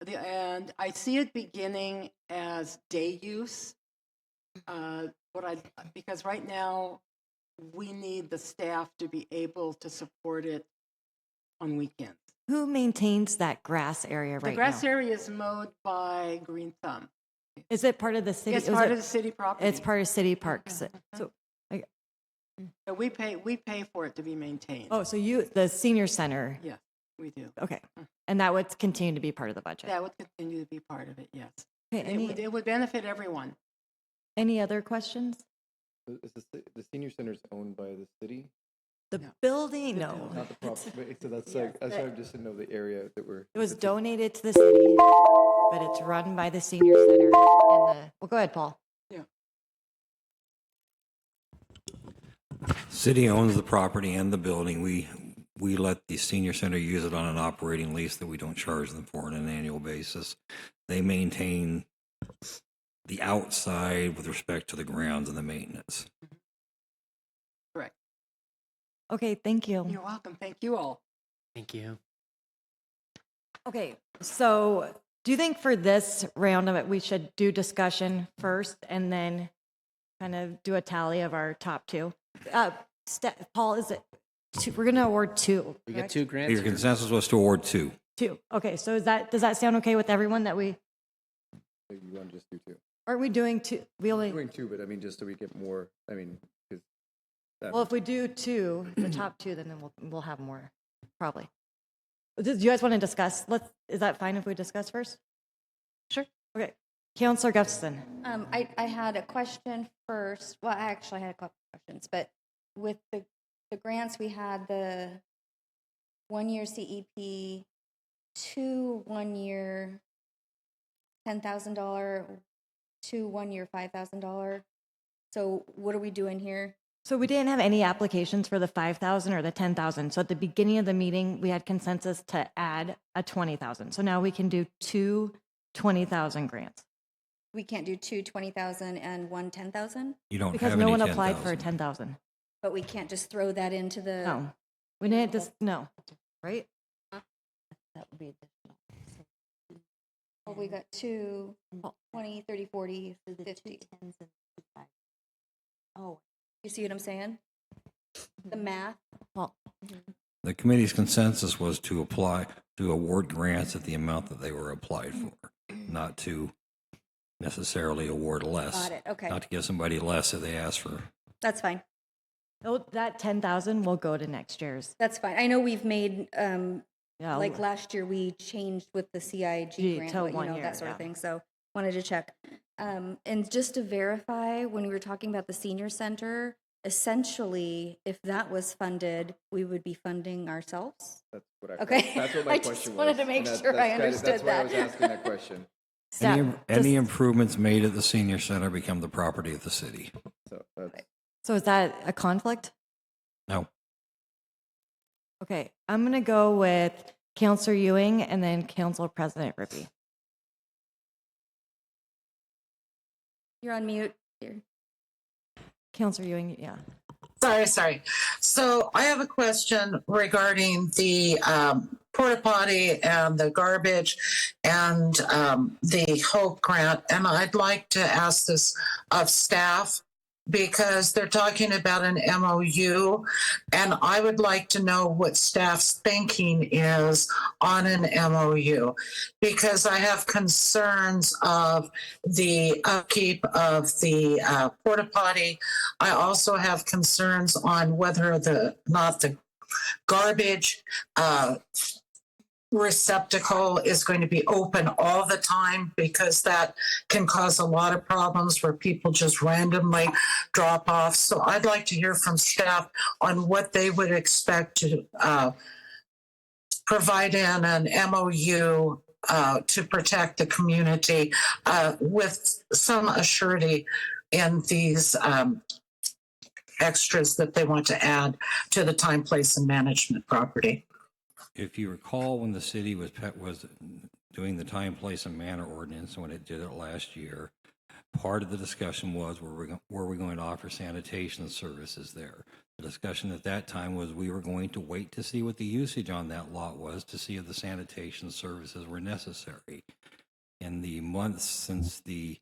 And I see it beginning as day use. Because right now we need the staff to be able to support it on weekends. who maintains that grass area The right grass now? area is mowed by Green Thumb. Is it part of the city? It's is part it- of the city property. It's part of city parks. So, like, So we pay for it to be maintained. oh, so the senior center. Yes, we do. Okay. And that would continue to be part of the budget. That would continue to be part of it, yes. Okay, It would benefit everyone. Any other questions? Is the senior center is owned by the city? The building, no. Not the property. So that's like, that's why I just didn't know the area that we're. It was donated to the city, but it's run by the senior center. Well, go ahead, Paul. City owns the property and the building. We let the senior center use it on an operating lease that we don't charge them for on an annual basis. They maintain the outside with respect to the grounds and the maintenance. Correct. Okay, thank you. You're welcome. Thank you all. Thank you. Okay, so do you think for this round of it, we should do discussion first and then kind of do a tally of our top two? Paul, is it two? We're going to award two. We get correct? 2 grants. Your consensus was to award 2. Two. Okay, so does that sound okay with everyone that we, You want to just do 2? are we doing two? We only, Doing 2, but I mean, just so we get more, I mean, 'cause that. well, if we do two, the top two, then we'll have more, probably. Do you guys want to discuss? Is that fine if we discuss first? Sure. Okay. Counselor Gustafson. I had a question first. Well, I actually had a couple questions, but with the grants, we had the 1-year CEP, 2 1-year $10,000, 2 1-year $5,000. So what are we doing here? So we didn't have any applications for the 5,000 or the 10,000. So at the beginning of the meeting, we had consensus to add a 20,000. So now we can do 2 20,000 grants. We can't do 2 20,000 and 1 10,000, You don't Because have no any one applied for a 10,000. 10,000. but we can't just throw that into the. No, we didn't just, no, right? That would be additional. Well, we got 2, 20, 30, 40, 50. Oh, you see what I'm saying? The math. Well, The committee's consensus was to award grants at the amount that they were applied for, not to necessarily award less. Got it, okay. Not to give somebody less if they ask for. That's fine. oh, that 10,000 will go to next year's. That's fine. I know we've made, Yeah, like last year, we changed with the CIG grant, to but, you 1 know, year, that sort of yeah. thing. So wanted to check. And just to verify, when we were talking about the senior center, essentially, if that was funded, we would be funding ourselves? That's what I. Okay. That's what my I question just was. wanted to make and sure I that's understood that's why I was that. asking that question. Any improvements made at the senior center become the property of the city. So that's. So is that a conflict? No. Okay, I'm going to go with Counselor Ewing and then Council President Rippey. You're on mute. Here. Counselor Ewing, yeah. Sorry. So I have a question regarding the porta potty and the garbage and the Hope grant. And I'd like to ask this of staff because they're talking about an MOU. And I would like to know what staff's thinking is on an MOU because I have concerns of the upkeep of the porta potty. I also have concerns on whether the garbage receptacle is going to be open all the time because that can cause a lot of problems where people just randomly drop off. So I'd like to hear from staff on what they would expect to provide in an MOU to protect the community with some assurity in these extras that they want to add to the time, place, and management property. If you recall, when the city was doing the time, place, and manner ordinance, when it did it last year, part of the discussion was were we going to offer sanitation services there? The discussion at that time was we were going to wait to see what the usage on that lot was to see if the sanitation services were necessary. In the months since the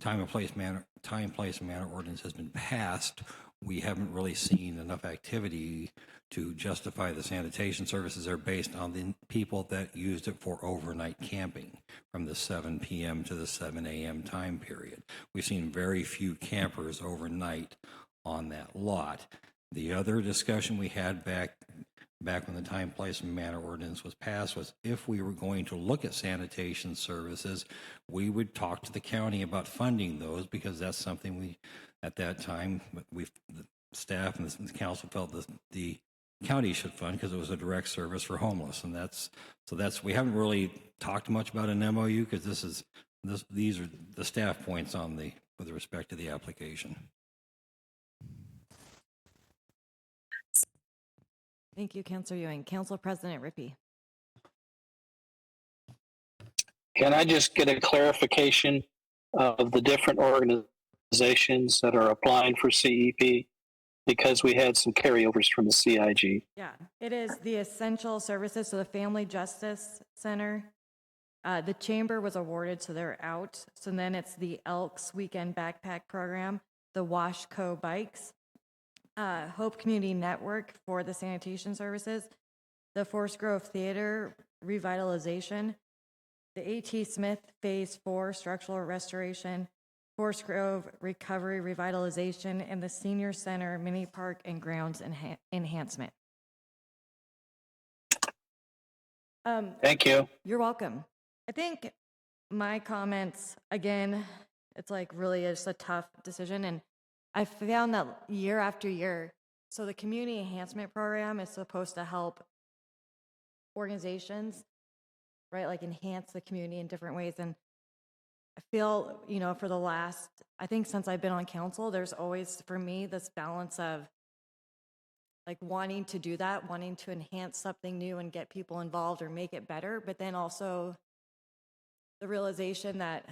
time, place, and manner ordinance has been passed, we haven't really seen enough activity to justify the sanitation services are based on the people that used it for overnight camping from the 7 p.m. to the 7 a.m. time period. We've seen very few campers overnight on that lot. The other discussion we had back when the time, place, and manner ordinance was passed was if we were going to look at sanitation services, we would talk to the county about funding those because that's something we, at that time, the staff and the council felt that the county should fund because it was a direct service for homeless. And that's we haven't really talked much about an MOU because these are the staff points with respect to the application. Thank you, Counselor Ewing. Council President Rippey. Can I just get a clarification of the different organizations that are applying for CEP? Because we had some carryovers from the CIG. Yeah, it is the essential services, so the Family Justice Center. The chamber was awarded, so they're out. So then it's the Elks Weekend Backpack Program, the Washco Bikes, Hope Community Network for the sanitation services, the Forest Grove Theater Revitalization, the A.T. Smith Phase 4 Structural Restoration, Forest Grove Recovery Revitalization, and the Senior Center Mini Park and Grounds Enhancement. Thank you. You're welcome. I think my comments, again, it's like really is a tough decision. And I found that year after year, so the Community Enhancement Program is supposed to help organizations, right, like enhance the community in different ways. And I feel, for the last, I think since I've been on council, there's always, for me, this balance of like wanting to do that, wanting to enhance something new and get people involved or make it better, but then also the realization that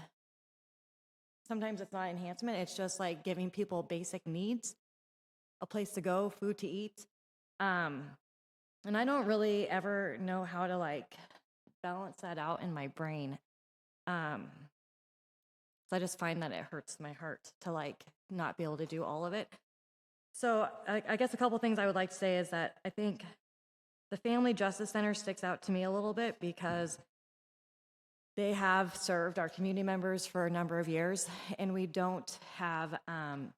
sometimes it's not enhancement, it's just like giving people basic needs, a place to go, food to eat. And I don't really ever know how to like balance that out in my brain. So I just find that it hurts my heart to like not be able to do all of it. So I guess a couple things I would like to say is that I think the Family Justice Center sticks out to me a little bit because they have served our community members for a number of years, and we don't have, and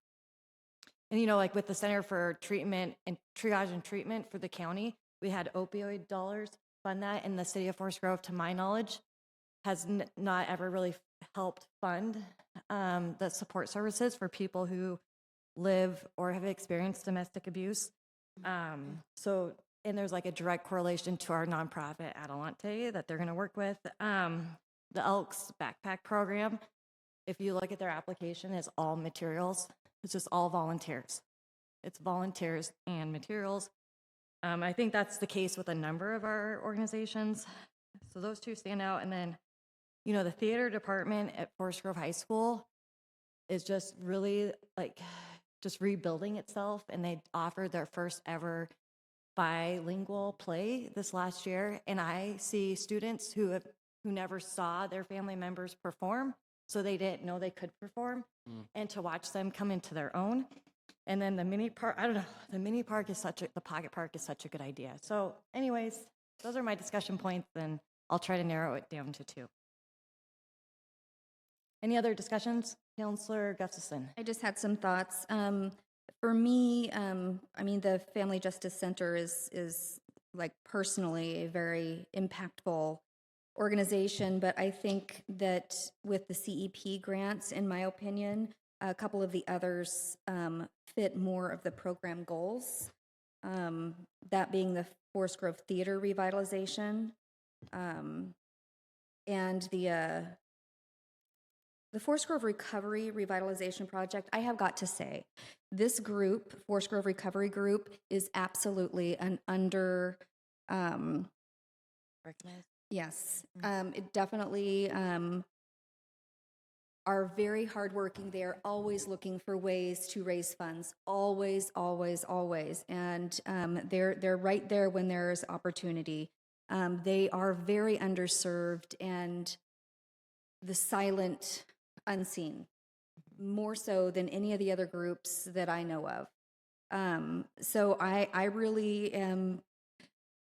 you know, like with the Center for Treatment and Triage and Treatment for the county, we had opioid dollars fund that, and the city of Forest Grove, to my knowledge, has not ever really helped fund the support services for people who live or have experienced domestic abuse. So, and there's like a direct correlation to our nonprofit Adelante that they're going to work with. The Elks Backpack Program, if you look at their application, it's all materials. It's just all volunteers. It's volunteers and materials. I think that's the case with a number of our organizations. So those two stand out. And then, you know, the theater department at Forest Grove High School is just really like just rebuilding itself. And they offered their first ever bilingual play this last year. And I see students who never saw their family members perform, so they didn't know they could perform, and to watch them come into their own. And then the mini park, I don't know, the pocket park is such a good idea. So anyways, those are my discussion points, and I'll try to narrow it down to 2. Any other discussions? Councillor Gustafson. I just had some thoughts. For me, I mean, the Family Justice Center is like personally a very impactful organization, but I think that with the CEP grants, in my opinion, a couple of the others fit more of the program goals, that being the Forest Grove Theater revitalization and the Forest Grove Recovery Revitalization Project. I have got to say, this group, Forest Grove Recovery Group, is absolutely an under recognized. Yes, it definitely are very hardworking. They are always looking for ways to raise funds. Always, always, always. And they're right there when there's opportunity. They are very underserved and the silent, unseen, more so than any of the other groups that I know of. So I really am.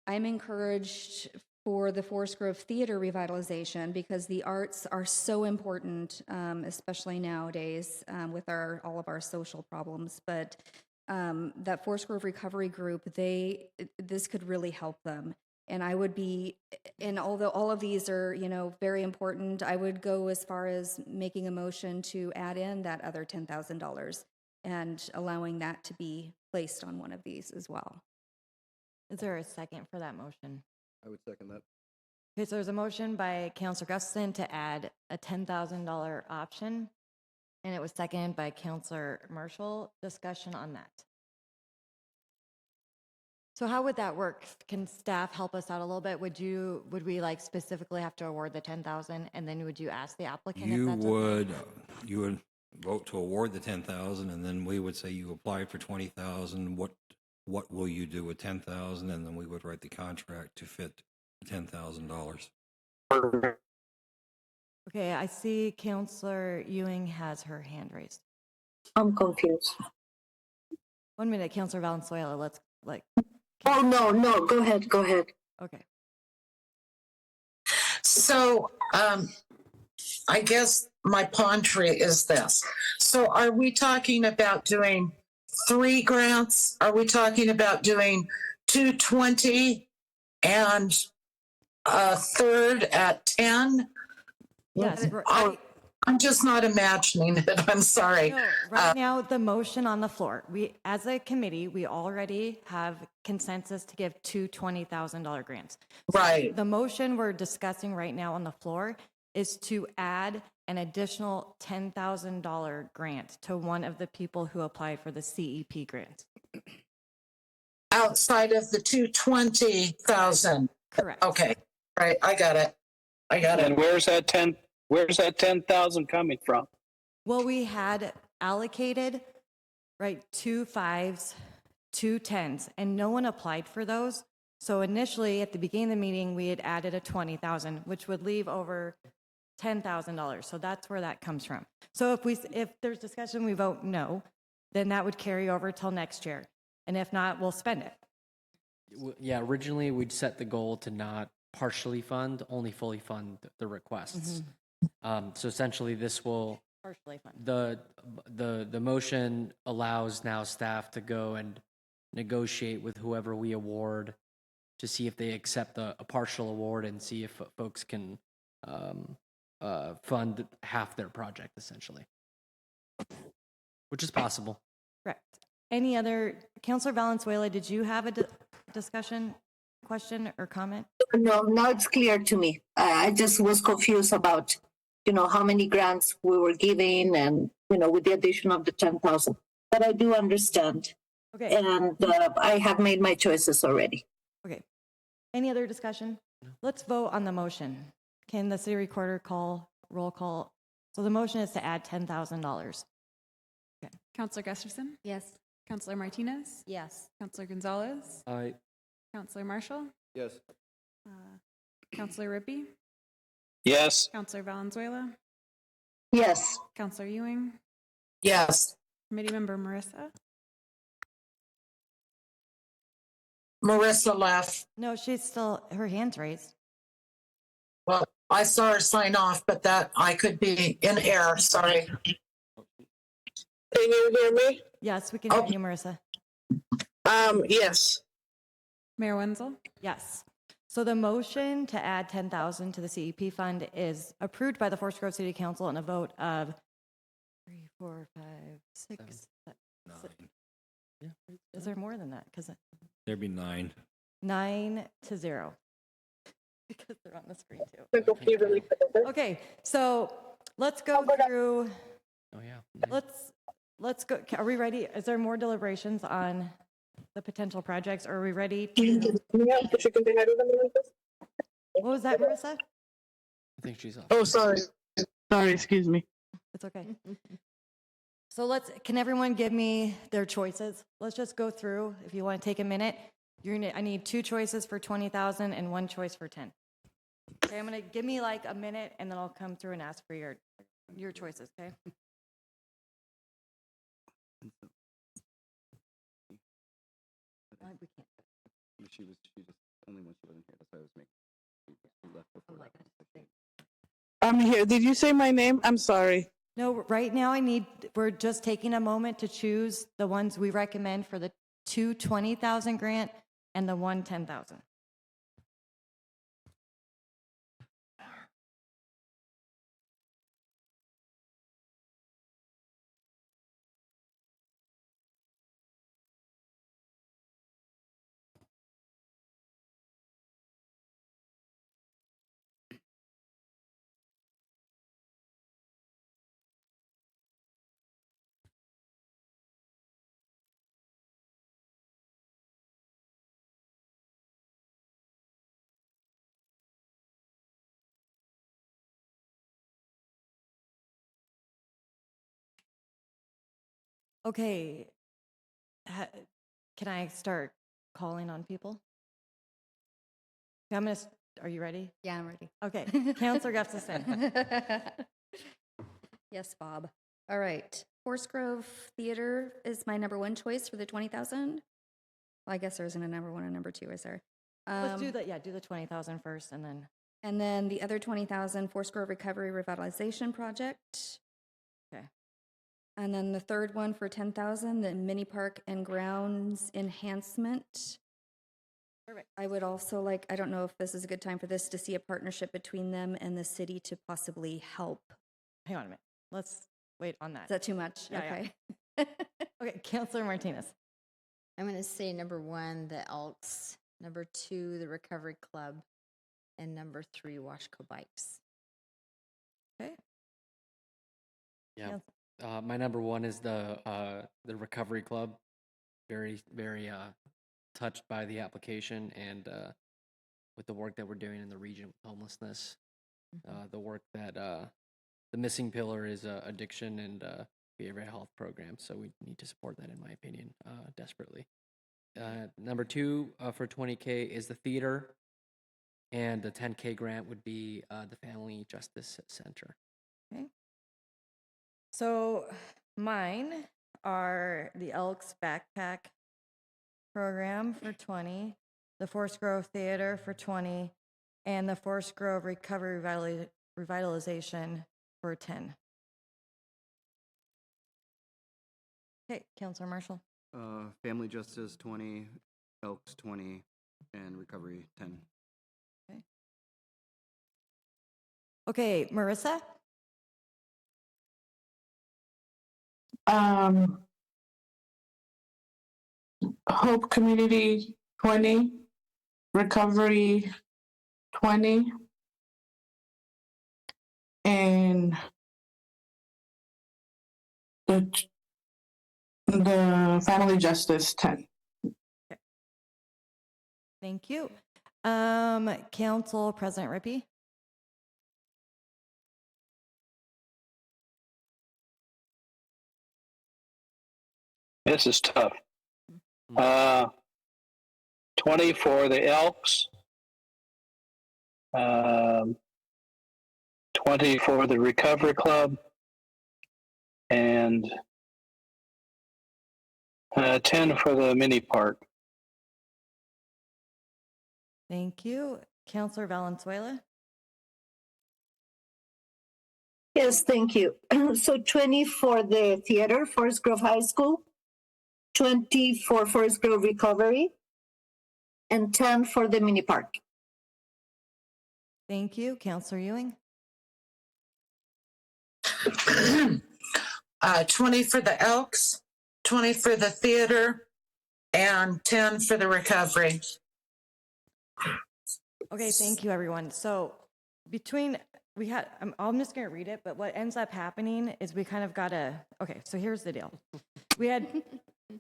I'm encouraged for the Forest Grove Theater revitalization because the arts are so important, especially nowadays with all of our social problems. But that Forest Grove Recovery Group, this could really help them. And I would be, and although all of these are, you know, very important, I would go as far as making a motion to add in that other $10,000 and allowing that to be placed on one of these as well. Is there a second for that motion? I would second that. Okay, so there's a motion by Councillor Gustafson to add a $10,000 option, and it was seconded by Councillor Marshall. Discussion on that. So how would that work? Can staff help us out a little bit? Would we like specifically have to award the 10,000, and then would you ask the applicant? If You that's would, you would vote to award the 10,000, and then we would say you applied for 20,000. What will you do with 10,000? And then we would write the contract to fit $10,000. Okay, I see Councillor Ewing has her hand raised. I'm confused. 1 minute, Councillor Valenzuela. Let's like. Oh, no, go ahead. Okay. So, I guess my pondry is this. So are we talking about doing 3 grants? Are we talking about doing 220 and a third at 10? Yes. I'm just not imagining it. I'm sorry. No, right now, the motion on the floor, we, as a committee, we already have consensus to give 2 $20,000 grants. Right. The motion we're discussing right now on the floor is to add an additional $10,000 grant to one of the people who applied for the CEP grant. Outside of the 220,000. Correct. Okay. Right. I got it. And where's that 10,000 coming from? Well, we had allocated, right, 2 5s, 2 10s, and no one applied for those. So initially, at the beginning of the meeting, we had added a 20,000, which would leave over $10,000. So that's where that comes from. So if there's discussion, we vote no, then that would carry over till next year. And if not, we'll spend it. Yeah, originally we'd set the goal to not partially fund, only fully fund the requests. So essentially, this will Partially fund. the motion allows now staff to go and negotiate with whoever we award to see if they accept a partial award and see if folks can fund half their project essentially, which is possible. Correct. Any other, Councilor Valenzuela, did you have a discussion, question, or comment? No, now it's clear to me. I just was confused about, how many grants we were giving and, with the addition of the 10,000. But I do understand. Okay. And I have made my choices already. Okay. Any other discussion? Let's vote on the motion. Can the city recorder roll call? So the motion is to add $10,000. Okay. Counselor Gusterson? Yes. Counselor Martinez? Yes. Counselor Gonzalez? Aye. Counselor Marshall? Yes. Counselor Rippey? Yes. Counselor Valenzuela? Yes. Counselor Ewing? Yes. Committee Member Marissa? Marissa left. No, she's still, her hand's raised. Well, I saw her sign off, but that I could be in error. Sorry. Can you hear me? Yes, we can hear you, Marissa. Yes. Mayor Wenzel? Yes. So the motion to add 10,000 to the CEP fund is approved by the Forest Grove City Council in a vote of 3, 4, 5, 6, 7. Yeah. Is there more than that? Because There'd be 9. 9-0. Because they're on the screen too. Okay, so let's go through. Oh yeah. Let's go. Are we ready? Is there more deliberations on the potential projects? Or are we ready to? What was that, Marissa? I think she's off. Oh, sorry. Sorry, excuse me. It's okay. So can everyone give me their choices? Let's just go through. If you want to take a minute, I need 2 choices for 20,000 and 1 choice for 10. Okay, I'm gonna give me like a minute and then I'll come through and ask for your choices, okay? We can't. She just only when she wasn't here. That's why I was making. She left before that. I'm here. Did you say my name? I'm sorry. No, right now we're just taking a moment to choose the ones we recommend for the 2 20,000 grant and the 1 10,000. Okay, can I start calling on people? Okay, are you ready? Yeah, I'm ready. Okay, Councilor Gustafson. Yes, Bob. All right. Forest Grove Theater is my number 1 choice for the 20,000. Well, I guess there isn't a number 1 and number 2, is there? Let's do the 20,000 first and then. And then the other 20,000, Forest Grove Recovery Revitalization Project. Okay. And then the third one for 10,000, the Mini Park and Grounds Enhancement. Perfect. I would also I don't know if this is a good time for this, to see a partnership between them and the city to possibly help. Hang on a minute. Let's wait on that. Is that too much? Yeah, Okay. Yeah. Okay, Councilor Martinez. I'm going to say number 1, the Elks, number 2, the Recovery Club, and number 3, Washco Bikes. Okay. Yeah. My number 1 is the Recovery Club. Very, very touched by the application and with the work that we're doing in the region with homelessness. The work that the missing pillar is addiction and behavioral health program. So we need to support that, in my opinion, desperately. Number 2 for 20K is the theater. And the 10K grant would be the Family Justice Center. Okay. So mine are the Elks Backpack Program for 20, the Forest Grove Theater for 20, and the Forest Grove Recovery Revitalization for 10. Okay, Councilor Marshall. Family Justice 20, Elks 20, and Recovery 10. Okay, Marissa. Hope Community 20, Recovery 20, and the Family Justice 10. Thank you. Council President Rippey. This is tough. 20 for the Elks. 20 for the Recovery Club. And 10 for the mini park. Thank you. Councilor Valenzuela. Yes, thank you. So 20 for the theater, Forest Grove High School, 20 for Forest Grove Recovery, and 10 for the mini park. Thank you. Councilor Ewing. 20 for the Elks, 20 for the theater, and 10 for the recovery. Okay, thank you, everyone. So I'm just going to read it, but what ends up happening is we kind of got okay, so here's the deal.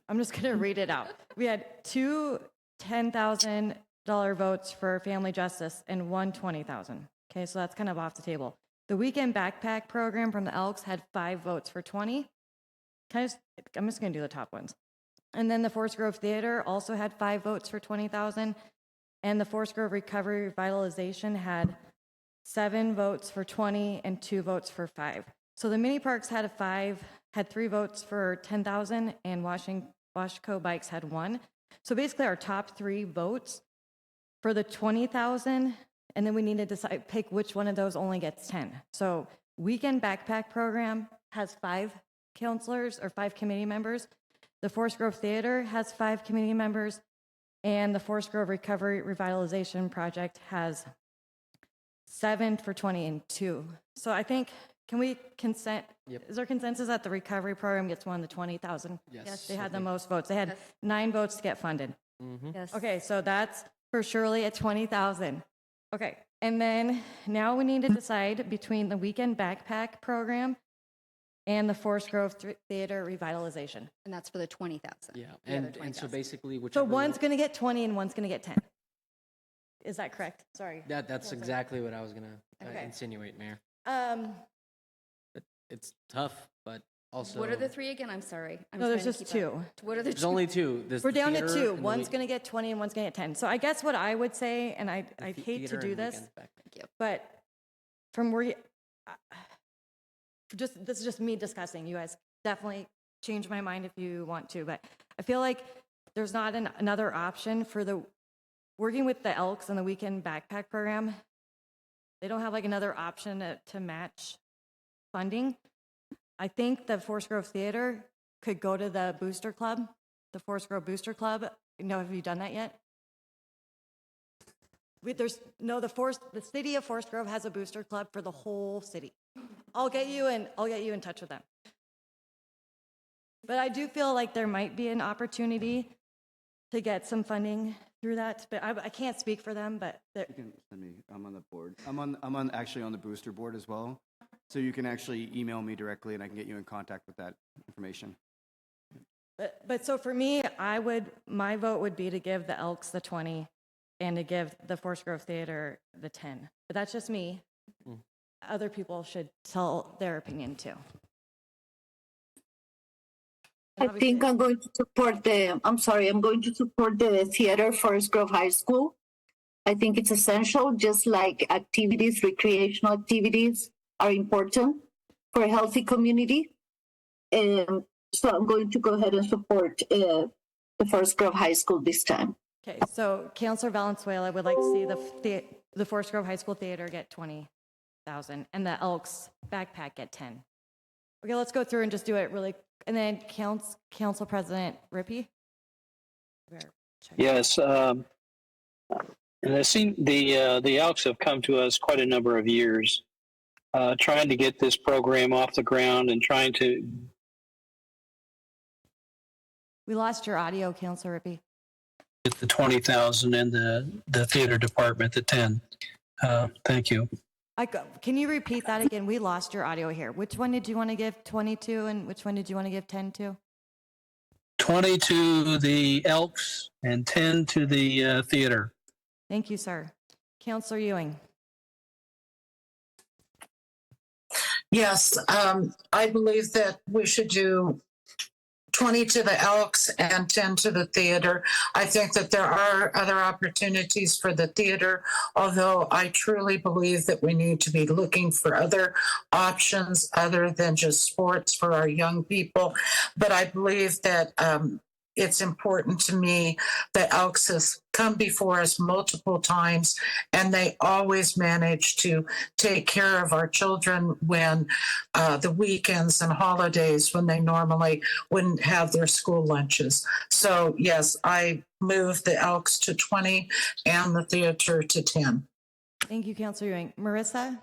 I'm just going to read it out. We had two $10,000 votes for family justice and one $20,000. Okay, so that's kind of off the table. The weekend backpack program from the Elks had 5 votes for 20. I'm just going to do the top ones. And then the Forest Grove Theater also had 5 votes for 20,000. And the Forest Grove Recovery Revitalization had 7 votes for 20 and 2 votes for 5. So the mini parks had 3 votes for 10,000, and Washco Bikes had 1. So basically, our top 3 votes for the 20,000, and then we need to pick which one of those only gets 10. So weekend backpack program has 5 counselors or 5 committee members. The Forest Grove Theater has 5 committee members, and the Forest Grove Recovery Revitalization Project has 7 for 20 and 2. So I think, can we consent? Yep. Is there consensus that the recovery program gets one of the 20,000? Yes. They had the most votes. They had 9 votes to get funded. Yes. Okay, so that's for Shirley at 20,000. Okay, and then now we need to decide between the weekend backpack program and the Forest Grove Theater Revitalization. And that's for the 20,000. Yeah, The other and so 20,000. basically, So whichever one's going to get 20 and one's going to get 10. Is that correct? Sorry. that's exactly what I was gonna Okay. insinuate, Mayor. Um, It's tough, but also What are the 3 again? I'm sorry. I'm no, there's trying to just keep 2. up. What are the There's 2? only 2. There's We're the down to theater 2. and the One's going to get 20 and one's going to get 10. So I guess what I would say, and I hate to theater do and this, weekends back. but from where this is just me discussing. You guys definitely change my mind if you want to, but I feel like there's not another option for the working with the Elks and the weekend backpack program. They don't have like another option to match funding. I think the Forest Grove Theater could go to the Booster Club, the Forest Grove Booster Club. Have you done that yet? The city of Forest Grove has a booster club for the whole city. I'll get you in touch with them. But I do feel like there might be an opportunity to get some funding through that. But I can't speak for them, but You can send me. I'm on the board. I'm actually on the booster board as well. So you can actually email me directly, and I can get you in contact with that information. But so for me, my vote would be to give the Elks the 20 and to give the Forest Grove Theater the 10. But that's just me. Other people should tell their opinion too. I think I'm going to support the theater, Forest Grove High School. I think it's essential, just like activities, recreational activities are important for a healthy community. So I'm going to go ahead and support the Forest Grove High School this time. Okay, so Councilor Valenzuela would like to see the Forest Grove High School Theater get 20,000 and the Elks backpack get 10. Okay, let's go through and just do it really, and then Council President Rippey. Yes, and I've seen the Elks have come to us quite a number of years, trying to get this program off the ground and trying to. We lost your audio, Councilor Rippey. Get the 20,000 and the theater department the 10. Thank you. Can you repeat that again? We lost your audio here. Which one did you want to give 20 to, and which one did you want to give 10 to? 20 to the Elks and 10 to the theater. Thank you, sir. Councilor Ewing. Yes, I believe that we should do 20 to the Elks and 10 to the theater. I think that there are other opportunities for the theater, although I truly believe that we need to be looking for other options other than just sports for our young people. But I believe that it's important to me that Elks has come before us multiple times, and they always manage to take care of our children when the weekends and holidays when they normally wouldn't have their school lunches. So yes, I move the Elks to 20 and the theater to 10. Thank you, Councilor Ewing. Marissa?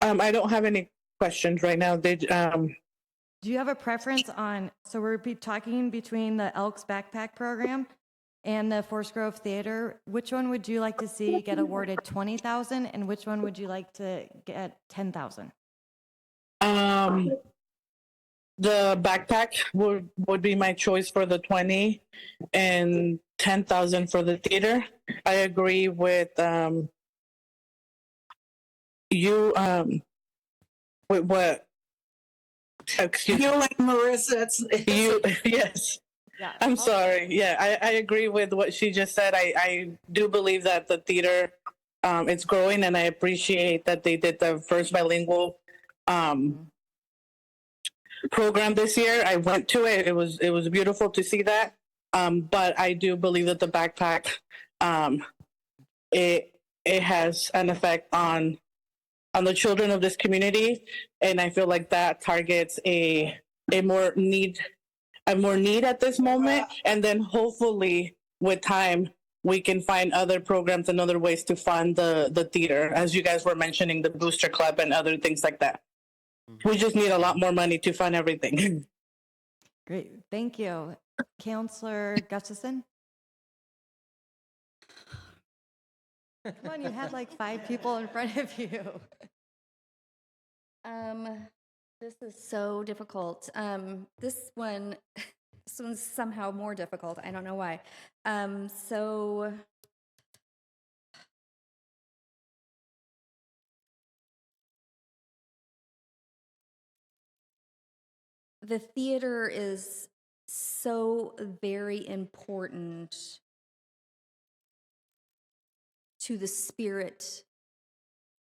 I don't have any questions right now. Do you have a preference on, so we're talking between the Elks Backpack Program and the Forest Grove Theater. Which one would you like to see get awarded 20,000 and which one would you like to get 10,000? The backpack would be my choice for the 20 and 10,000 for the theater. I agree with you with what excuse You and Marissa, you yes. Yeah. I'm sorry. Yeah, I agree with what she just said. I do believe that the theater it's growing, and I appreciate that they did the first bilingual program this year. I went to it. It was beautiful to see that. But I do believe that the backpack it has an effect on the children of this community, and I feel like that targets a more need at this moment, and then hopefully with time we can find other programs and other ways to fund the theater, as you guys were mentioning, the Booster Club and other things like that. We just need a lot more money to fund everything. Great, thank you. Councilor Gustafson? Come on, you had like 5 people in front of you. This is so difficult. This one's somehow more difficult. I don't know why. So the theater is so very important to the spirit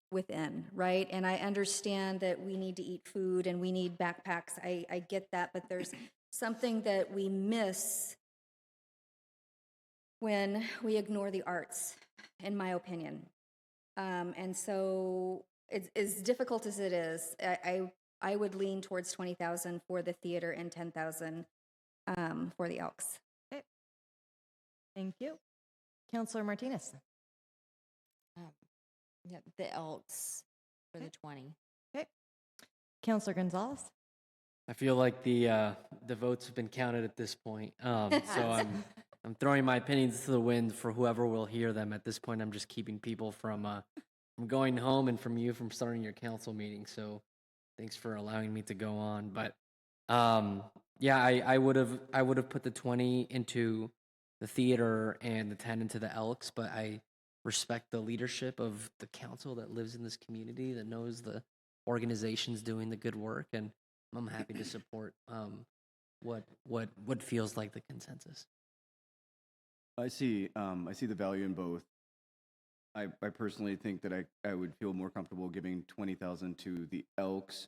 within, right? And I understand that we need to eat food and we need backpacks. I get that, but there's something that we miss when we ignore the arts, in my opinion. And so it's as difficult as it is. I would lean towards 20,000 for the theater and 10,000 for the Elks. Okay. Thank you. Councilor Martinez. Yep, the Elks for the 20. Okay. Councilor Gonzalez. I feel like the votes have been counted at this point. So I'm throwing my opinions to the wind for whoever will hear them. At this point, I'm just keeping people from going home and from starting your council meeting. So thanks for allowing me to go on. But yeah, I would have put the 20 into the theater and the 10 into the Elks, but I respect the leadership of the council that lives in this community, that knows the organizations doing the good work, and I'm happy to support what feels like the consensus. I see the value in both. I personally think that I would feel more comfortable giving 20,000 to the Elks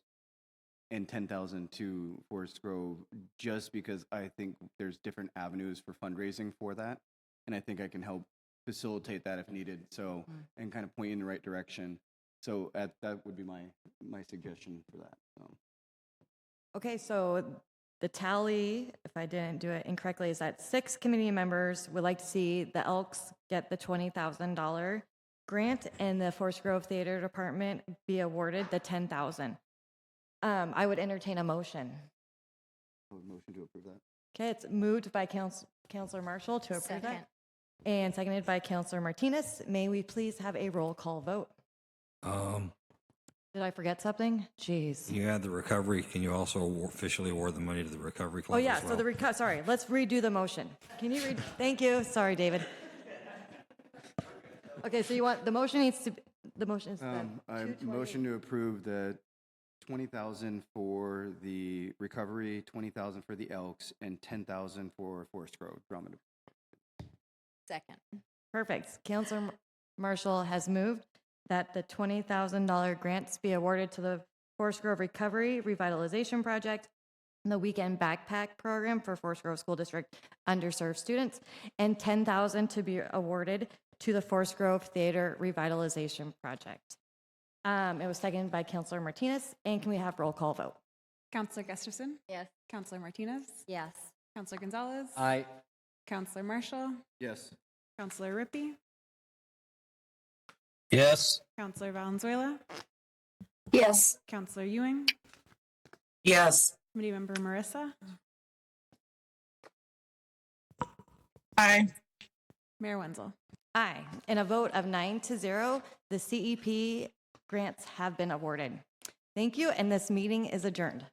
and 10,000 to Forest Grove, just because I think there's different avenues for fundraising for that, and I think I can help facilitate that if needed. So, and kind of point you in the right direction. So that would be my suggestion for that. Okay, so the tally, if I didn't do it incorrectly, is that 6 committee members would like to see the Elks get the $20,000 grant and the Forest Grove Theater Department be awarded the $10,000. I would entertain a motion. Motion to approve that. Okay, it's moved by Councilor Marshall to approve Second. that, and seconded by Councilor Martinez. May we please have a roll call vote? Did I forget something? Jeez. You had the recovery. Can you also officially award the money to the recovery club? Oh, yeah, as so well? sorry, let's redo the motion. Can you read? Thank you. Sorry, David. Okay, so you want, the motion is I motion to approve the 20,000 for the recovery, 20,000 for the Elks, and 10,000 for Forest Grove. Drama. Second. Perfect. Councilor Marshall has moved that the $20,000 grants be awarded to the Forest Grove Recovery Revitalization Project and the Weekend Backpack Program for Forest Grove School District underserved students, and $10,000 to be awarded to the Forest Grove Theater Revitalization Project. It was seconded by Councilor Martinez, and can we have roll call vote? Counselor Gesterson? Yes. Counselor Martinez? Yes. Counselor Gonzalez? Aye. Counselor Marshall? Yes. Counselor Rippey? Yes. Counselor Valenzuela? Yes. Counselor Ewing? Yes. Committee Member Marissa? Aye. Mayor Wenzel? Aye. In a vote of 9-0, the CEP grants have been awarded. Thank you, and this meeting is adjourned.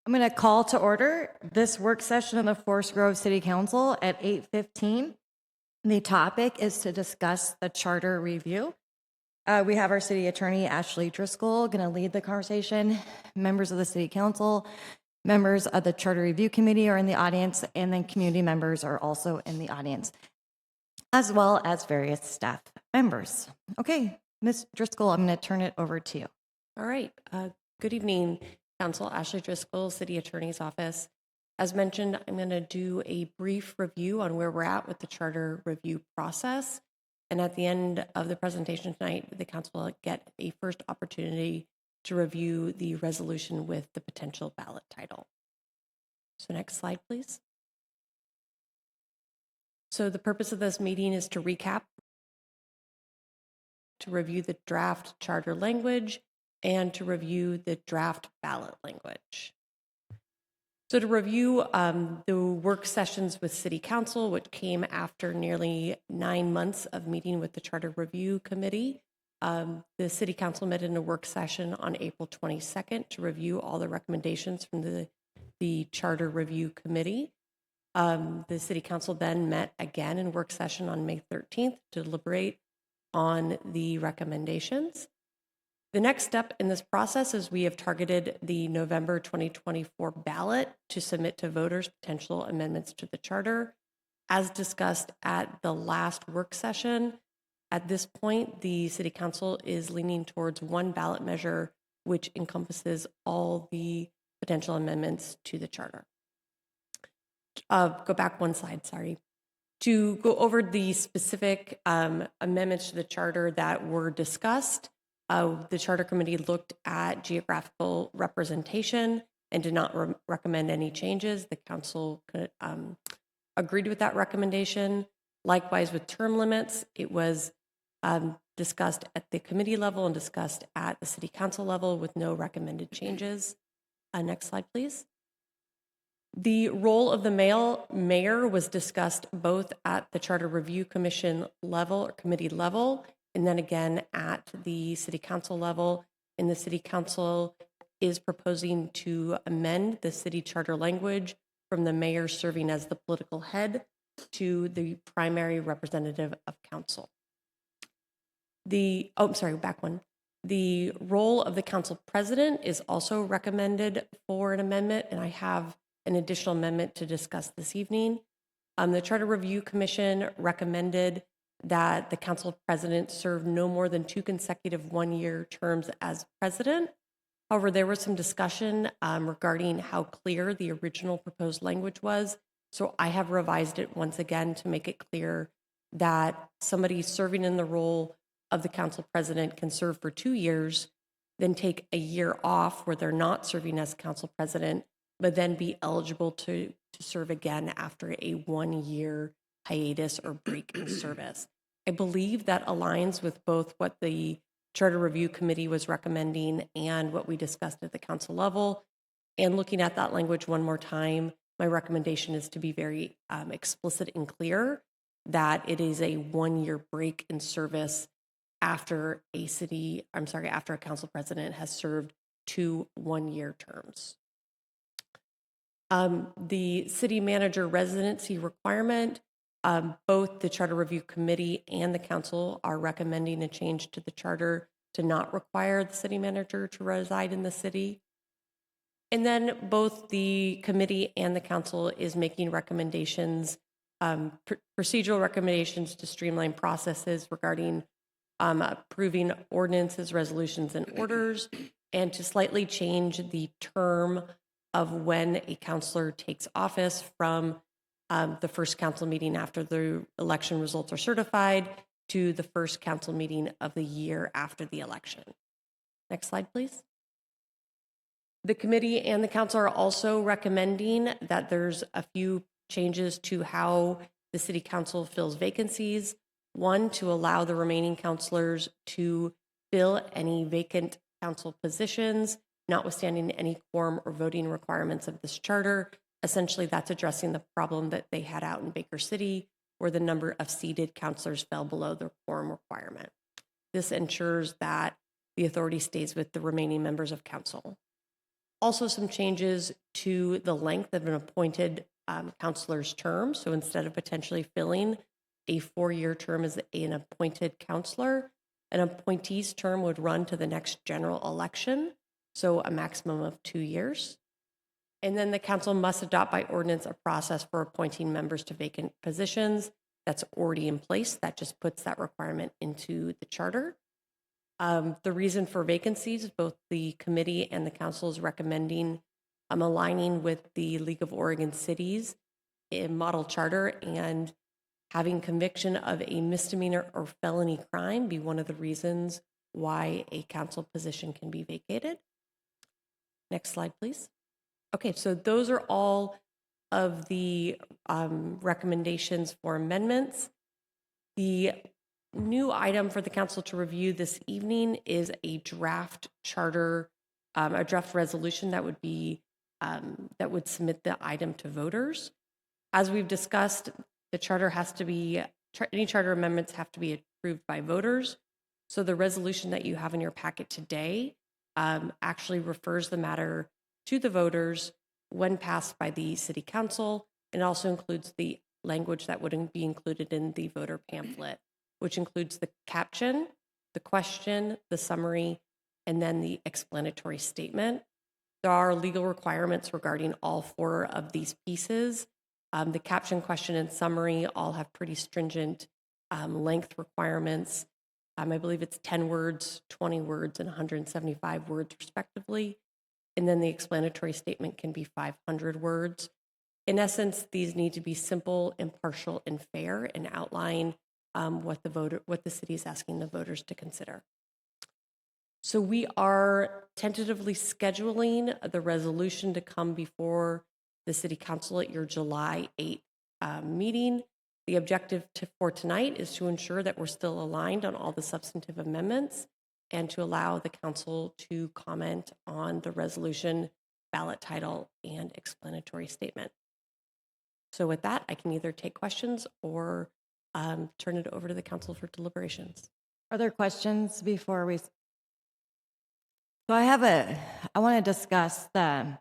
I'm going to call to order this work session of the Forest Grove City Council at 8:15. The topic is to discuss the charter review. We have our city attorney, Ashley Driscoll, going to lead the conversation. Members of the city council, members of the charter review committee are in the audience, and then community members are also in the audience, as well as various staff members. Okay, Ms. Driscoll, I'm going to turn it over to you. All right. Good evening, Council. Ashley Driscoll, City Attorney's Office. As mentioned, I'm going to do a brief review on where we're at with the charter review process. And at the end of the presentation tonight, the council will get a first opportunity to review the resolution with the potential ballot title. So next slide, please. So the purpose of this meeting is to recap, to review the draft charter language, and to review the draft ballot language. So to review the work sessions with City Council, which came after nearly 9 months of meeting with the Charter Review Committee, the City Council met in a work session on April 22nd to review all the recommendations from the Charter Review Committee. The City Council then met again in work session on May 13th to deliberate on the recommendations. The next step in this process is we have targeted the November 2024 ballot to submit to voters potential amendments to the charter. As discussed at the last work session, at this point, the City Council is leaning towards one ballot measure, which encompasses all the potential amendments to the charter. Go back one slide, sorry. To go over the specific amendments to the charter that were discussed, the Charter Committee looked at geographical representation and did not recommend any changes. The Council agreed with that recommendation. Likewise, with term limits, it was discussed at the committee level and discussed at the City Council level with no recommended changes. Next slide, please. The role of the mayor was discussed both at the Charter Review Commission level or committee level, and then again at the City Council level. In the City Council, is proposing to amend the city charter language from the mayor serving as the political head to the primary representative of council. The role of the council president is also recommended for an amendment, and I have an additional amendment to discuss this evening. The Charter Review Commission recommended that the council president serve no more than 2 consecutive one-year terms as president. However, there was some discussion regarding how clear the original proposed language was. So I have revised it once again to make it clear that somebody serving in the role of the council president can serve for 2 years, then take a year off where they're not serving as council president, but then be eligible to serve again after a 1-year hiatus or break in service. I believe that aligns with both what the Charter Review Committee was recommending and what we discussed at the council level. And looking at that language one more time, my recommendation is to be very explicit and clear that it is a 1-year break in service after a council president has served 2 one-year terms. The city manager residency requirement, both the Charter Review Committee and the council are recommending a change to the charter to not require the city manager to reside in the city. And then both the committee and the council is making recommendations, procedural recommendations to streamline processes regarding approving ordinances, resolutions, and orders, and to slightly change the term of when a councilor takes office from the first council meeting after the election results are certified to the first council meeting of the year after the election. Next slide, please. The committee and the council are also recommending that there's a few changes to how the city council fills vacancies. One, to allow the remaining councilors to fill any vacant council positions, notwithstanding any quorum or voting requirements of this charter. Essentially, that's addressing the problem that they had out in Baker City, where the number of seated councilors fell below their quorum requirement. This ensures that the authority stays with the remaining members of council. Also, some changes to the length of an appointed councilor's term. So instead of potentially filling a 4-year term as an appointed councilor, an appointee's term would run to the next general election, so a maximum of 2 years. And then the council must adopt by ordinance a process for appointing members to vacant positions that's already in place. That just puts that requirement into the charter. The reason for vacancies, both the committee and the council is recommending aligning with the League of Oregon Cities in model charter and having conviction of a misdemeanor or felony crime be one of the reasons why a council position can be vacated. Next slide, please. Okay, so those are all of the recommendations for amendments. The new item for the council to review this evening is a draft charter, a draft resolution that would be that would submit the item to voters. As we've discussed, the charter has to be, any charter amendments have to be approved by voters. So the resolution that you have in your packet today actually refers the matter to the voters when passed by the city council, and also includes the language that would be included in the voter pamphlet, which includes the caption, the question, the summary, and then the explanatory statement. There are legal requirements regarding all 4 of these pieces. The caption, question, and summary all have pretty stringent length requirements. I believe it's 10 words, 20 words, and 175 words respectively. And then the explanatory statement can be 500 words. In essence, these need to be simple, impartial, and fair, and outline what the city is asking the voters to consider. So we are tentatively scheduling the resolution to come before the city council at your July 8th meeting. The objective for tonight is to ensure that we're still aligned on all the substantive amendments and to allow the council to comment on the resolution, ballot title, and explanatory statement. So with that, I can either take questions or turn it over to the council for deliberations. Are there questions before we? So I want to discuss the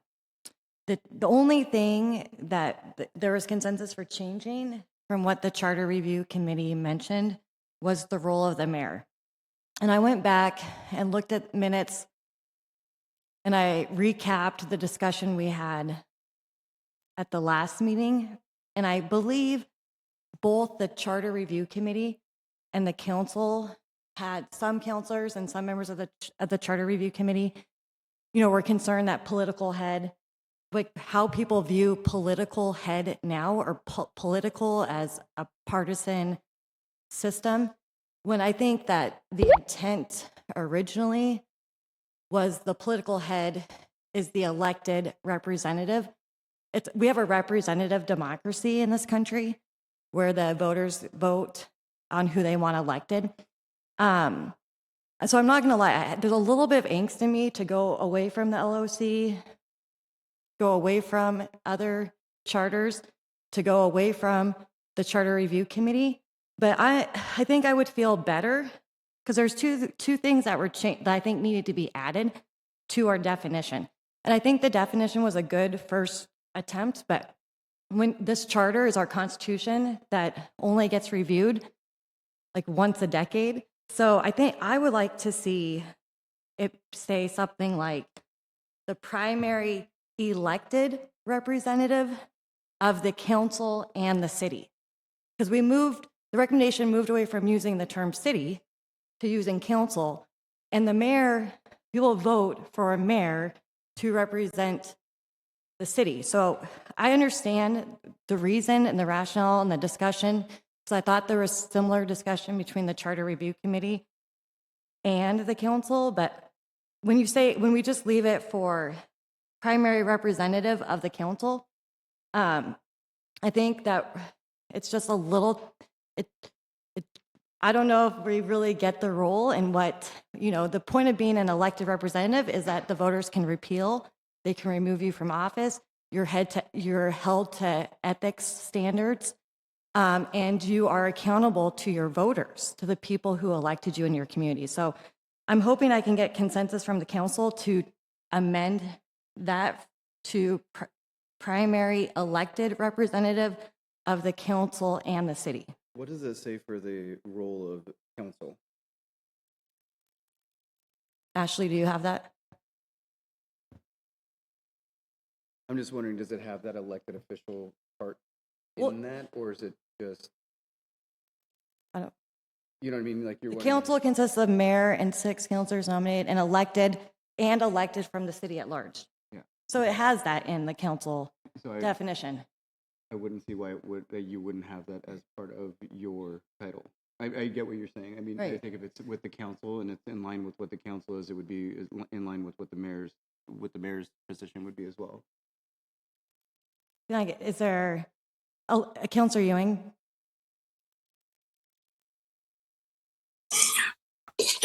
only thing that there was consensus for changing from what the Charter Review Committee mentioned was the role of the mayor. And I went back and looked at minutes and I recapped the discussion we had at the last meeting. And I believe both the Charter Review Committee and the council had some counselors and some members of the Charter Review Committee, were concerned that political head, like how people view political head now or political as a partisan system, when I think that the intent originally was the political head is the elected representative. We have a representative democracy in this country where the voters vote on who they want elected. So I'm not going to lie, there's a little bit of angst in me to go away from the LOC, go away from other charters, to go away from the Charter Review Committee. But I think I would feel better because there's two things that were changed that I think needed to be added to our definition. And I think the definition was a good first attempt, but when this charter is our constitution that only gets reviewed like once a decade. So I think I would like to see it say something like the primary elected representative of the council and the city. Because the recommendation moved away from using the term city to using council, and the mayor, people vote for a mayor to represent the city. So I understand the reason and the rationale and the discussion, because I thought there was similar discussion between the Charter Review Committee and the council, but when we just leave it for primary representative of the council, I think that it's just a little, I don't know if we really get the role and what, the point of being an elected representative is that the voters can repeal, they can remove you from office, you're held to ethics standards, and you are accountable to your voters, to the people who elected you in your community. So I'm hoping I can get consensus from the council to amend that to primary elected representative of the council and the city. What does it say for the role of council? Ashley, do you have that? I'm just wondering, does it have that elected official part in that, or is it just? I don't. You know what I mean? Like The council consists of mayor and 6 councilors nominated and elected from the city at large. Yeah. So it has that in the council definition. I wouldn't see why that you wouldn't have that as part of your title. I get what you're saying. I mean, I think if it's with the council and it's in line with what the council is, it would be in line with what the mayor's position would be as well. Is there a Councilor Ewing?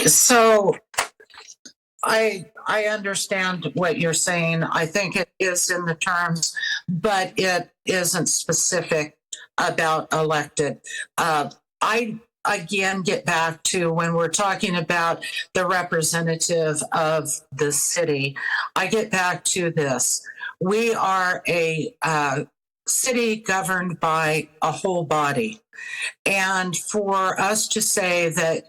So I understand what you're saying. I think it is in the terms, but it isn't specific about elected. I again get back to when we're talking about the representative of the city, I get back to this. We are a city governed by a whole body. And for us to say that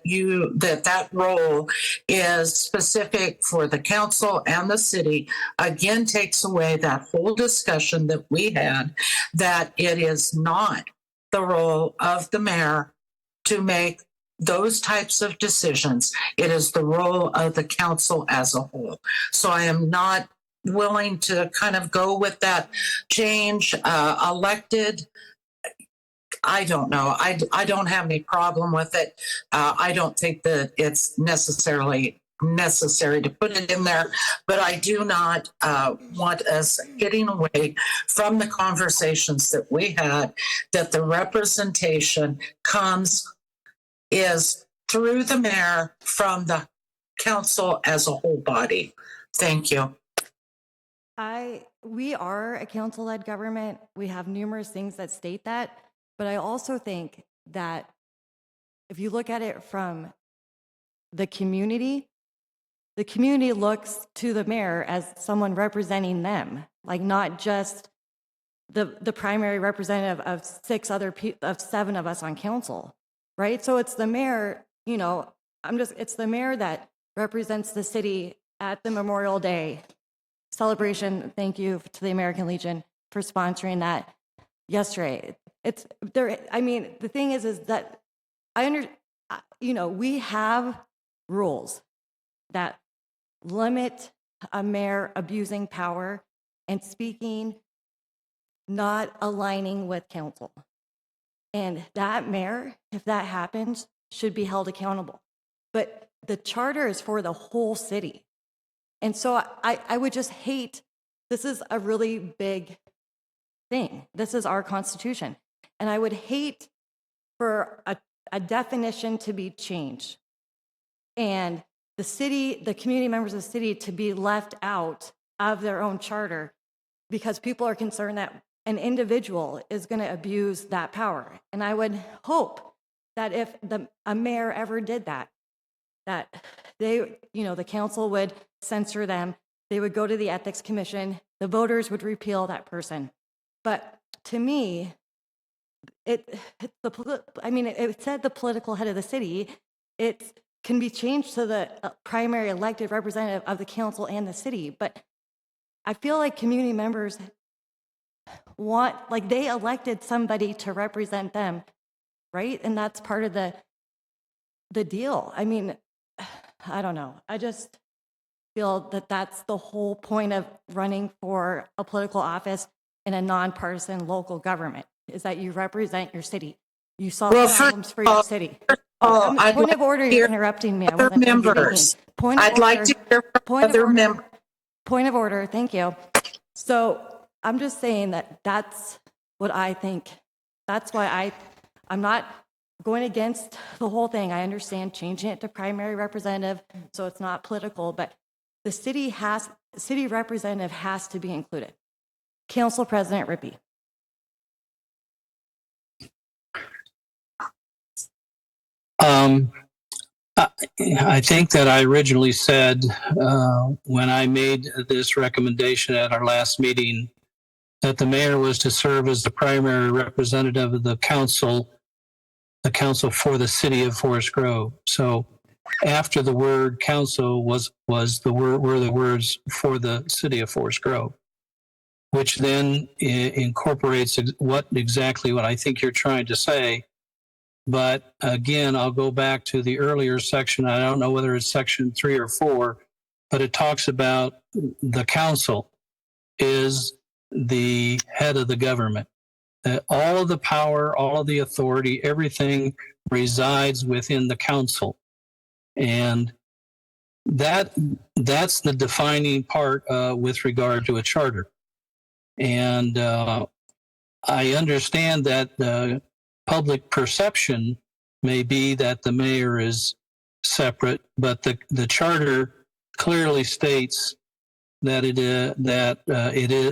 that role is specific for the council and the city, again, takes away that whole discussion that we had, that it is not the role of the mayor to make those types of decisions. It is the role of the council as a whole. So I am not willing to kind of go with that change. Elected, I don't know. I don't have any problem with it. I don't think that it's necessarily necessary to put it in there, but I do not want us getting away from the conversations that we had, that the representation is through the mayor from the council as a whole body. Thank you. We are a council-led government. We have numerous things that state that, but I also think that if you look at it from the community, the community looks to the mayor as someone representing them, like not just the primary representative of seven of us on council, right? So it's the mayor, you know, it's the mayor that represents the city at the Memorial Day celebration. Thank you to the American Legion for sponsoring that yesterday. It's there. I mean, the thing is that we have rules that limit a mayor abusing power and speaking, not aligning with council. And that mayor, if that happens, should be held accountable. But the charter is for the whole city. And so I would just hate, this is a really big thing. This is our Constitution. And I would hate for a definition to be changed and the community members of the city to be left out of their own charter because people are concerned that an individual is going to abuse that power. And I would hope that if a mayor ever did that they, the council would censor them, they would go to the ethics commission, the voters would repeal that person. But to me, it said the political head of the city. It can be changed to the primary elected representative of the council and the city. But I feel like community members they elected somebody to represent them, right? And that's part of the deal. I mean, I don't know. I just feel that that's the whole point of running for a political office in a nonpartisan local government, is that you represent your city. You solve problems for your city. Point of order, you're interrupting me. Other members. I'd like to hear from other members. Point of order, thank you. So I'm just saying that that's what I think. That's why I'm not going against the whole thing. I understand changing it to primary representative so it's not political, but the city representative has to be included. Council President Rippey. I think that I originally said when I made this recommendation at our last meeting that the mayor was to serve as the primary representative of the council for the city of Forest Grove. So after the word council were the words for the city of Forest Grove, which then incorporates what I think you're trying to say. But again, I'll go back to the earlier section. I don't know whether it's section 3 or 4, but it talks about the council is the head of the government. All of the power, all of the authority, everything resides within the council. And that's the defining part with regard to a charter. And I understand that public perception may be that the mayor is separate, but the charter clearly states that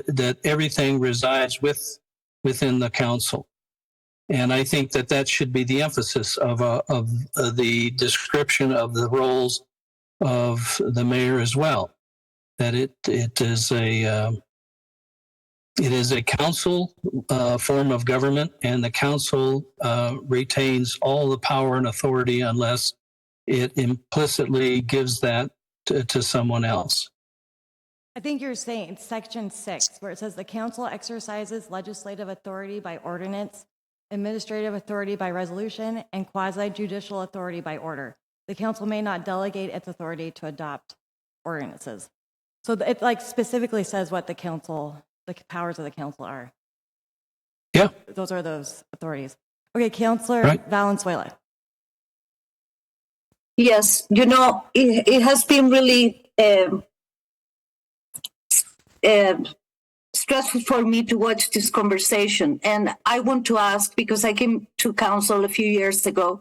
that everything resides within the council. And I think that should be the emphasis of the description of the roles of the mayor as well. That it is a council form of government, and the council retains all the power and authority unless it implicitly gives that to someone else. I think you're saying section 6, where it says the council exercises legislative authority by ordinance, administrative authority by resolution, and quasi-judicial authority by order. The council may not delegate its authority to adopt ordinances. So it specifically says what the powers of the council are. Yeah. Those are those authorities. Okay, Councillor Valenzuela. Yes, it has been really stressful for me to watch this conversation. And I want to ask, because I came to council a few years ago,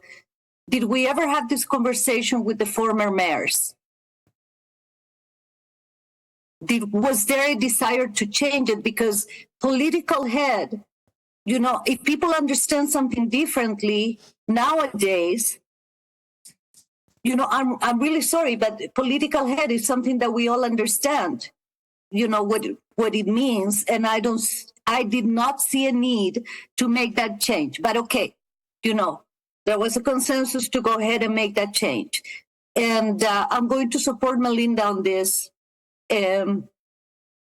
did we ever have this conversation with the former mayors? Was there a desire to change it? Because political head, if people understand something differently nowadays, I'm really sorry, but political head is something that we all understand. What it means, and I did not see a need to make that change. But okay, there was a consensus to go ahead and make that change, and I'm going to support Melinda on this.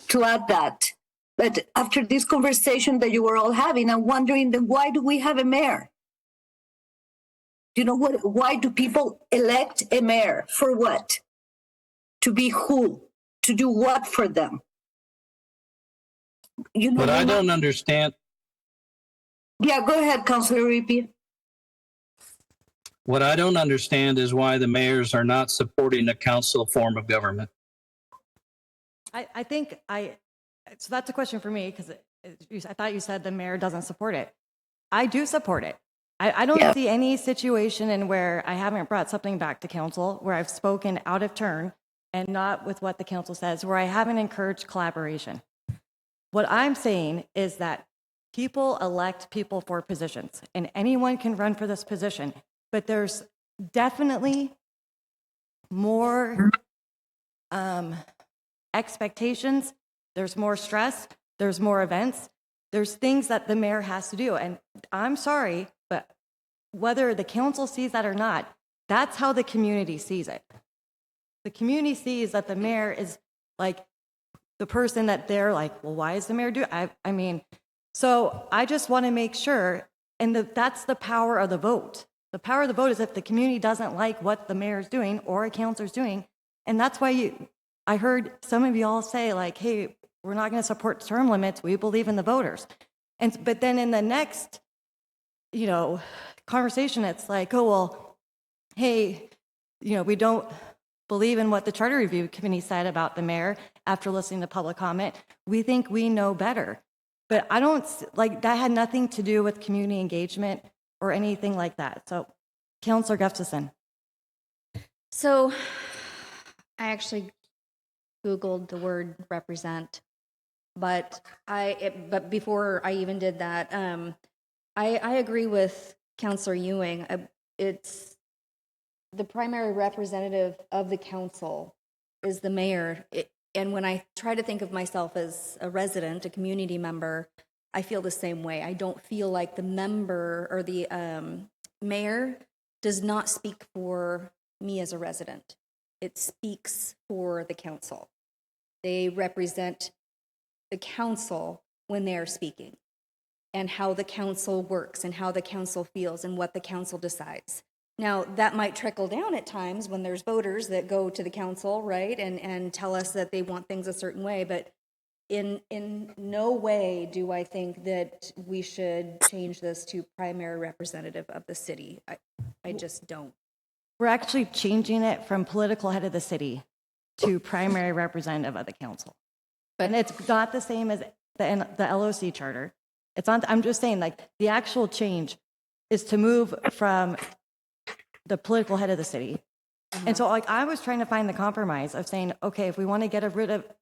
To add that, but after this conversation that you were all having, I'm wondering then why do we have a mayor? Why do people elect a mayor? For what? To be who? To do what for them? But I don't understand. Yeah, go ahead, Councilor Ripia. What I don't understand is why the mayors are not supporting a council form of government. I think so that's a question for me because I thought you said the mayor doesn't support it. I do support it. I don't see any situation in where I haven't brought something back to council, where I've spoken out of turn and not with what the council says, where I haven't encouraged collaboration. What I'm saying is that people elect people for positions, and anyone can run for this position, but there's definitely more expectations, there's more stress, there's more events, there's things that the mayor has to do. And I'm sorry, but whether the council sees that or not, that's how the community sees it. The community sees that the mayor is like the person that they're like, well, why is the mayor doing? I mean, so I just want to make sure, and that's the power of the vote. The power of the vote is if the community doesn't like what the mayor is doing or a councilor's doing, and that's why I heard some of you all say like, hey, we're not going to support term limits. We believe in the voters. But then in the next, conversation, it's like, oh, well, hey, we don't believe in what the Charter Review Committee said about the mayor after listening to public comment. We think we know better. But I don't, like, that had nothing to do with community engagement or anything like that. So, Councilor Gustafson. So, I actually Googled the word represent, but before I even did that, I agree with Councilor Ewing. It's the primary representative of the council is the mayor. And when I try to think of myself as a resident, a community member, I feel the same way. I don't feel like the member or the mayor does not speak for me as a resident. It speaks for the council. They represent the council when they are speaking and how the council works and how the council feels and what the council decides. Now, that might trickle down at times when there's voters that go to the council, right, and tell us that they want things a certain way, but in no way do I think that we should change this to primary representative of the city. I just don't. We're actually changing it from political head of the city to primary representative of the council. And it's not the same as the LOC charter. It's not, I'm just saying, like, the actual change is to move from the political head of the city. And so, like, I was trying to find the compromise of saying, okay, if we want to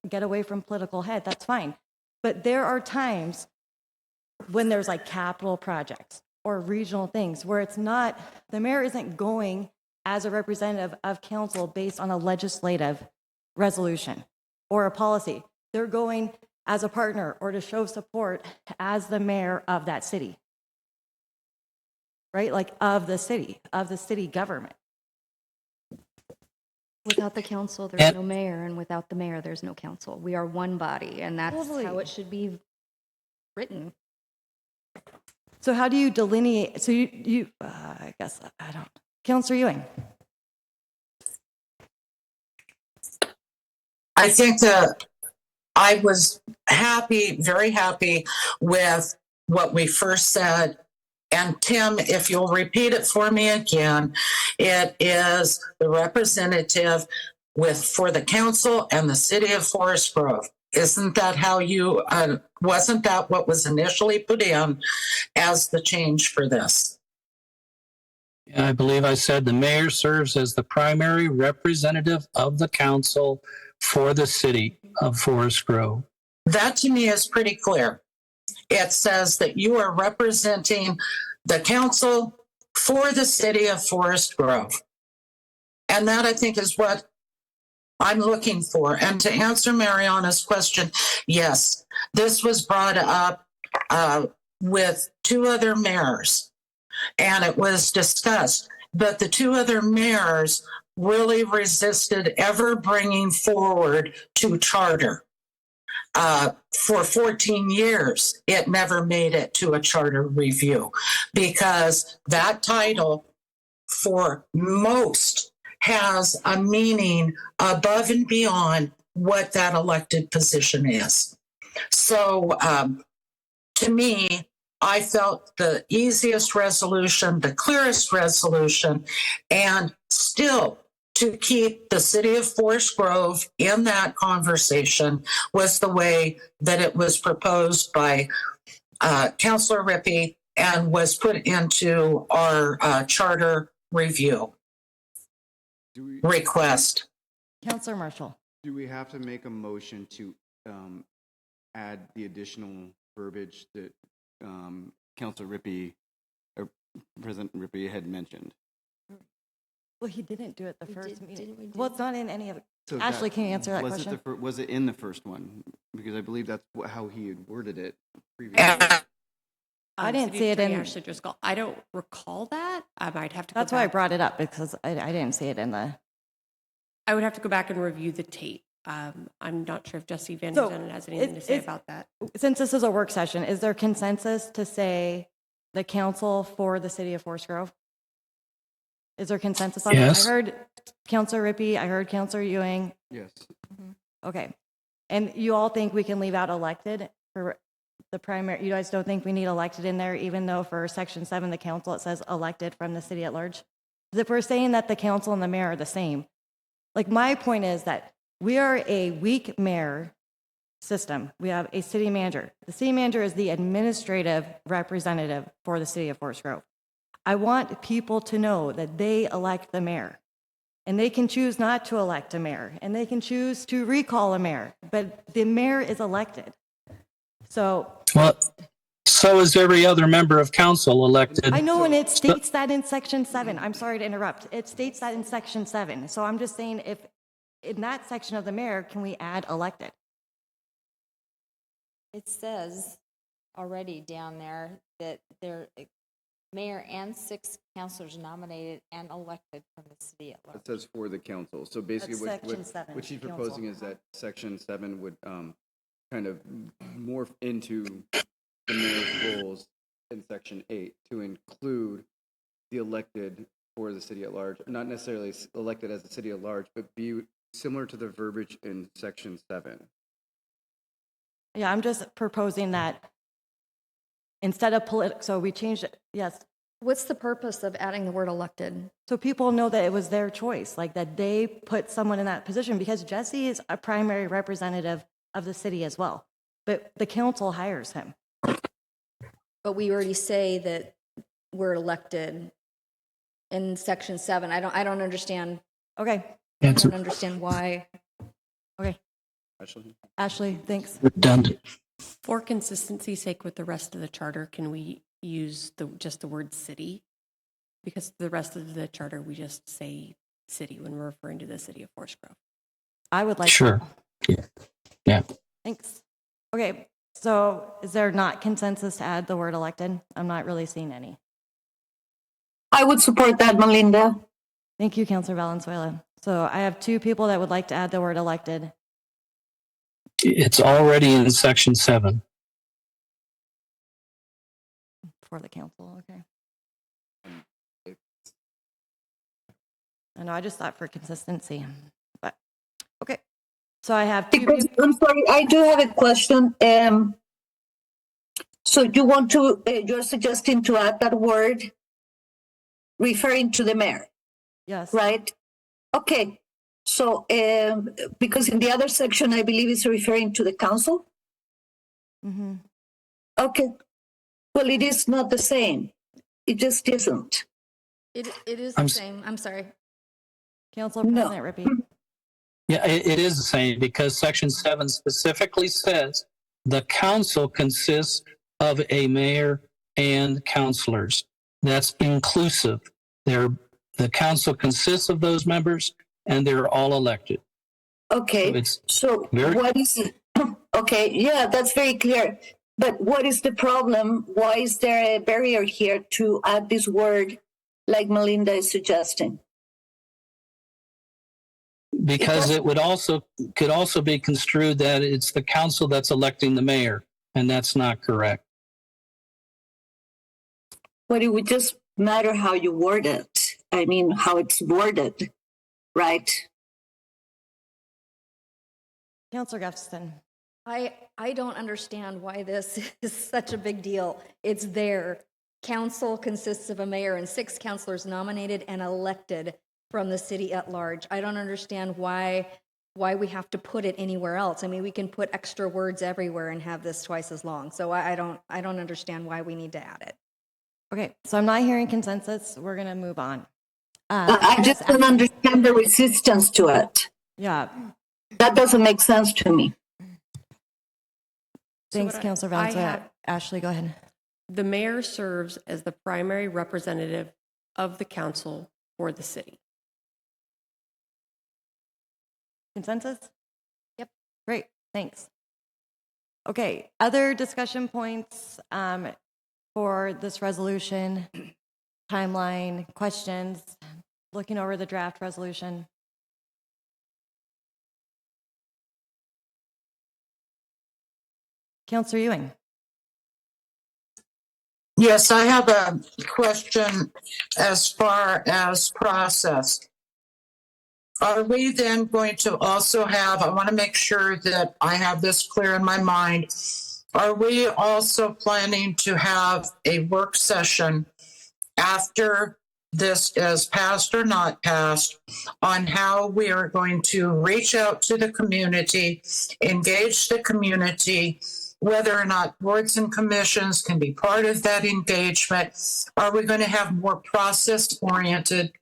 get away from political head, that's fine. But there are times when there's like capital projects or regional things where it's not, the mayor isn't going as a representative of council based on a legislative resolution or a policy. They're going as a partner or to show support as the mayor of that city, right? Like of the city government. Without the council, there's no mayor, and without the mayor, there's no council. We are one body, and that's how it should be written. So how do you delineate? So you I guess I don't. Councilor Ewing. I think that I was happy, very happy with what we first said. And Tim, if you'll repeat it for me again, it is the representative for the council and the city of Forest Grove. Isn't that how you, wasn't that what was initially put in as the change for this? I believe I said the mayor serves as the primary representative of the council for the city of Forest Grove. That to me is pretty clear. It says that you are representing the council for the city of Forest Grove. And that, I think, is what I'm looking for. And to answer Mariana's question, yes, this was brought up with two other mayors, and it was discussed. But the two other mayors really resisted ever bringing forward to charter. For 14 years, it never made it to a charter review because that title for most has a meaning above and beyond what that elected position is. So to me, I felt the easiest resolution, the clearest resolution, and still to keep the city of Forest Grove in that conversation was the way that it was proposed by Councilor Rippey and was put into our charter review request. Councilor Marshall. Do we have to make a motion to add the additional verbiage that Councilor Rippey, or President Rippey had mentioned? Well, he didn't do it the first meeting. Well, it's not in any of it. So Ashley, can you answer that was question? Was it in the first one? Because I believe that's how he had worded it previously. I didn't City see it Attorney in. Ashley Driscoll. I don't recall that. I might have to. That's why I brought it up, because I didn't see it in the. I would have to go back and review the tape. I'm not sure if Jesse Van So, Zen has anything to say about that. Since this is a work session, is there consensus to say the council for the city of Forest Grove? Is there consensus on Yes. that? I heard Councilor Rippey, I heard Councilor Ewing. Yes. Okay. And you all think we can leave out elected for the primary? You guys don't think we need elected in there, even though for Section 7, the council, it says elected from the city at large? Because if we're saying that the council and the mayor are the same, like my point is that we are a weak mayor system. We have a city manager. The city manager is the administrative representative for the city of Forest Grove. I want people to know that they elect the mayor, and they can choose not to elect a mayor, and they can choose to recall a mayor, but the mayor is elected. So Well, so is every other member of council elected. I know, and it states that in Section 7. I'm sorry to interrupt. It states that in Section 7. So I'm just saying, if in that section of the mayor, can we add elected? It says already down there that their mayor and 6 councilors nominated and elected from the city at large. It says for the council. So basically That's Section 7, what she's council. proposing is that Section 7 would kind of morph into the mayor's roles in Section 8 to include the elected for the city at large, not necessarily elected as the city at large, but be similar to the verbiage in Section 7. Yeah, I'm just proposing that instead of political, so we changed it, yes. What's the purpose of adding the word elected? So people know that it was their choice, like that they put someone in that position, because Jesse is a primary representative of the city as well, but the council hires him. But we already say that we're elected in Section 7. I don't understand. Okay. I don't understand why. Okay. Ashley, thanks. Redundant. For consistency's sake with the rest of the charter, can we use just the word city? Because the rest of the charter, we just say city when we're referring to the city of Forest Grove. I would like Sure. Yeah. Thanks. Okay, so is there not consensus to add the word elected? I'm not really seeing any. I would support that, Melinda. Thank you, Councilor Valenzuela. So I have 2 people that would like to add the word elected. It's already in Section 7. For the council, okay. I know, I just thought for consistency, but, okay. So I have 2 Because, people. I'm sorry, I do have a question. So you want to, you're suggesting to add that word referring to the mayor, Yes. right? Okay, so because in the other section, I believe it's referring to the council. Mm-hmm. Okay, well, it is not the same. It just isn't. It is the same. I'm sorry. Council President Rippey. Yeah, it is the same because Section 7 specifically says the council consists of a mayor and councilors. That's inclusive. The council consists of those members, and they're all elected. Okay, so very- what is it? Okay, yeah, that's very clear. But what is the problem? Why is there a barrier here to add this word like Melinda is suggesting? Because it could also be construed that it's the council that's electing the mayor, and that's not correct. But it would just matter how you word it. I mean, how it's worded, right? Councillor Gustafson. I don't understand why this is such a big deal. It's there. Council consists of a mayor and 6 councilors nominated and elected from the city at large. I don't understand why we have to put it anywhere else. I mean, we can put extra words everywhere and have this twice as long. So I don't understand why we need to add it. Okay, so I'm not hearing consensus. We're going to move on. I just don't understand the resistance to it. Yeah. That doesn't make sense to me. Thanks, Councillor Valenzuela. Ashley, go ahead. The mayor serves as the primary representative of the council for the city. Consensus? Yep. Great, thanks. Okay, other discussion points for this resolution, timeline, questions, looking over the draft resolution. Councillor Ewing. Yes, I have a question as far as process. Are we then going to also have, I want to make sure that I have this clear in my mind. Are we also planning to have a work session after this is passed or not passed on how we are going to reach out to the community, engage the community, whether or not boards and commissions can be part of that engagement? Are we going to have more process-oriented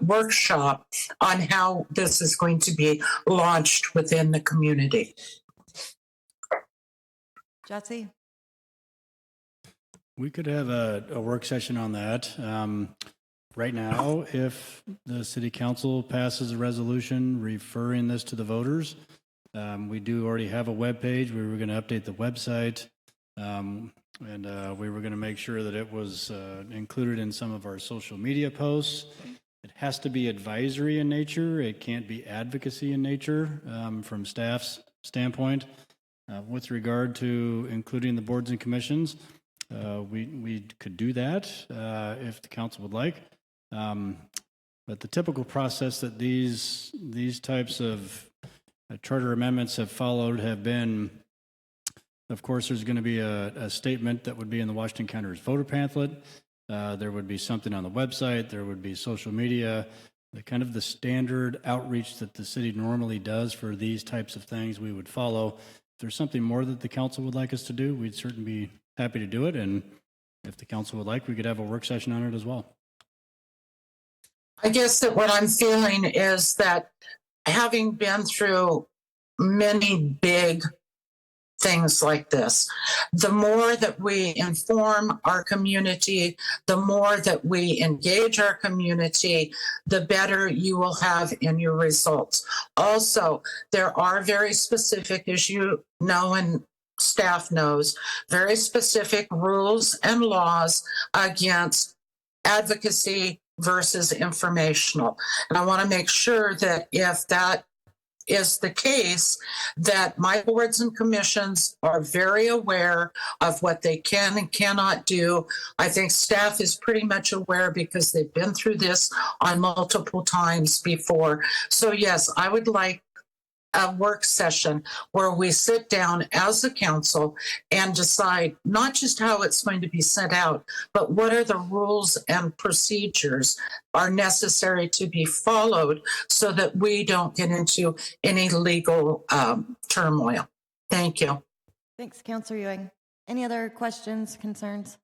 workshop on how this is going to be launched within the community? Jesse? We could have a work session on that. Right now, if the city council passes a resolution referring this to the voters, we do already have a web page. We were going to update the website, and we were going to make sure that it was included in some of our social media posts. It has to be advisory in nature. It can't be advocacy in nature from staff's standpoint. With regard to including the boards and commissions, we could do that if the council would like. But the typical process that these types of charter amendments have followed have been, of course, there's going to be a statement that would be in the Washington County voter pamphlet. There would be something on the website. There would be social media, the kind of the standard outreach that the city normally does for these types of things we would follow. If there's something more that the council would like us to do, we'd certainly be happy to do it. And if the council would like, we could have a work session on it as well. I guess that what I'm feeling is that having been through many big things like this, the more that we inform our community, the more that we engage our community, the better you will have in your results. Also, there are very specific, as you know and staff knows, very specific rules and laws against advocacy versus informational. And I want to make sure that if that is the case, that my boards and commissions are very aware of what they can and cannot do. I think staff is pretty much aware because they've been through this on multiple times before. So yes, I would like a work session where we sit down as a council and decide not just how it's going to be sent out, but what are the rules and procedures are necessary to be followed so that we don't get into any legal turmoil. Thank you. Thanks, Councillor Ewing. Any other questions, concerns?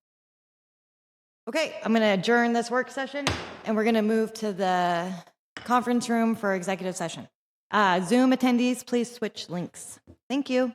Okay, I'm going to adjourn this work session and we're going to move to the conference room for executive session. Zoom attendees, please switch links. Thank you.